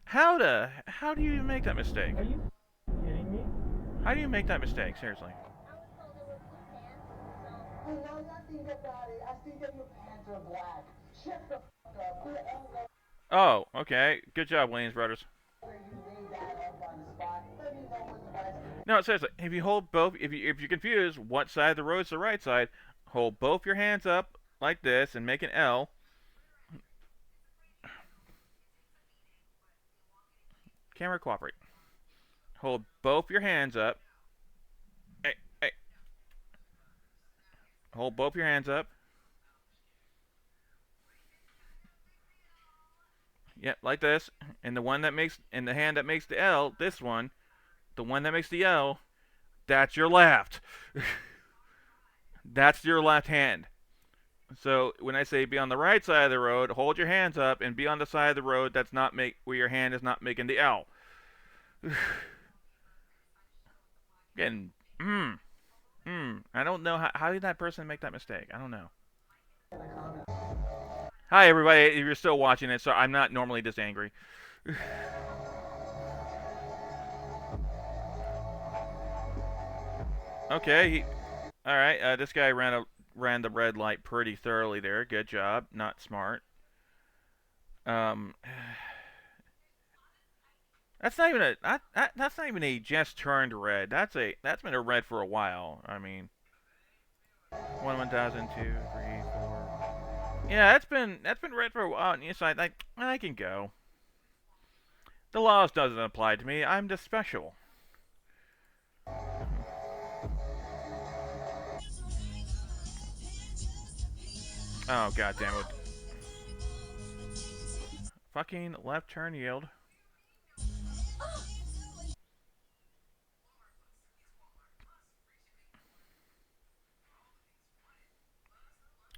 How do you make that mistake? Are you kidding me? How do you make that mistake? Seriously. I know nothing about it. I see that your pants are black. Shut the fuck up. Oh, okay. Good job, Williams Brothers. No, seriously. If you hold both, if you're confused, what side of the road is the right side? Hold both your hands up like this and make an L. Camera, cooperate. Hold both your hands up. Hey. Hold both your hands up. Yep, like this. And the hand that makes the L, this one, the one that makes the L, that's your left. That's your left hand. So when I say be on the right side of the road, hold your hands up and be on the side of the road that's not where your hand is not making the L. Again, I don't know how did that person make that mistake? I don't know. Hi everybody, if you're still watching it, so I'm not normally this angry. Okay, alright, this guy ran the red light pretty thoroughly there. Good job. Not smart. That's not even a just turned red. That's been a red for a while. I mean, 1,000, 2, 3, 4. Yeah, that's been red for a while. And it's like I can go. The laws doesn't apply to me. I'm just special. Oh, god damn it. Fucking left turn yield.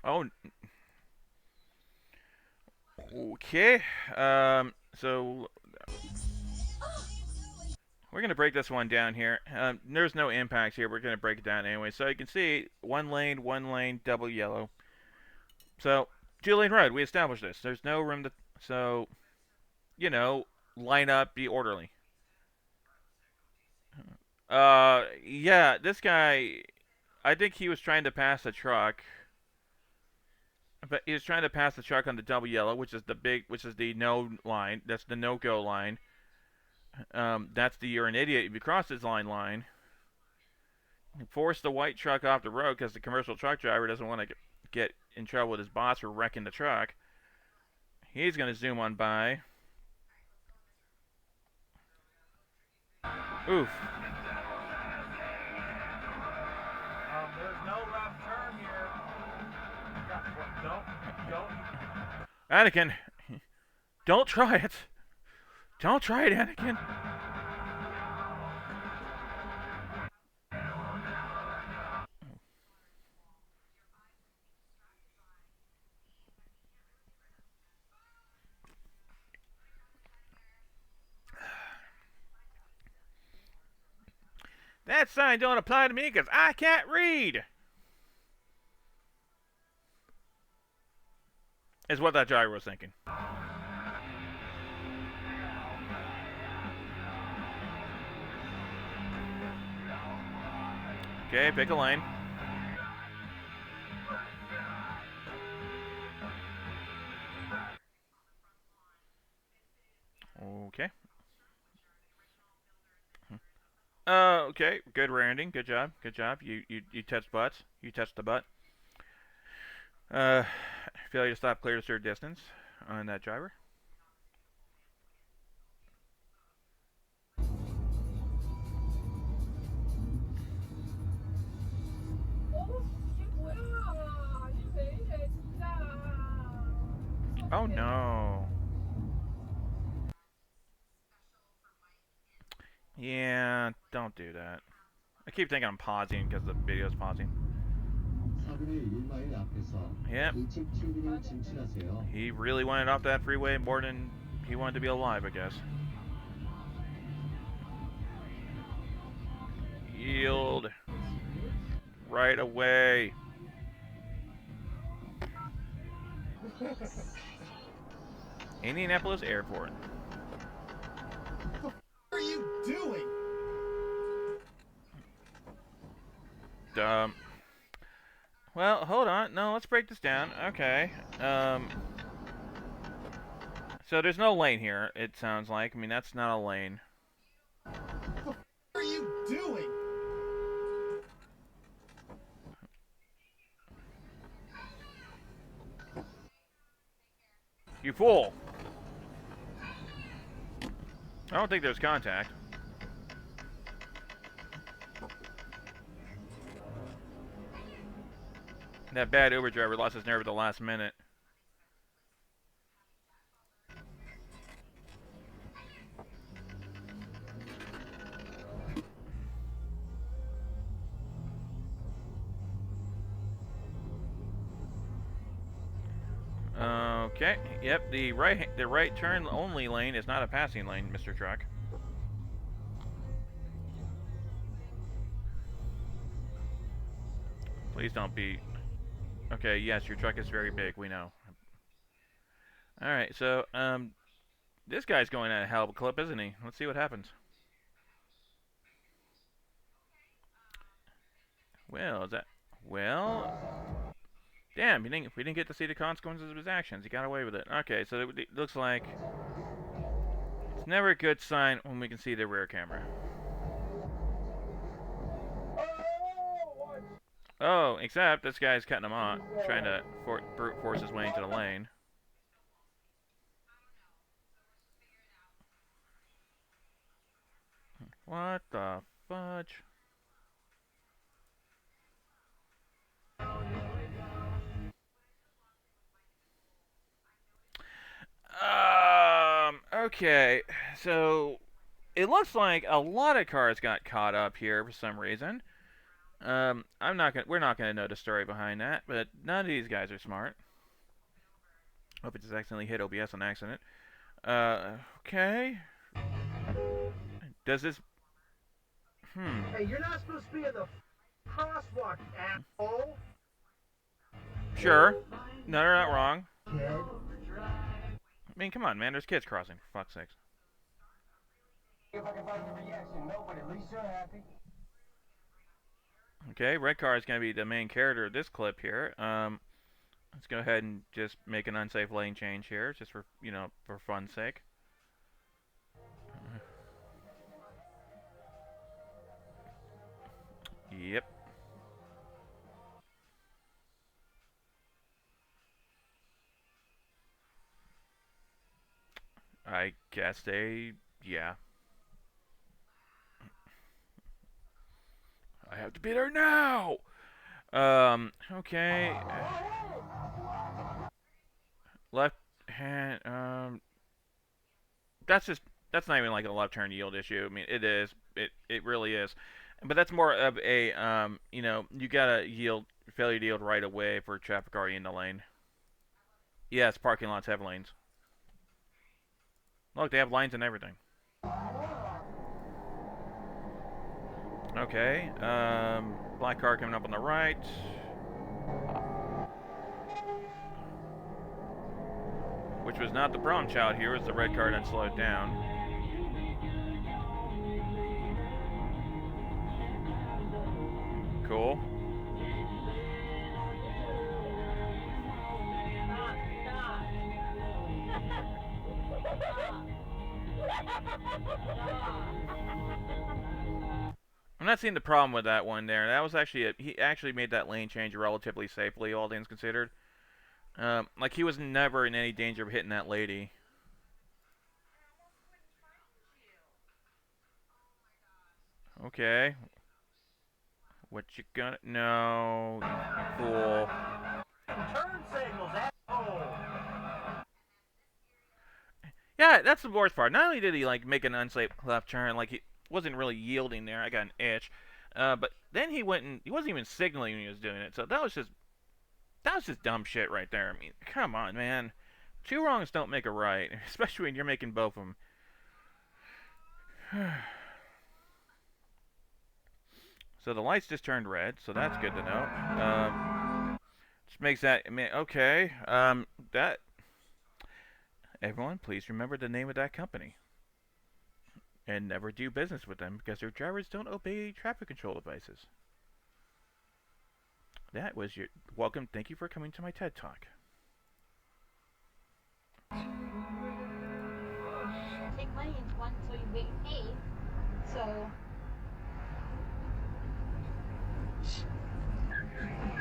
Oh. Okay. So we're going to break this one down here. There's no impacts here. We're going to break it down anyway. So you can see one lane, double yellow. So, 2-lane road. We established this. There's no room to... So, you know, line up, be orderly. Yeah, this guy... I think he was trying to pass the truck. But he was trying to pass the truck on the double yellow, which is the no line. That's the no-go line. That's the you're an idiot if you cross this line. Force the white truck off the road because the commercial truck driver doesn't want to get in trouble with his boss for wrecking the truck. He's going to zoom on by. Oof. There's no left turn here. Don't. Anakin, don't try it. Don't try it, Anakin. That sign don't apply to me because I can't read. Is what that driver was thinking. Okay, pick a lane. Okay. Okay. Good rear-ending. Good job. Good job. You touched butts. You touched the butt. Failure to stop clear to serve distance on that driver. Oh no. Yeah, don't do that. I keep thinking I'm pausing because the video's pausing. Yep. He really wanted off that freeway more than he wanted to be alive, I guess. Yield. Right away. Indianapolis Airport. What are you doing? Well, hold on. No, let's break this down. Okay. So there's no lane here, it sounds like. I mean, that's not a lane. What are you doing? You fool! I don't think there's contact. That bad Uber driver lost his nerve at the last minute. Okay. Yep. The right turn only lane is not a passing lane, Mr. Truck. Please don't be. Okay. Yes, your truck is very big. We know. All right. So this guy's going at a hell of a clip, isn't he? Let's see what happens. Well, is that? Well. Damn, we didn't get to see the consequences of his actions. He got away with it. Okay, so it looks like it's never a good sign when we can see the rear camera. Oh, except this guy's cutting him off, trying to brute force his way into the lane. What the fudge? Okay, so it looks like a lot of cars got caught up here for some reason. We're not gonna know the story behind that, but none of these guys are smart. Hope it just accidentally hit OBS on accident. Okay. Does this? Hey, you're not supposed to be in the crosswalk, asshole. Sure. No, they're not wrong. Kid. I mean, come on, man. There's kids crossing, for fuck's sakes. If I can find the reaction, no, but at least you're happy. Okay, red car is going to be the main character of this clip here. Let's go ahead and just make an unsafe lane change here, just for, for fun's sake. Yep. I guess yeah. I have to be there now! Okay. Left hand, that's not even like a left turn yield issue. I mean, it is. It really is. But that's more of a, you gotta failure to yield right away for traffic already in the lane. Yes, parking lots have lanes. Look, they have lines and everything. Okay, black car coming up on the right. Which was not the problem child here, it was the red car that slowed down. Cool. I'm not seeing the problem with that one there. That was actually he actually made that lane change relatively safely, all things considered. Like he was never in any danger of hitting that lady. Okay. What you gonna? No, you fool. Turn signals, asshole. Yeah, that's the worst part. Not only did he like make an unsafe left turn, like he wasn't really yielding there. I got an itch. But then he wasn't even signaling when he was doing it. So that was just dumb shit right there. I mean, come on, man. Two wrongs don't make a right, especially when you're making both of them. So the lights just turned red, so that's good to know. Just makes that, I mean, okay. That. Everyone, please remember the name of that company. And never do business with them because their drivers don't obey traffic control devices. That was your welcome. Thank you for coming to my TED Talk. Take money into one so you get paid. So.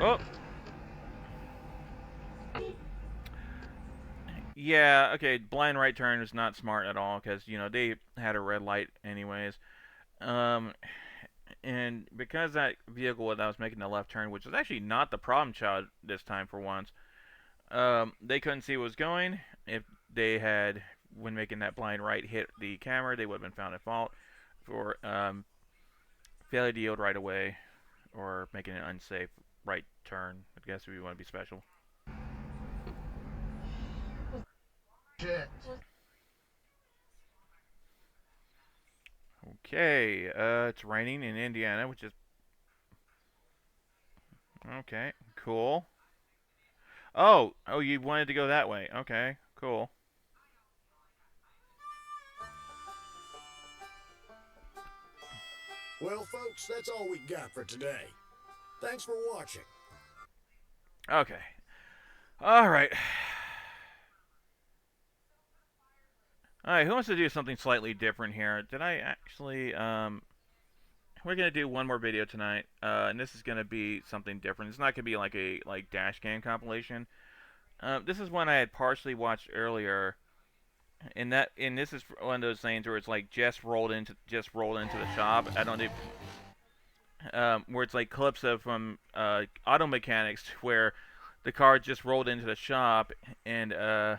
Oh. Yeah, okay, blind right turn is not smart at all because, they had a red light anyways. And because that vehicle that was making the left turn, which was actually not the problem child this time for once, they couldn't see what was going. If they had, when making that blind right, hit the camera, they would have been found at fault for failure to yield right away or making an unsafe right turn, I guess if you want to be special. Shit. Okay, it's raining in Indiana, which is... Okay, cool. Oh, you wanted to go that way. Okay, cool. Well, folks, that's all we got for today. Thanks for watching. Okay. Alright. Alright, who wants to do something slightly different here? Did I actually, we're going to do one more video tonight, and this is going to be something different. It's not going to be like a Dash Cam compilation. This is one I had partially watched earlier, And this is one of those things where it's like just rolled into the shop. I don't know, where it's like clips of from auto mechanics where the car just rolled into the shop, and I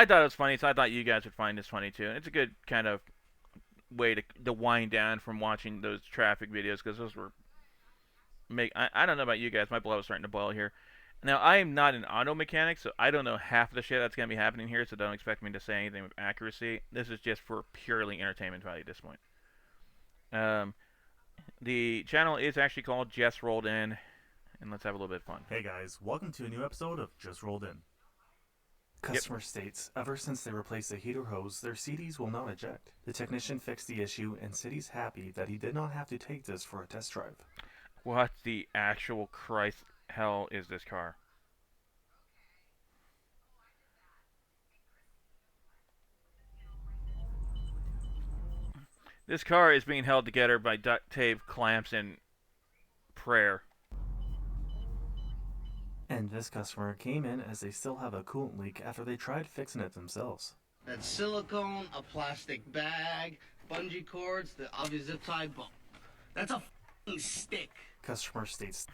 thought it was funny, so I thought you guys would find this funny too. And it's a good kind of way to wind down from watching those traffic videos, because those were I don't know about you guys, my blood was starting to boil here. Now, I am not an auto mechanic, so I don't know half of the shit that's going to be happening here, so don't expect me to say anything with accuracy. This is just for purely entertainment value at this point. The channel is actually called Just Rolled In, and let's have a little bit of fun. Hey guys, welcome to a new episode of Just Rolled In. Customer states, ever since they replaced the heater hose, their CDs will not eject. The technician fixed the issue, and said he's happy that he did not have to take this for a test drive. What the actual Christ hell is this car? This car is being held together by duct tape, clamps, and prayer. And this customer came in as they still have a coolant leak after they tried fixing it themselves. That's silicone, a plastic bag, bungee cords, the obvious zip tie bolt. That's a f***ing stick. Customer states,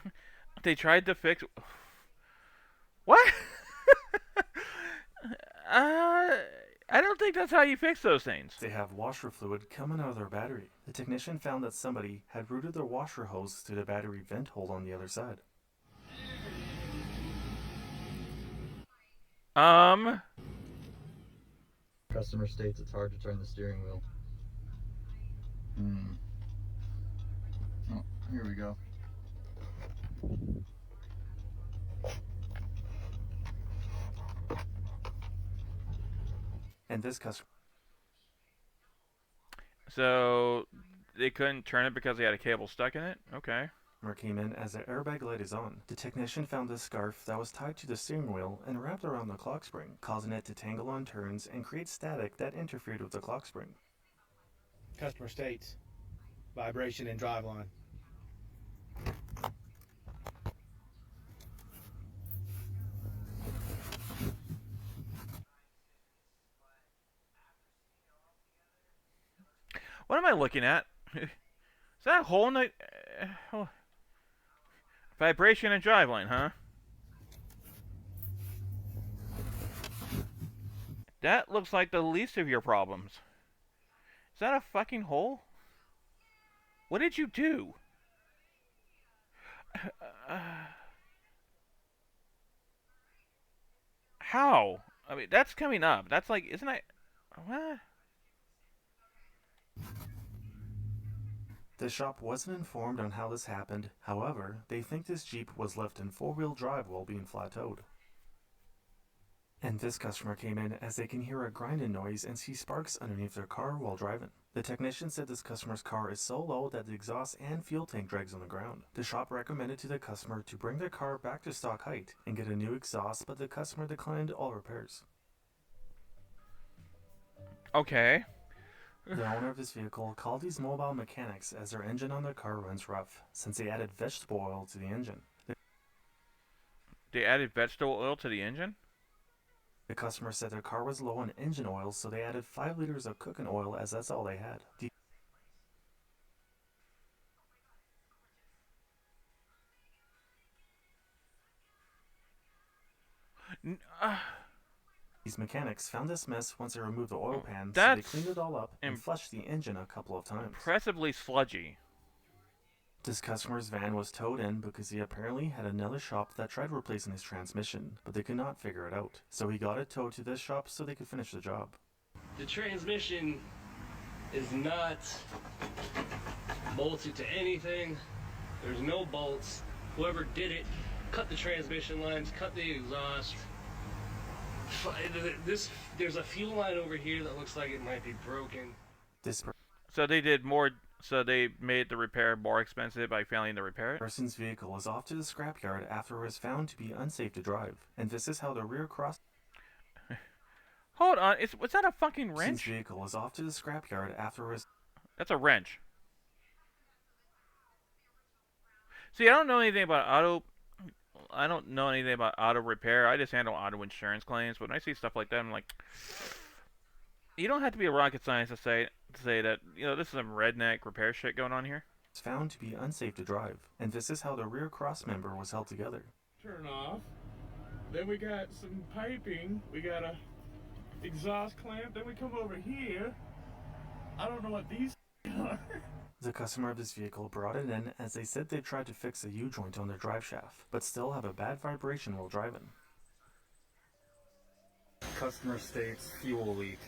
they tried to fix... What? I don't think that's how you fix those things. They have washer fluid coming out of their battery. The technician found that somebody had routed their washer hose to the battery vent hole on the other side. Customer states it's hard to turn the steering wheel. Oh, here we go. And this customer... So, they couldn't turn it because they had a cable stuck in it? Okay. Came in as the airbag light is on. The technician found this scarf that was tied to the steering wheel and wrapped around the clock spring, causing it to tangle on turns and create static that interfered with the clock spring. Customer states, vibration in driveline. What am I looking at? Is that a hole in the... vibration and driveline, huh? That looks like the least of your problems. Is that a fucking hole? What did you do? How? I mean, that's coming up. That's like, isn't it? What? The shop wasn't informed on how this happened. However, they think this Jeep was left in four-wheel drive while being flat-towed. And this customer came in as they can hear a grinding noise and see sparks underneath their car while driving. The technician said this customer's car is so low that the exhaust and fuel tank drags on the ground. The shop recommended to the customer to bring their car back to stock height and get a new exhaust, but the customer declined all repairs. Okay. The owner of this vehicle called these mobile mechanics as their engine on their car runs rough, since they added vegetable oil to the engine. They added vegetable oil to the engine? The customer said their car was low on engine oil, so they added 5 liters of cooking oil as that's all they had. These mechanics found this mess once they removed the oil pan, so they cleaned it all up and flushed the engine a couple of times. Impressively sludgy. This customer's van was towed in because he apparently had another shop that tried replacing his transmission, but they could not figure it out. So he got it towed to this shop so they could finish the job. The transmission is not bolted to anything. There's no bolts. Whoever did it cut the transmission lines, cut the exhaust. There's a fuel line over here that looks like it might be broken. So they did more. So they made the repair more expensive by failing to repair it? Person's vehicle is off to the scrapyard after it was found to be unsafe to drive, and this is how the rear cross... Hold on, was that a fucking wrench? Person's vehicle is off to the scrapyard after it was... That's a wrench. See, I don't know anything about auto... I don't know anything about auto repair. I just handle auto insurance claims. But when I see stuff like that, I'm like, you don't have to be a rocket scientist to say that this is some redneck repair shit going on here. It's found to be unsafe to drive, and this is how the rear cross member was held together. Turn off. Then we got some piping. We got a exhaust clamp. Then we come over here. I don't know what these are. The customer of this vehicle brought it in as they said they tried to fix a U-joint on their drive shaft, but still have a bad vibration while driving. Customer states fuel leak.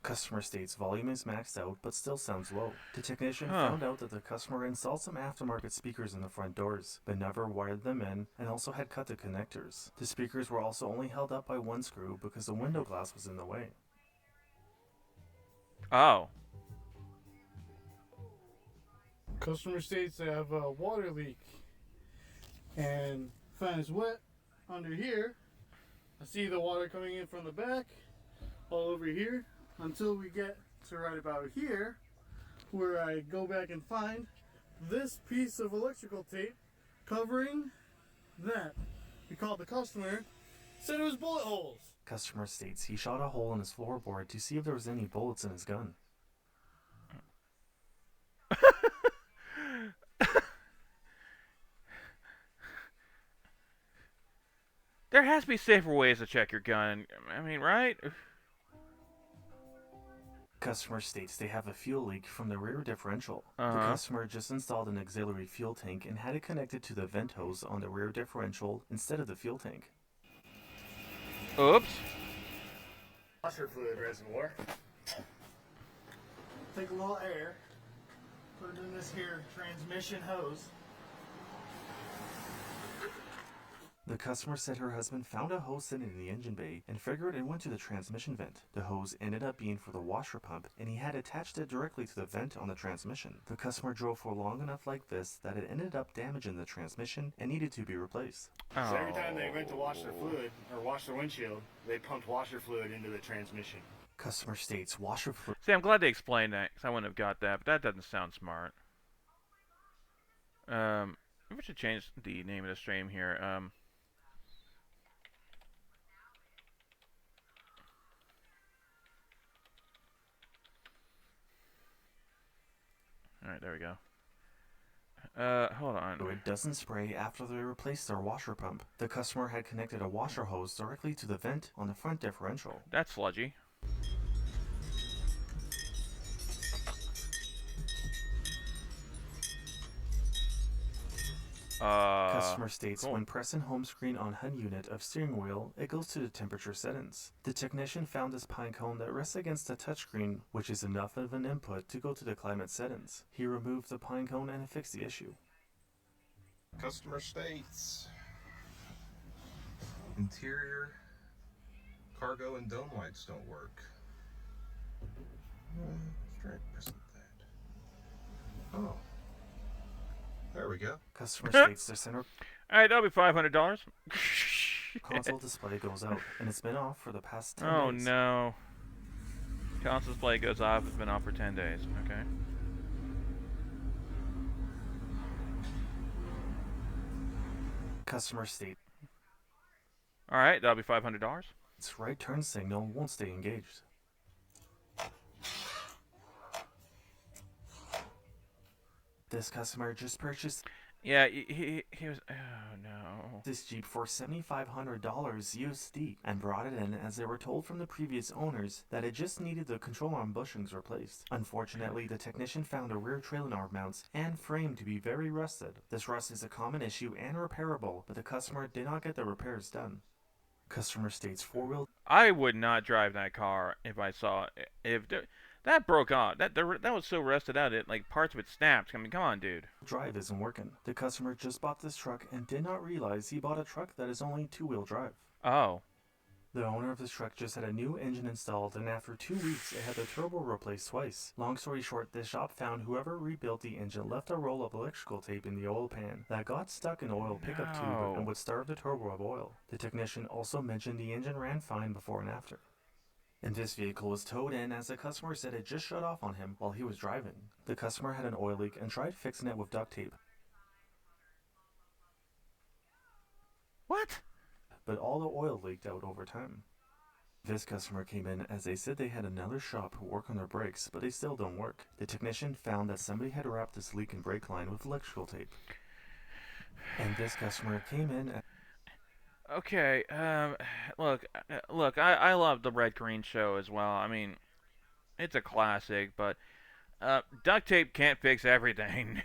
Customer states volume is maxed out but still sounds low. The technician found out that the customer installed some aftermarket speakers in the front doors, but never wired them in and also had cut the connectors. The speakers were also only held up by one screw because the window glass was in the way. Oh. Customer states they have a water leak. And fan is wet under here. I see the water coming in from the back all over here until we get to right about here where I go back and find this piece of electrical tape covering that. We called the customer, said it was bullet holes. Customer states he shot a hole in his floorboard to see if there was any bullets in his gun. There has to be safer ways to check your gun. I mean, right? Customer states they have a fuel leak from the rear differential. The customer just installed an auxiliary fuel tank and had it connected to the vent hose on the rear differential instead of the fuel tank. Oops. Washer fluid reservoir. Take a little air, put it in this here transmission hose. The customer said her husband found a hose sitting in the engine bay and figured it went to the transmission vent. The hose ended up being for the washer pump, and he had attached it directly to the vent on the transmission. The customer drove for long enough like this that it ended up damaging the transmission and needed to be replaced. So every time they went to wash their fluid or wash their windshield, they pumped washer fluid into the transmission. Customer states washer fluid. See, I'm glad they explained that, because I wouldn't have got that, but that doesn't sound smart. We should change the name of the stream here. Alright, there we go. Hold on. It doesn't spray after they replaced their washer pump. The customer had connected a washer hose directly to the vent on the front differential. That's sludgy. Customer states cool. When pressing home screen on HUD unit of steering wheel, it goes to the temperature settings. The technician found this pine cone that rests against the touchscreen, which is enough of an input to go to the climate settings. He removed the pine cone and fixed the issue. Customer states interior cargo and dome lights don't work. Let's try pressing that. Oh. There we go. Customer states their center Alright, that'll be $500. console display goes out, and it's been off for the past 10 oh days. no. Console display goes off, it's been off for 10 days. Okay. Customer state Alright, that'll be $500. its right turn signal won't stay engaged. This customer just purchased Yeah, he was... Oh, no. this Jeep for $7,500 USD and brought it in as they were told from the previous owners that it just needed the control arm bushings replaced. Unfortunately, the technician found the rear trailing arm mounts and frame to be very rusted. This rust is a common issue and repairable, but the customer did not get the repairs done. Customer states four-wheel I would not drive that car if I saw... That broke off. That was so rusted out, like parts of it snapped. I mean, come on, dude. drive isn't working. The customer just bought this truck and did not realize he bought a truck that is only two-wheel drive. Oh. The owner of this truck just had a new engine installed, and after 2 weeks, it had the turbo replaced twice. Long story short, the shop found whoever rebuilt the engine left a roll of electrical tape in the oil pan that got stuck in the oil pickup tube and would starve the turbo of oil. The technician also mentioned the engine ran fine before and after. And this vehicle was towed in as the customer said it just shut off on him while he was driving. The customer had an oil leak and tried fixing it with duct tape. What? But all the oil leaked out over time. This customer came in as they said they had another shop who work on their brakes, but they still don't work. The technician found that somebody had wrapped this leak in brake line with electrical tape. And this customer came in and okay, look, I love the Red Green Show as well. I mean, it's a classic, but duct tape can't fix everything.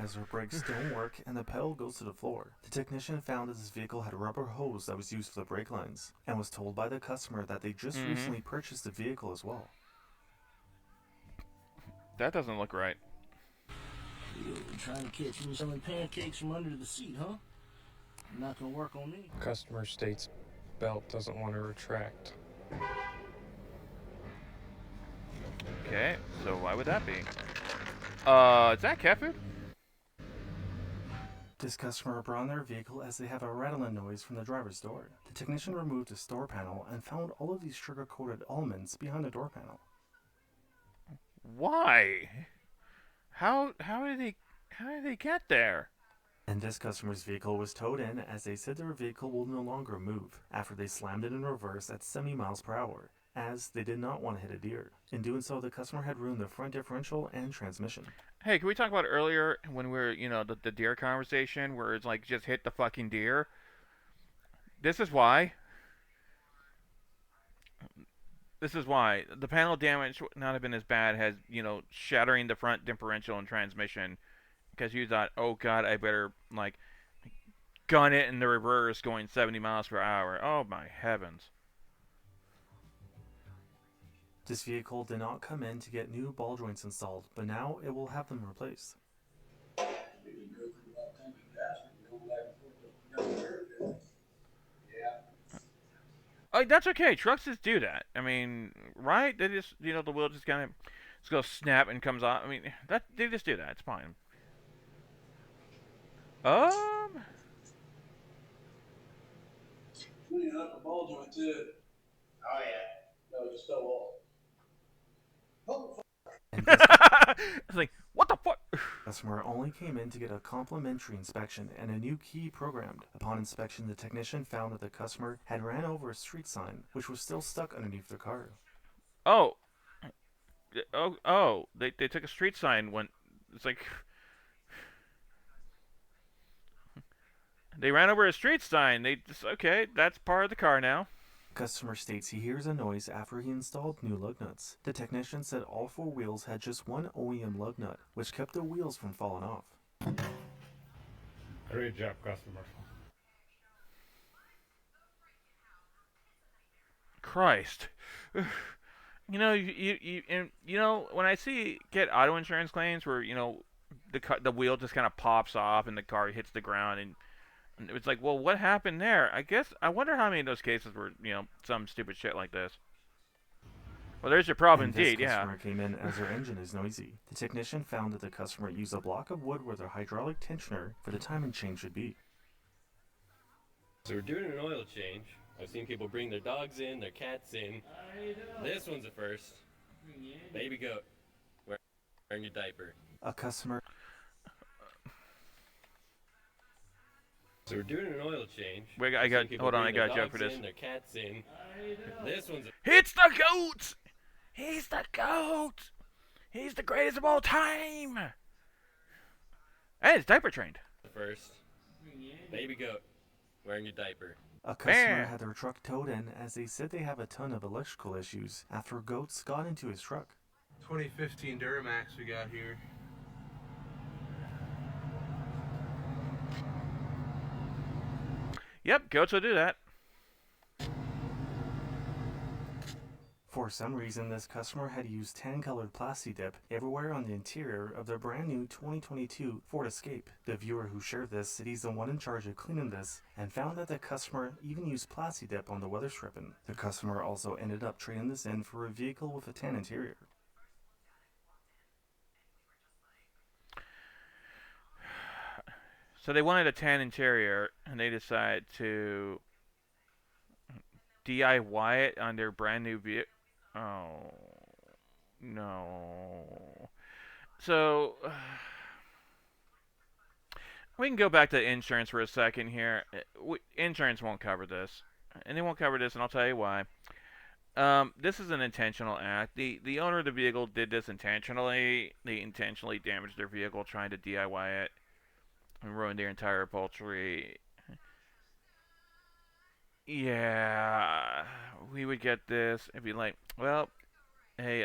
as her brakes don't work and the pedal goes to the floor. The technician found that this vehicle had a rubber hose that was used for the brake lines, and was told by the customer that they just recently purchased the vehicle as well. That doesn't look right. You're trying to catch me selling pancakes from under the seat, huh? Not gonna work on me. Customer states belt doesn't want to retract. Okay, so why would that be? Is that cat food? This customer brought in their vehicle as they have a rattling noise from the driver's door. The technician removed the store panel and found all of these sugar-coated almonds behind the door panel. Why? How did they get there? And this customer's vehicle was towed in as they said their vehicle will no longer move after they slammed it in reverse at 70 miles per hour, as they did not want to hit a deer. In doing so, the customer had ruined the front differential and transmission. Hey, can we talk about earlier when we were, the deer conversation where it's like just hit the fucking deer? This is why. This is why. The panel damage would not have been as bad as, shattering the front differential and transmission. Because you thought, oh god, I better, gun it in the reverse going 70 miles per hour. Oh my heavens. This vehicle did not come in to get new ball joints installed, but now it will have them replaced. Oh, that's okay. Trucks just do that. I mean, right? They just, the wheel just kind of goes snap and comes off. I mean, they just do that. It's fine. Clean up a ball joint too. Oh yeah. No, just fell off. Oh, It's like, what the fuck? Customer only came in to get a complimentary inspection and a new key programmed. Upon inspection, the technician found that the customer had ran over a street sign, which was still stuck underneath their car. Oh. They took a street sign when... It's like... They ran over a street sign. They just... Okay, that's part of the car now. Customer states he hears a noise after he installed new lug nuts. The technician said all 4 wheels had just one OEM lug nut, which kept the wheels from falling off. Great job, customer. Christ. When I get auto insurance claims where, the wheel just kind of pops off and the car hits the ground and it's like, well, what happened there? I wonder how many of those cases were, some stupid shit like this. Well, there's your problem indeed, yeah. The customer came in as their engine is noisy. The technician found that the customer used a block of wood where their hydraulic tensioner for the timing chain should be. So we're doing an oil change. I've seen people bring their dogs in, their cats in. This one's a first. Baby goat. Wearing your diaper. A customer... So we're doing an oil change. Hold on, I got a joke for this. Their cats in. This one's It's the goat! He's the goat! He's the greatest of all time! Hey, it's diaper trained. First. Baby goat. Wearing your diaper. A customer had their truck towed in as they said they have a ton of electrical issues after goats got into his truck. 2015 Duramax we got here. Yep, goats will do that. For some reason, this customer had used tan-colored plasti dip everywhere on the interior of their brand new 2022 Ford Escape. The viewer who shared this said he's the one in charge of cleaning this and found that the customer even used plasti dip on the weather stripping. The customer also ended up trading this in for a vehicle with a tan interior. So they wanted a tan interior, and they decided to DIY it on their brand new vehicle. Oh, no. So, we can go back to insurance for a second here. Insurance won't cover this. And they won't cover this, and I'll tell you why. This is an intentional act. The owner of the vehicle did this intentionally. They intentionally damaged their vehicle trying to DIY it and ruin their entire upholstery. Yeah, we would get this. It'd be like, well, hey,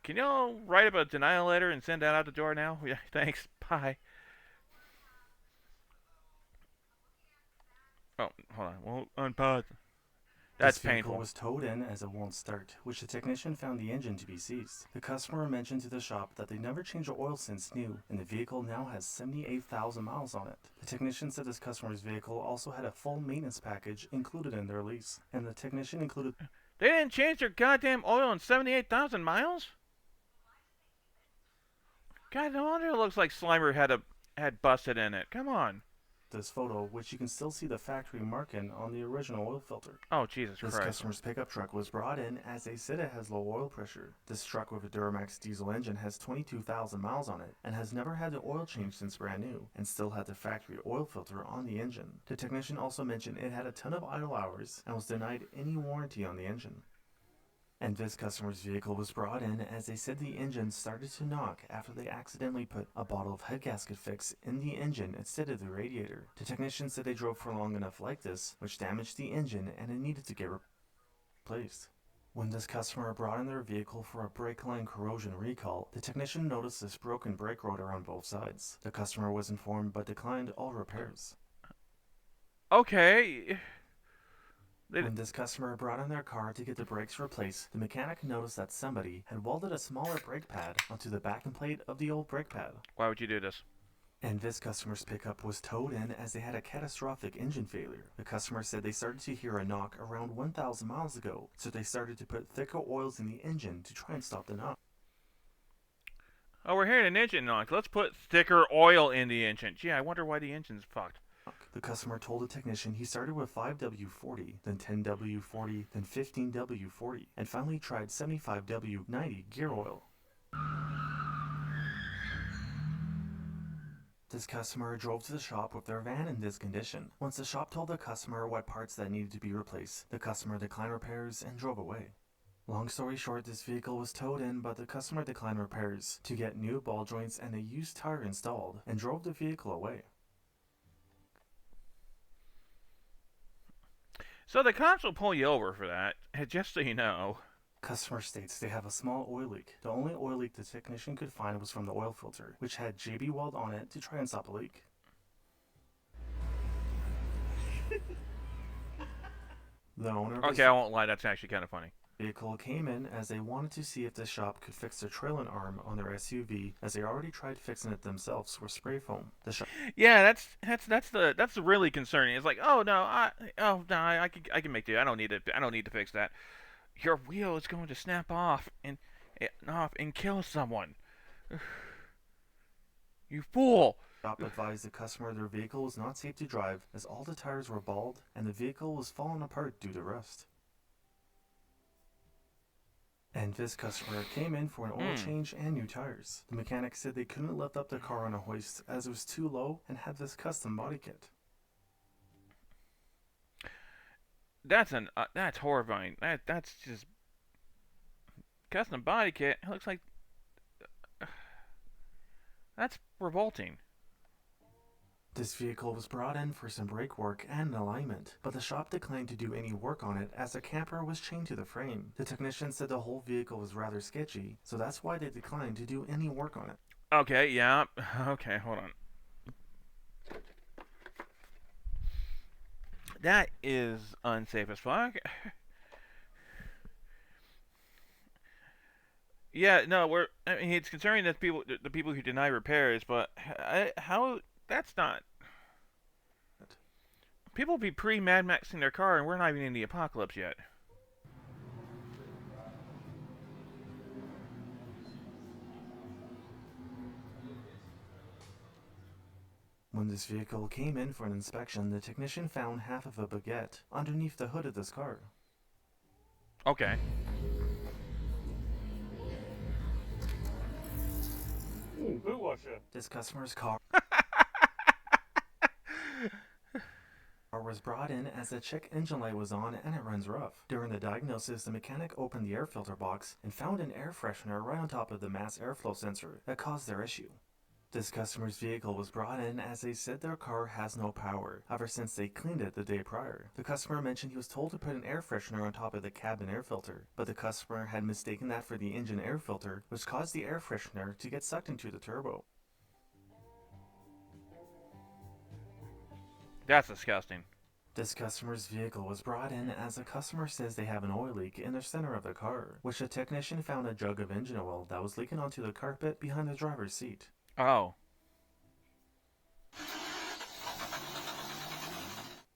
can y'all write up a denial letter and send that out the door now? Yeah, thanks. Bye. Oh, hold on. We'll unpause. That's This vehicle painful. was towed in as it won't start, which the technician found the engine to be seized. The customer mentioned to the shop that they never changed the oil since new, and the vehicle now has 78,000 miles on it. The technician said this customer's vehicle also had a full maintenance package included in their lease, and the technician included... They didn't change their goddamn oil in 78,000 miles? God, no wonder it looks like Slimer had busted in it. Come on. This photo, which you can still see the factory marking on the original oil filter. Oh, Jesus Christ. This customer's pickup truck was brought in as they said it has low oil pressure. This truck with a Duramax diesel engine has 22,000 miles on it and has never had the oil change since brand new and still had the factory oil filter on the engine. The technician also mentioned it had a ton of idle hours and was denied any warranty on the engine. And this customer's vehicle was brought in as they said the engine started to knock after they accidentally put a bottle of head gasket fix in the engine instead of the radiator. The technician said they drove for long enough like this, which damaged the engine and it needed to get replaced. When this customer brought in their vehicle for a brake line corrosion recall, the technician noticed this broken brake rotor on both sides. The customer was informed but declined all repairs. Okay. When this customer brought in their car to get the brakes replaced, the mechanic noticed that somebody had welded a smaller brake pad onto the backing plate of the old brake pad. Why would you do this? And this customer's pickup was towed in as they had a catastrophic engine failure. The customer said they started to hear a knock around 1,000 miles ago, so they started to put thicker oils in the engine to try and stop the knock. Oh, we're hearing an engine knock. Let's put thicker oil in the engine. Gee, I wonder why the engine's fucked. The customer told the technician he started with 5W40, then 10W40, then 15W40, and finally tried 75W90 gear oil. This customer drove to the shop with their van in this condition. Once the shop told the customer what parts that needed to be replaced, the customer declined repairs and drove away. Long story short, this vehicle was towed in, but the customer declined repairs to get new ball joints and a used tire installed and drove the vehicle away. So the cops will pull you over for that, just so you know. Customer states they have a small oil leak. The only oil leak the technician could find was from the oil filter, which had JB Weld on it to try and stop a leak. The owner Okay, I won't lie, that's actually kind of funny. Vehicle came in as they wanted to see if the shop could fix their trailing arm on their SUV, as they already tried fixing it themselves with spray foam. The shop Yeah, that's really concerning. It's like, oh no, I can make do. I don't need to fix that. Your wheel is going to snap off and kill someone. You fool! Shop advised the customer their vehicle was not safe to drive as all the tires were bald and the vehicle was falling apart due to rust. And this customer came in for an oil change and new tires. The mechanic said they couldn't lift up the car on a hoist as it was too low and had this custom body kit. That's horrifying. That's just custom body kit. It looks like that's revolting. This vehicle was brought in for some brake work and alignment, but the shop declined to do any work on it as the camper was chained to the frame. The technician said the whole vehicle was rather sketchy, so that's why they declined to do any work on it. Okay, yeah. Okay, hold on. That is unsafe as fuck. Yeah, no, I mean, it's concerning that the people who deny repairs, but how? That's not. People be pre-Mad Maxing their car, and we're not even in the apocalypse yet. When this vehicle came in for an inspection, the technician found half of a baguette underneath the hood of this car. Okay. Boot washer. This customer's car was brought in as the check engine light was on and it runs rough. During the diagnosis, the mechanic opened the air filter box and found an air freshener right on top of the mass airflow sensor that caused their issue. This customer's vehicle was brought in as they said their car has no power ever since they cleaned it the day prior. The customer mentioned he was told to put an air freshener on top of the cabin air filter, but the customer had mistaken that for the engine air filter, which caused the air freshener to get sucked into the turbo. That's disgusting. This customer's vehicle was brought in as the customer says they have an oil leak in the center of the car, which the technician found a jug of engine oil that was leaking onto the carpet behind the driver's seat. Oh.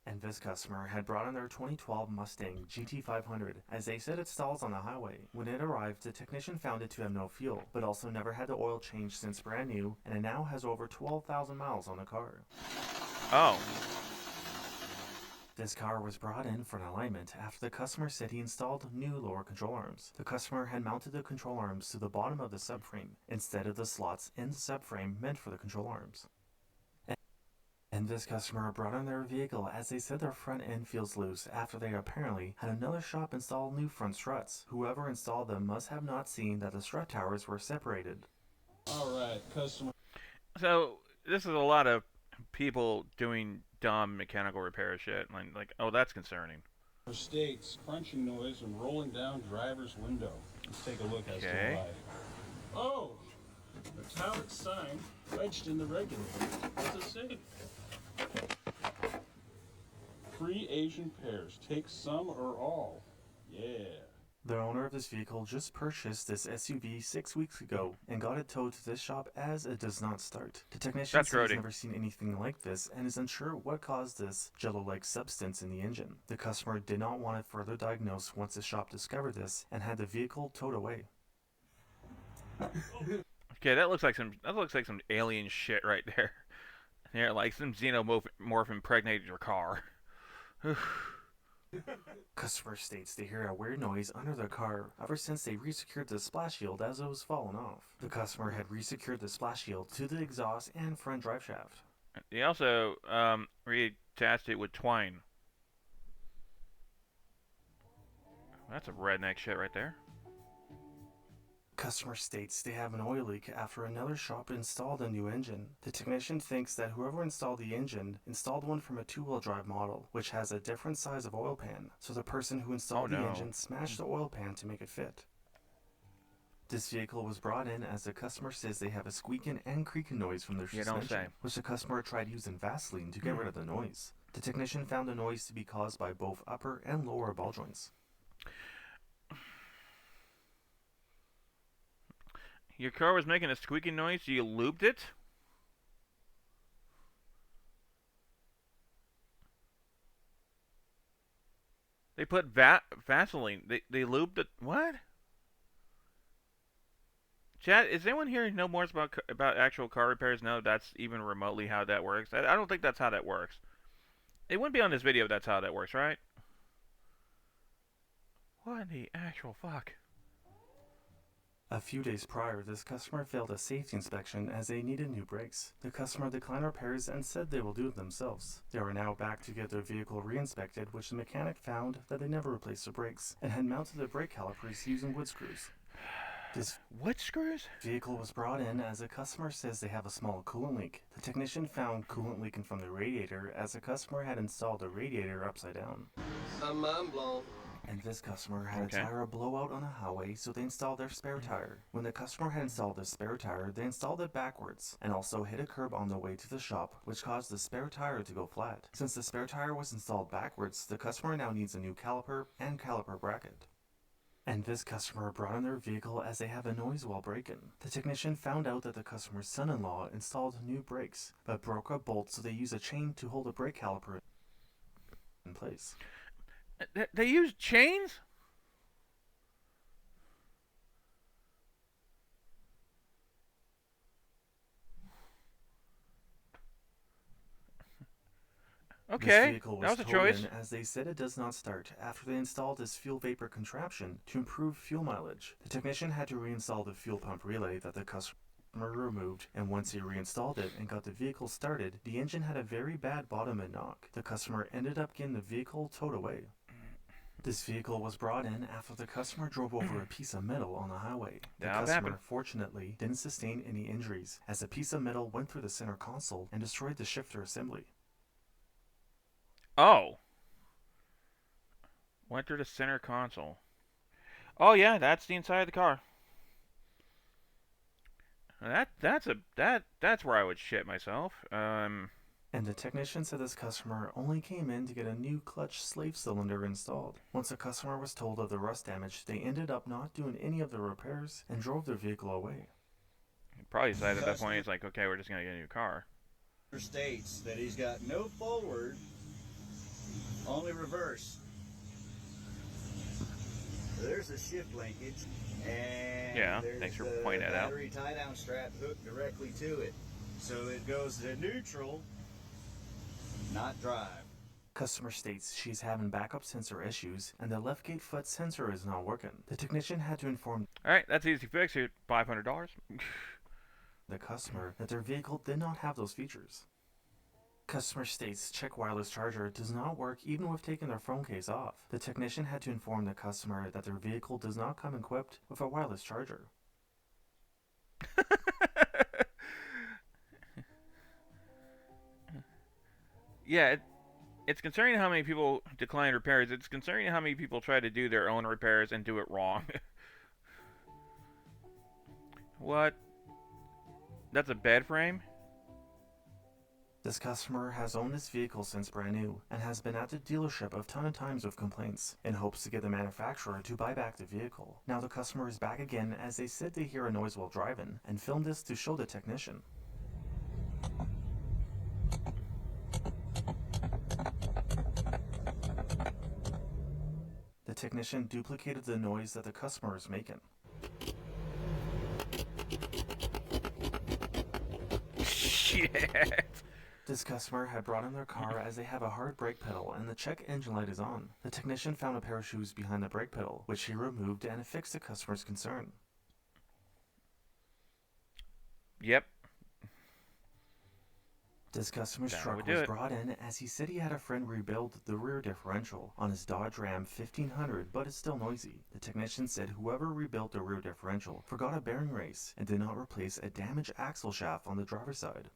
And this customer had brought in their 2012 Mustang GT500 as they said it stalls on the highway. When it arrived, the technician found it to have no fuel, but also never had the oil changed since brand new, and it now has over 12,000 miles on the car. Oh. This car was brought in for an alignment after the customer said he installed new lower control arms. The customer had mounted the control arms to the bottom of the subframe instead of the slots in the subframe meant for the control arms. And this customer brought in their vehicle as they said their front end feels loose after they apparently had another shop install new front struts. Whoever installed them must have not seen that the strut towers were separated. Alright, customer. So, this is a lot of people doing dumb mechanical repair shit. Like, oh, that's concerning. States crunching noise and rolling down driver's window. Let's take a look as to why. Oh, metallic sign wedged in the regulator. What's it say? Free Asian pears. Take some or all. Yeah. The owner of this vehicle just purchased this SUV 6 weeks ago and got it towed to this shop as it does not start. The technician says he's never seen anything like this and is unsure what caused this jello-like substance in the engine. The customer did not want it further diagnosed once the shop discovered this and had the vehicle towed away. Okay, that looks like some alien shit right there. Yeah, like some xenomorph impregnated your car. Customer states they hear a weird noise under the car ever since they resecured the splash shield as it was falling off. The customer had resecured the splash shield to the exhaust and front drive shaft. They also reattached it with twine. That's a redneck shit right there. Customer states they have an oil leak after another shop installed a new engine. The technician thinks that whoever installed the engine installed one from a two-wheel drive model, which has a different size of oil pan, so the person who installed the engine smashed the oil pan to make it fit. This vehicle was brought in as the customer says they have a squeaking and creaking noise from their suspension, which the customer tried using Vaseline to get rid of the noise. The technician found the noise to be caused by both upper and lower ball joints. Your car was making a squeaking noise, so you lubed it? They put Vaseline. They lubed it. What? Chad, is anyone here who knows more about actual car repairs know that's even remotely how that works? I don't think that's how that works. It wouldn't be on this video if that's how that works, right? What in the actual fuck? A few days prior, this customer failed a safety inspection as they needed new brakes. The customer declined repairs and said they will do it themselves. They are now back to get their vehicle re-inspected, which the mechanic found that they never replaced the brakes and had mounted the brake calipers using wood screws. This wood screws? Vehicle was brought in as the customer says they have a small coolant leak. The technician found coolant leaking from the radiator as the customer had installed the radiator upside down. I'm mind blown. And this customer had a tire blowout on the highway, so they installed their spare tire. When the customer had installed the spare tire, they installed it backwards, and also hit a curb on the way to the shop, which caused the spare tire to go flat. Since the spare tire was installed backwards, the customer now needs a new caliper and caliper bracket. And this customer brought in their vehicle as they have a noise while braking. The technician found out that the customer's son-in-law installed new brakes, but broke a bolt, so they used a chain to hold a brake caliper in place. They use chains? Okay, this vehicle was that was a towed choice. in as they said it does not start after they installed this fuel vapor contraption to improve fuel mileage. The technician had to reinstall the fuel pump relay that the customer removed, and once he reinstalled it and got the vehicle started, the engine had a very bad bottom and knock. The customer ended up getting the vehicle towed away. This vehicle was brought in after the customer drove over a piece of metal on the highway. The customer, fortunately, didn't sustain any injuries, as a piece of metal went through the center console and destroyed the shifter assembly. Oh. Went through the center console. Oh yeah, that's the inside of the car. That's where I would shit myself. And the technician said this customer only came in to get a new clutch slave cylinder installed. Once the customer was told of the rust damage, they ended up not doing any of the repairs and drove their vehicle away. Probably decided at that point, it's like, okay, we're just gonna get a new car. States that he's got no forward, only reverse. There's a shift linkage, and yeah, thanks for pointing that out. Battery tie-down strap hooked directly to it, so it goes to neutral, not drive. Customer states she's having backup sensor issues, and the left gate foot sensor is not working. The technician had to inform Alright, that's easy fix. Here, $500. the customer that their vehicle did not have those features. Customer states check wireless charger does not work even with taking their phone case off. The technician had to inform the customer that their vehicle does not come equipped with a wireless charger. Yeah, it's concerning how many people decline repairs. It's concerning how many people try to do their own repairs and do it wrong. What? That's a bed frame? This customer has owned this vehicle since brand new and has been at the dealership a ton of times with complaints in hopes to get the manufacturer to buy back the vehicle. Now the customer is back again as they said they hear a noise while driving and filmed this to show the technician. The technician duplicated the noise that the customer is making. Shit! This customer had brought in their car as they have a hard brake pedal and the check engine light is on. The technician found a pair of shoes behind the brake pedal, which he removed and fixed the customer's concern. Yep. This customer's truck was brought in as he said he had a friend rebuild the rear differential on his Dodge Ram 1500, but it's still noisy. The technician said whoever rebuilt the rear differential forgot a bearing race and did not replace a damaged axle shaft on the driver's side.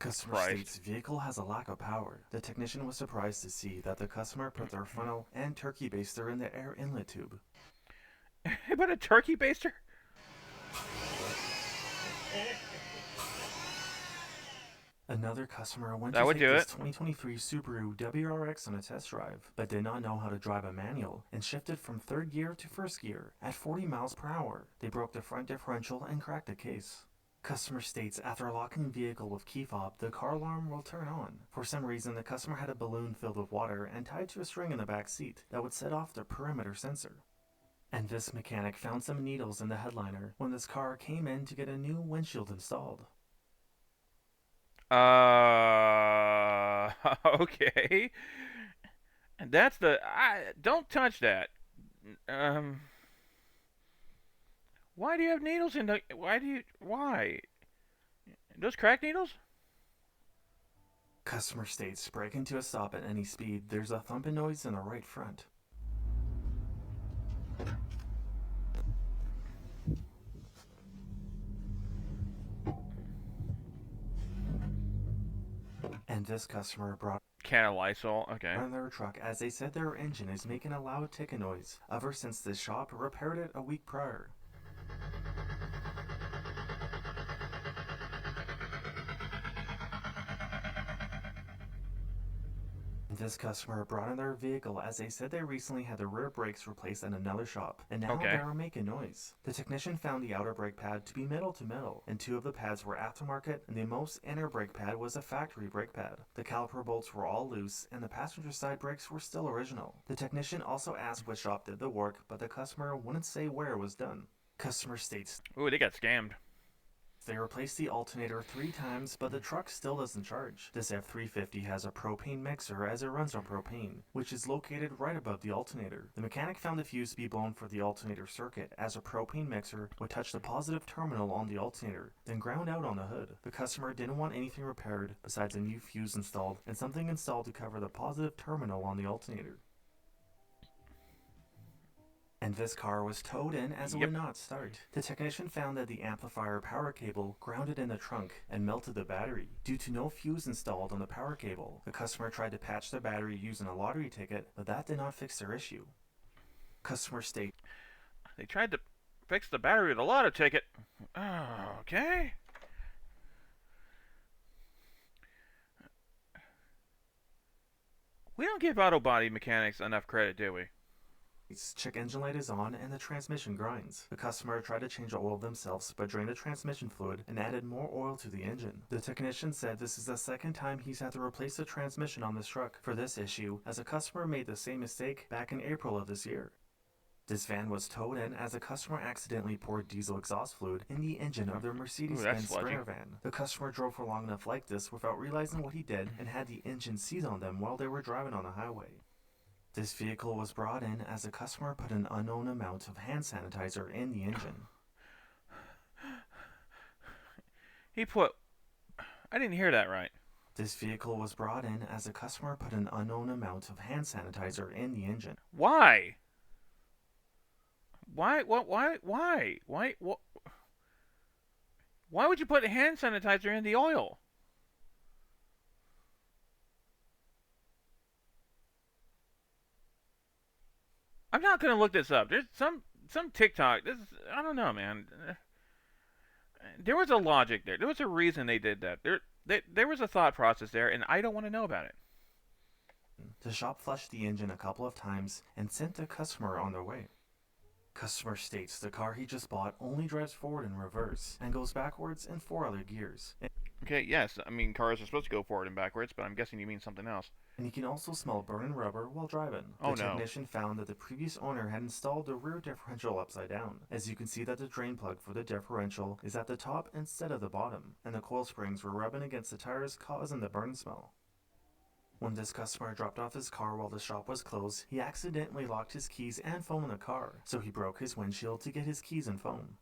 Customer states vehicle has a lack of power. The technician was surprised to see that the customer put their funnel and turkey baster in the air inlet tube. But a turkey baster? Another customer went to take this 2023 Subaru WRX on a test drive, but did not know how to drive a manual and shifted from third gear to first gear at 40 miles per hour. They broke the front differential and cracked the case. Customer states after locking vehicle with key fob, the car alarm will turn on. For some reason, the customer had a balloon filled with water and tied to a string in the back seat that would set off the perimeter sensor. And this mechanic found some needles in the headliner when this car came in to get a new windshield installed. Okay. That's the... don't touch that. Why do you have needles in the... Why? Those crack needles? Customer states braking to a stop at any speed. There's a thumping noise in the right front. And this customer brought can of Lysol, okay, on their truck as they said their engine is making a loud ticking noise ever since the shop repaired it a week prior. This customer brought in their vehicle as they said they recently had the rear brakes replaced at another shop, and now Okay. they were making noise. The technician found the outer brake pad to be metal to metal, and 2 of the pads were aftermarket, and the most inner brake pad was a factory brake pad. The caliper bolts were all loose, and the passenger side brakes were still original. The technician also asked which shop did the work, but the customer wouldn't say where it was done. Customer states, "Ooh, they got scammed." They replaced the alternator 3 times, but the truck still doesn't charge. This F350 has a propane mixer as it runs on propane, which is located right above the alternator. The mechanic found the fuse to be blown for the alternator circuit, as a propane mixer would touch the positive terminal on the alternator, then ground out on the hood. The customer didn't want anything repaired besides a new fuse installed and something installed to cover the positive terminal on the alternator. And this car was towed in as it would not start. The technician found that the amplifier power cable grounded in the trunk and melted the battery. Due to no fuse installed on the power cable, the customer tried to patch the battery using a lottery ticket, but that did not fix their issue. Customer state, "They tried to fix the battery with a lotto ticket." Oh, okay. We don't give auto body mechanics enough credit, do we? check engine light is on and the transmission grinds. The customer tried to change the oil themselves but drained the transmission fluid and added more oil to the engine. The technician said this is the second time he's had to replace the transmission on this truck for this issue, as a customer made the same mistake back in April of this year. This van was towed in as a customer accidentally poured diesel exhaust fluid in the engine of their Mercedes-Benz Sprinter van. The customer drove for long enough like this without realizing what he did and had the engine seize on them while they were driving on the highway. This vehicle was brought in as a customer put an unknown amount of hand sanitizer in the engine. He put... I didn't hear that right. This vehicle was brought in as a customer put an unknown amount of hand sanitizer in the engine. Why? Why? What? Why? Why? Why? What? Why would you put hand sanitizer in the oil? I'm not gonna look this up. There's some TikTok. This is, I don't know, man. There was a logic there. There was a reason they did that. There was a thought process there, and I don't want to know about it. The shop flushed the engine a couple of times and sent the customer on their way. Customer states the car he just bought only drives forward and reverse and goes backwards in 4 other gears. Okay, yes, I mean cars are supposed to go forward and backwards, but I'm guessing you mean something else. And he can also smell burning rubber while driving. The technician found that the previous owner had installed the rear differential upside down. As you can see that the drain plug for the differential is at the top instead of the bottom, and the coil springs were rubbing against the tires causing the burn smell. When this customer dropped off his car while the shop was closed, he accidentally locked his keys and phone in the car, so he broke his windshield to get his keys and phone.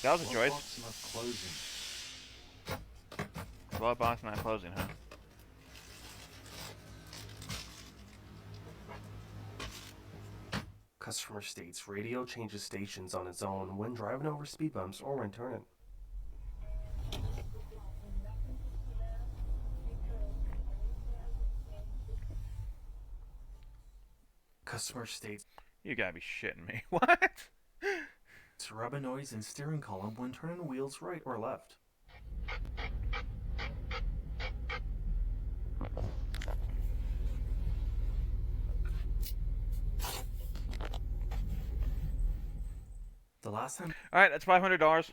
That was a choice. Glove box not closing, huh? Customer states radio changes stations on its own when driving over speed bumps or when turning. Customer states, "You gotta be shitting me." What? It's rub a noise in steering column when turning wheels right or left. The last time... Alright, that's $500.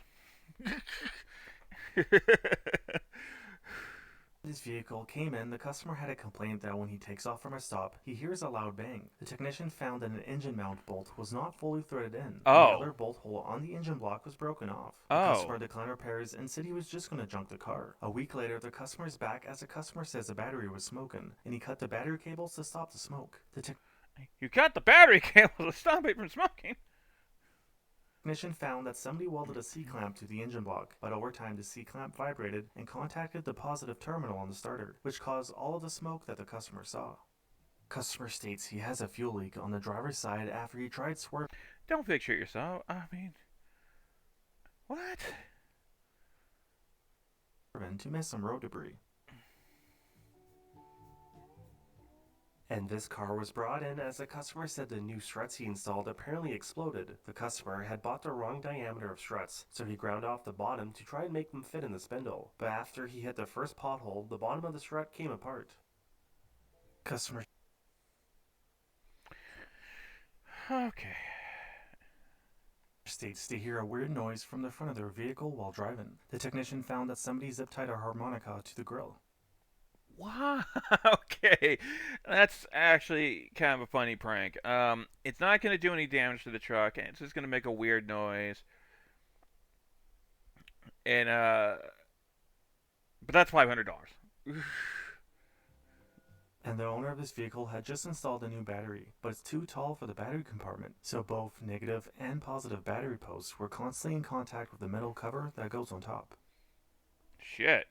His vehicle came in, the customer had a complaint that when he takes off from a stop, he hears a loud bang. The technician found that an engine mount bolt was not fully threaded in. Oh. The other bolt hole on the engine block was broken off. The customer declined repairs and said he was just going to junk the car. A week later, the customer's back as the customer says the battery was smoking, and he cut the battery cables to stop the smoke. You cut the battery cable to stop it from smoking? Technician found that somebody welded a C-clamp to the engine block, but over time the C-clamp vibrated and contacted the positive terminal on the starter, which caused all of the smoke that the customer saw. Customer states he has a fuel leak on the driver's side after he tried swerving. Don't fix it yourself. I mean, what? To miss some road debris. And this car was brought in as the customer said the new struts he installed apparently exploded. The customer had bought the wrong diameter of struts, so he ground off the bottom to try and make them fit in the spindle. But after he hit the first pothole, the bottom of the strut came apart. Customer Okay. States to hear a weird noise from the front of their vehicle while driving. The technician found that somebody zip-tied a harmonica to the grill. Wow. Okay, that's actually kind of a funny prank. It's not going to do any damage to the truck, and it's just going to make a weird noise. And but that's $500. And the owner of this vehicle had just installed a new battery, but it's too tall for the battery compartment, so both negative and positive battery posts were constantly in contact with the metal cover that goes on top. Shit.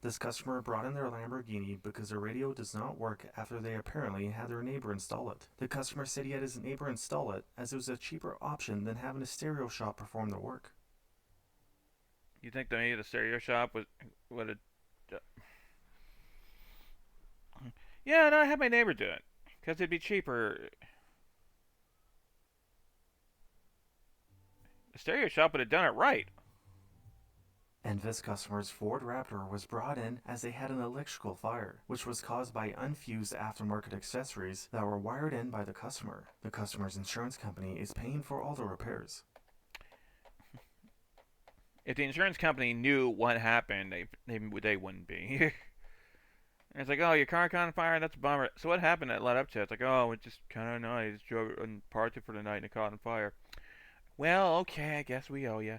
This customer brought in their Lamborghini because their radio does not work after they apparently had their neighbor install it. The customer said he had his neighbor install it as it was a cheaper option than having a stereo shop perform the work. You think maybe the stereo shop would have... Yeah, no, I had my neighbor do it. Because it'd be cheaper. The stereo shop would have done it right. And this customer's Ford Raptor was brought in as they had an electrical fire, which was caused by unfused aftermarket accessories that were wired in by the customer. The customer's insurance company is paying for all the repairs. If the insurance company knew what happened, they wouldn't be. And it's like, oh, your car caught on fire? That's a bummer. So what happened that led up to it? It's like, oh, it just kind of nice. Drove it and parked it for the night and it caught on fire. Well, okay, I guess we owe you.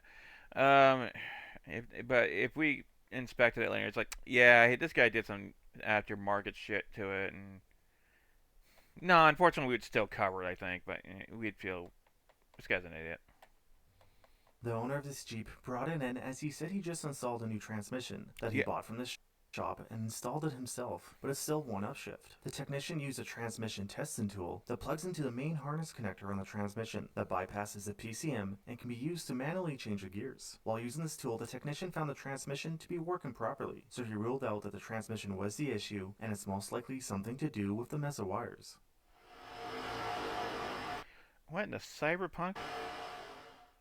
But if we inspected it later, it's like, yeah, this guy did some aftermarket shit to it, and no, unfortunately, we'd still cover it, I think, but we'd feel this guy's an idiot. The owner of this Jeep brought it in as he said he just installed a new transmission that he bought from the shop and installed it himself, but it still won't upshift. The technician used a transmission testing tool that plugs into the main harness connector on the transmission that bypasses the PCM and can be used to manually change the gears. While using this tool, the technician found the transmission to be working properly, so he ruled out that the transmission was the issue, and it's most likely something to do with the mess of wires. What in the cyberpunk?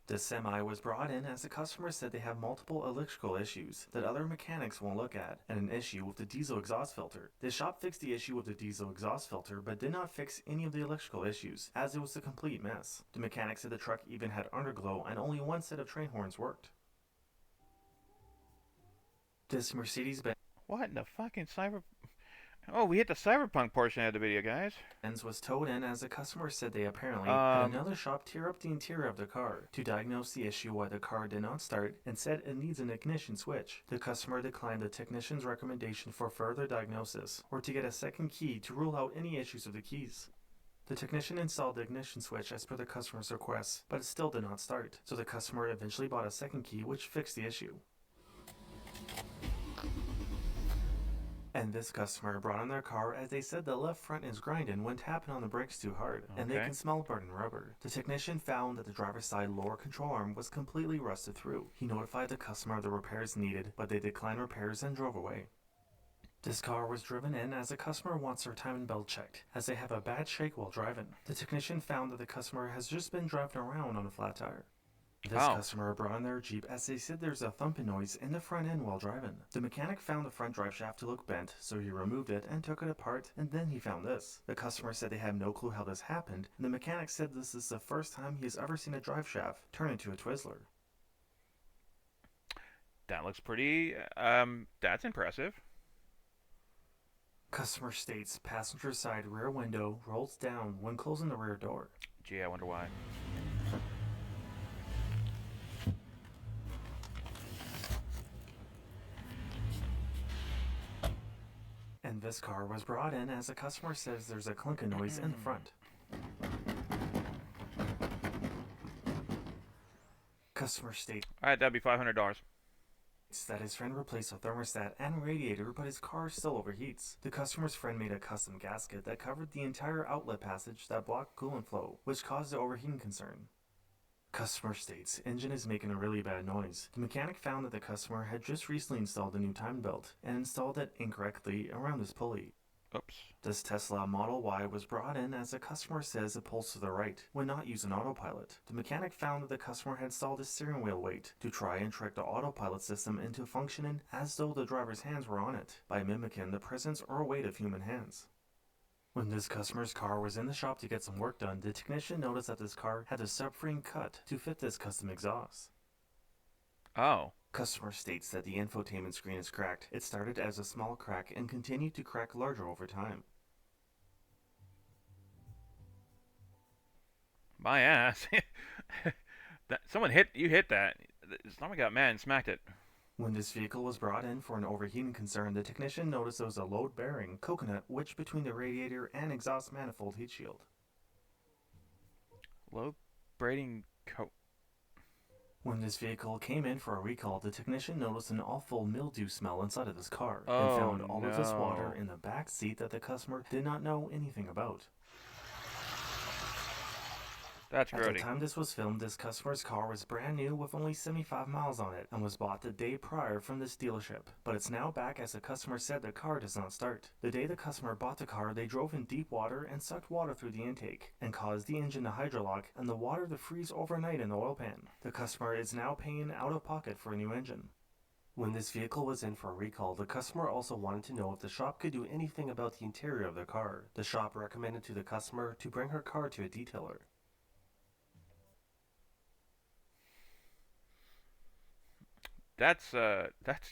The semi was brought in as the customer said they have multiple electrical issues that other mechanics won't look at, and an issue with the diesel exhaust filter. The shop fixed the issue with the diesel exhaust filter, but did not fix any of the electrical issues, as it was a complete mess. The mechanic said the truck even had underglow and only one set of train horns worked. This Mercedes-Benz... What in the fucking cyber... Oh, we hit the cyberpunk portion of the video, guys. Was towed in as the customer said they apparently had another shop tear up the interior of the car to diagnose the issue why the car did not start and said it needs an ignition switch. The customer declined the technician's recommendation for further diagnosis or to get a second key to rule out any issues with the keys. The technician installed the ignition switch as per the customer's request, but it still did not start, so the customer eventually bought a second key which fixed the issue. And this customer brought in their car as they said the left front is grinding when tapping on the brakes too hard, and they can smell burning rubber. The technician found that the driver's side lower control arm was completely rusted through. He notified the customer of the repairs needed, but they declined repairs and drove away. This car was driven in as the customer wants their timing belt checked, as they have a bad shake while driving. The technician found that the customer has just been driving around on a flat tire. This customer brought in their Jeep as they said there's a thumping noise in the front end while driving. The mechanic found the front drive shaft to look bent, so he removed it and took it apart, and then he found this. The customer said they had no clue how this happened, and the mechanic said this is the first time he has ever seen a drive shaft turn into a Twizzler. That looks pretty, that's impressive. Customer states passenger side rear window rolls down when closing the rear door. Gee, I wonder why. And this car was brought in as the customer says there's a clinking noise in the front. Customer states Alright, that'd be $500. That his friend replaced a thermostat and radiator, but his car still overheats. The customer's friend made a custom gasket that covered the entire outlet passage that blocked coolant flow, which caused the overheating concern. Customer states, engine is making a really bad noise. The mechanic found that the customer had just recently installed a new time belt and installed it incorrectly around his pulley. Oops. This Tesla Model Y was brought in as the customer says it pulls to the right when not using autopilot. The mechanic found that the customer had installed a steering wheel weight to try and trick the autopilot system into functioning as though the driver's hands were on it by mimicking the presence or weight of human hands. When this customer's car was in the shop to get some work done, the technician noticed that this car had a subframe cut to fit this custom exhaust. Oh. Customer states that the infotainment screen is cracked. It started as a small crack and continued to crack larger over time. My ass. Someone hit that. Someone got mad and smacked it. When this vehicle was brought in for an overheating concern, the technician noticed there was a load-bearing coconut wedged between the radiator and exhaust manifold heat shield. Load-bearing When this vehicle came in for a recall, the technician noticed an awful mildew smell inside of his car and found all of this water in the back seat that the customer did not know anything about. That's grody. At the time this was filmed, this customer's car was brand new with only 75 miles on it and was bought the day prior from this dealership. But it's now back as the customer said the car does not start. The day the customer bought the car, they drove in deep water and sucked water through the intake and caused the engine to hydrolock and the water to freeze overnight in the oil pan. The customer is now paying out of pocket for a new engine. When this vehicle was in for a recall, the customer also wanted to know if the shop could do anything about the interior of their car. The shop recommended to the customer to bring her car to a detailer. That's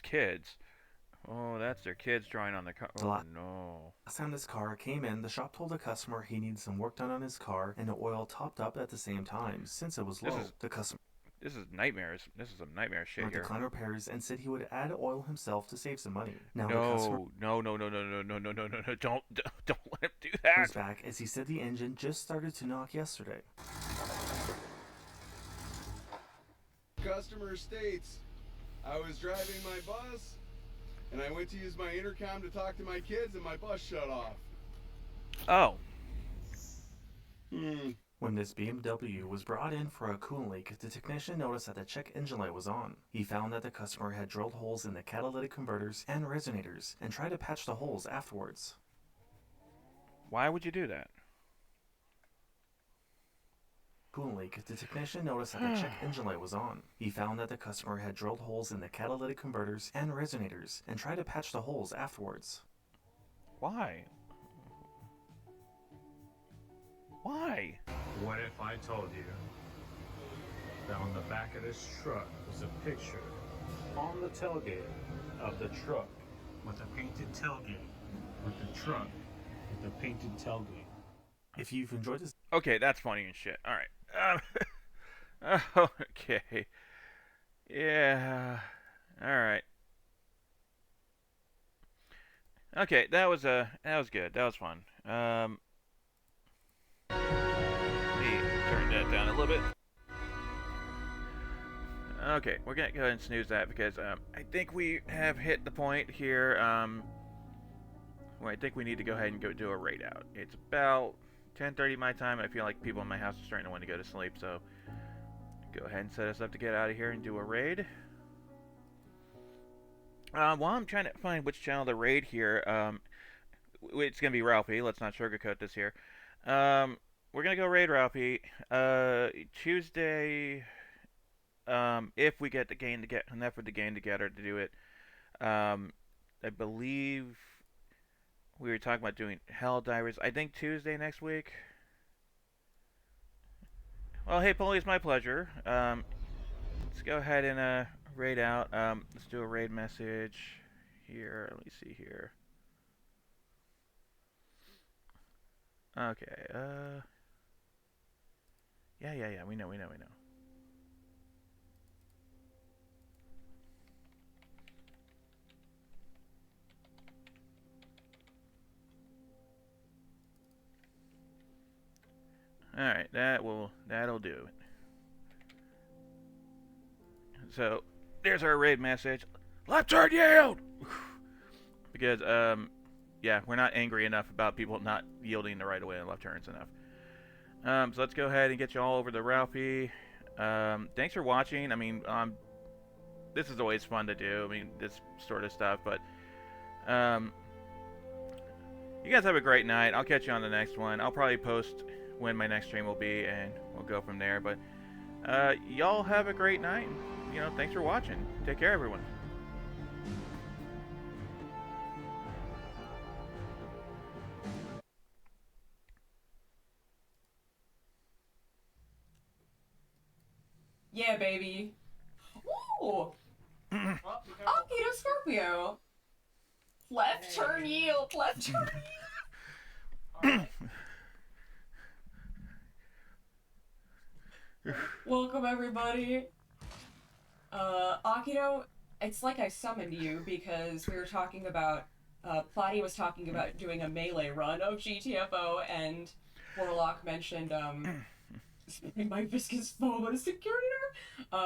kids. Oh, that's their kids drawing on the car. Oh, no. Last time this car came in, the shop told the customer he needed some work done on his car and the oil topped up at the same time since it was low. This is nightmares. This is some nightmare shit here. Declined repairs and said he would add oil himself to save some money. Now no, the customer no, don't let him do that. Was back as he said the engine just started to knock yesterday. Customer states, I was driving my bus and I went to use my intercom to talk to my kids and my bus shut off. Oh. When this BMW was brought in for a coolant leak, the technician noticed that the check engine light was on. He found that the customer had drilled holes in the catalytic converters and resonators and tried to patch the holes afterwards. Why would you do that? Coolant leak, the technician noticed that the check engine light was on. He found that the customer had drilled holes in the catalytic converters and resonators and tried to patch the holes afterwards. Why? Why? What if I told you that on the back of this truck was a picture on the tailgate of the truck with a painted tailgate, with the truck with the painted tailgate? If you've enjoyed this... Okay, that's funny and shit. Alright. Okay. Yeah. Alright. Okay, that was good. That was fun. Let me turn that down a little bit. Okay, we're gonna go ahead and snooze that because I think we have hit the point here where I think we need to go ahead and go do a raid out. It's about 10:30 my time. I feel like people in my house are starting to want to go to sleep, so go ahead and set us up to get out of here and do a raid. While I'm trying to find which channel to raid here, it's gonna be Ralphie. Let's not sugarcoat this here. We're gonna go raid Ralphie Tuesday. If we get enough of the gang together to do it. I believe we were talking about doing Hell Divers. I think Tuesday next week. Well, hey, Polly, it's my pleasure. Let's go ahead and raid out. Let's do a raid message here. Let me see here. Okay. Yeah. We know. Alright, that'll do it. So, there's our raid message. Left turn yield! Because, yeah, we're not angry enough about people not yielding the right of way and left turns enough. So let's go ahead and get you all over to Ralphie. Thanks for watching. I mean, this is always fun to do. I mean, this sort of stuff. But you guys have a great night. I'll catch you on the next one. I'll probably post when my next stream will be, and we'll go from there. But y'all have a great night. You know, thanks for watching. Take care, everyone. Yeah, baby. Ooh. Akito Scorpio. Left turn yield. Left turn yield. Welcome, everybody. Akito, it's like I summoned you because we were talking about, Platy was talking about doing a melee run of GTFO, and Warlock mentioned, my viscous foam on a security door.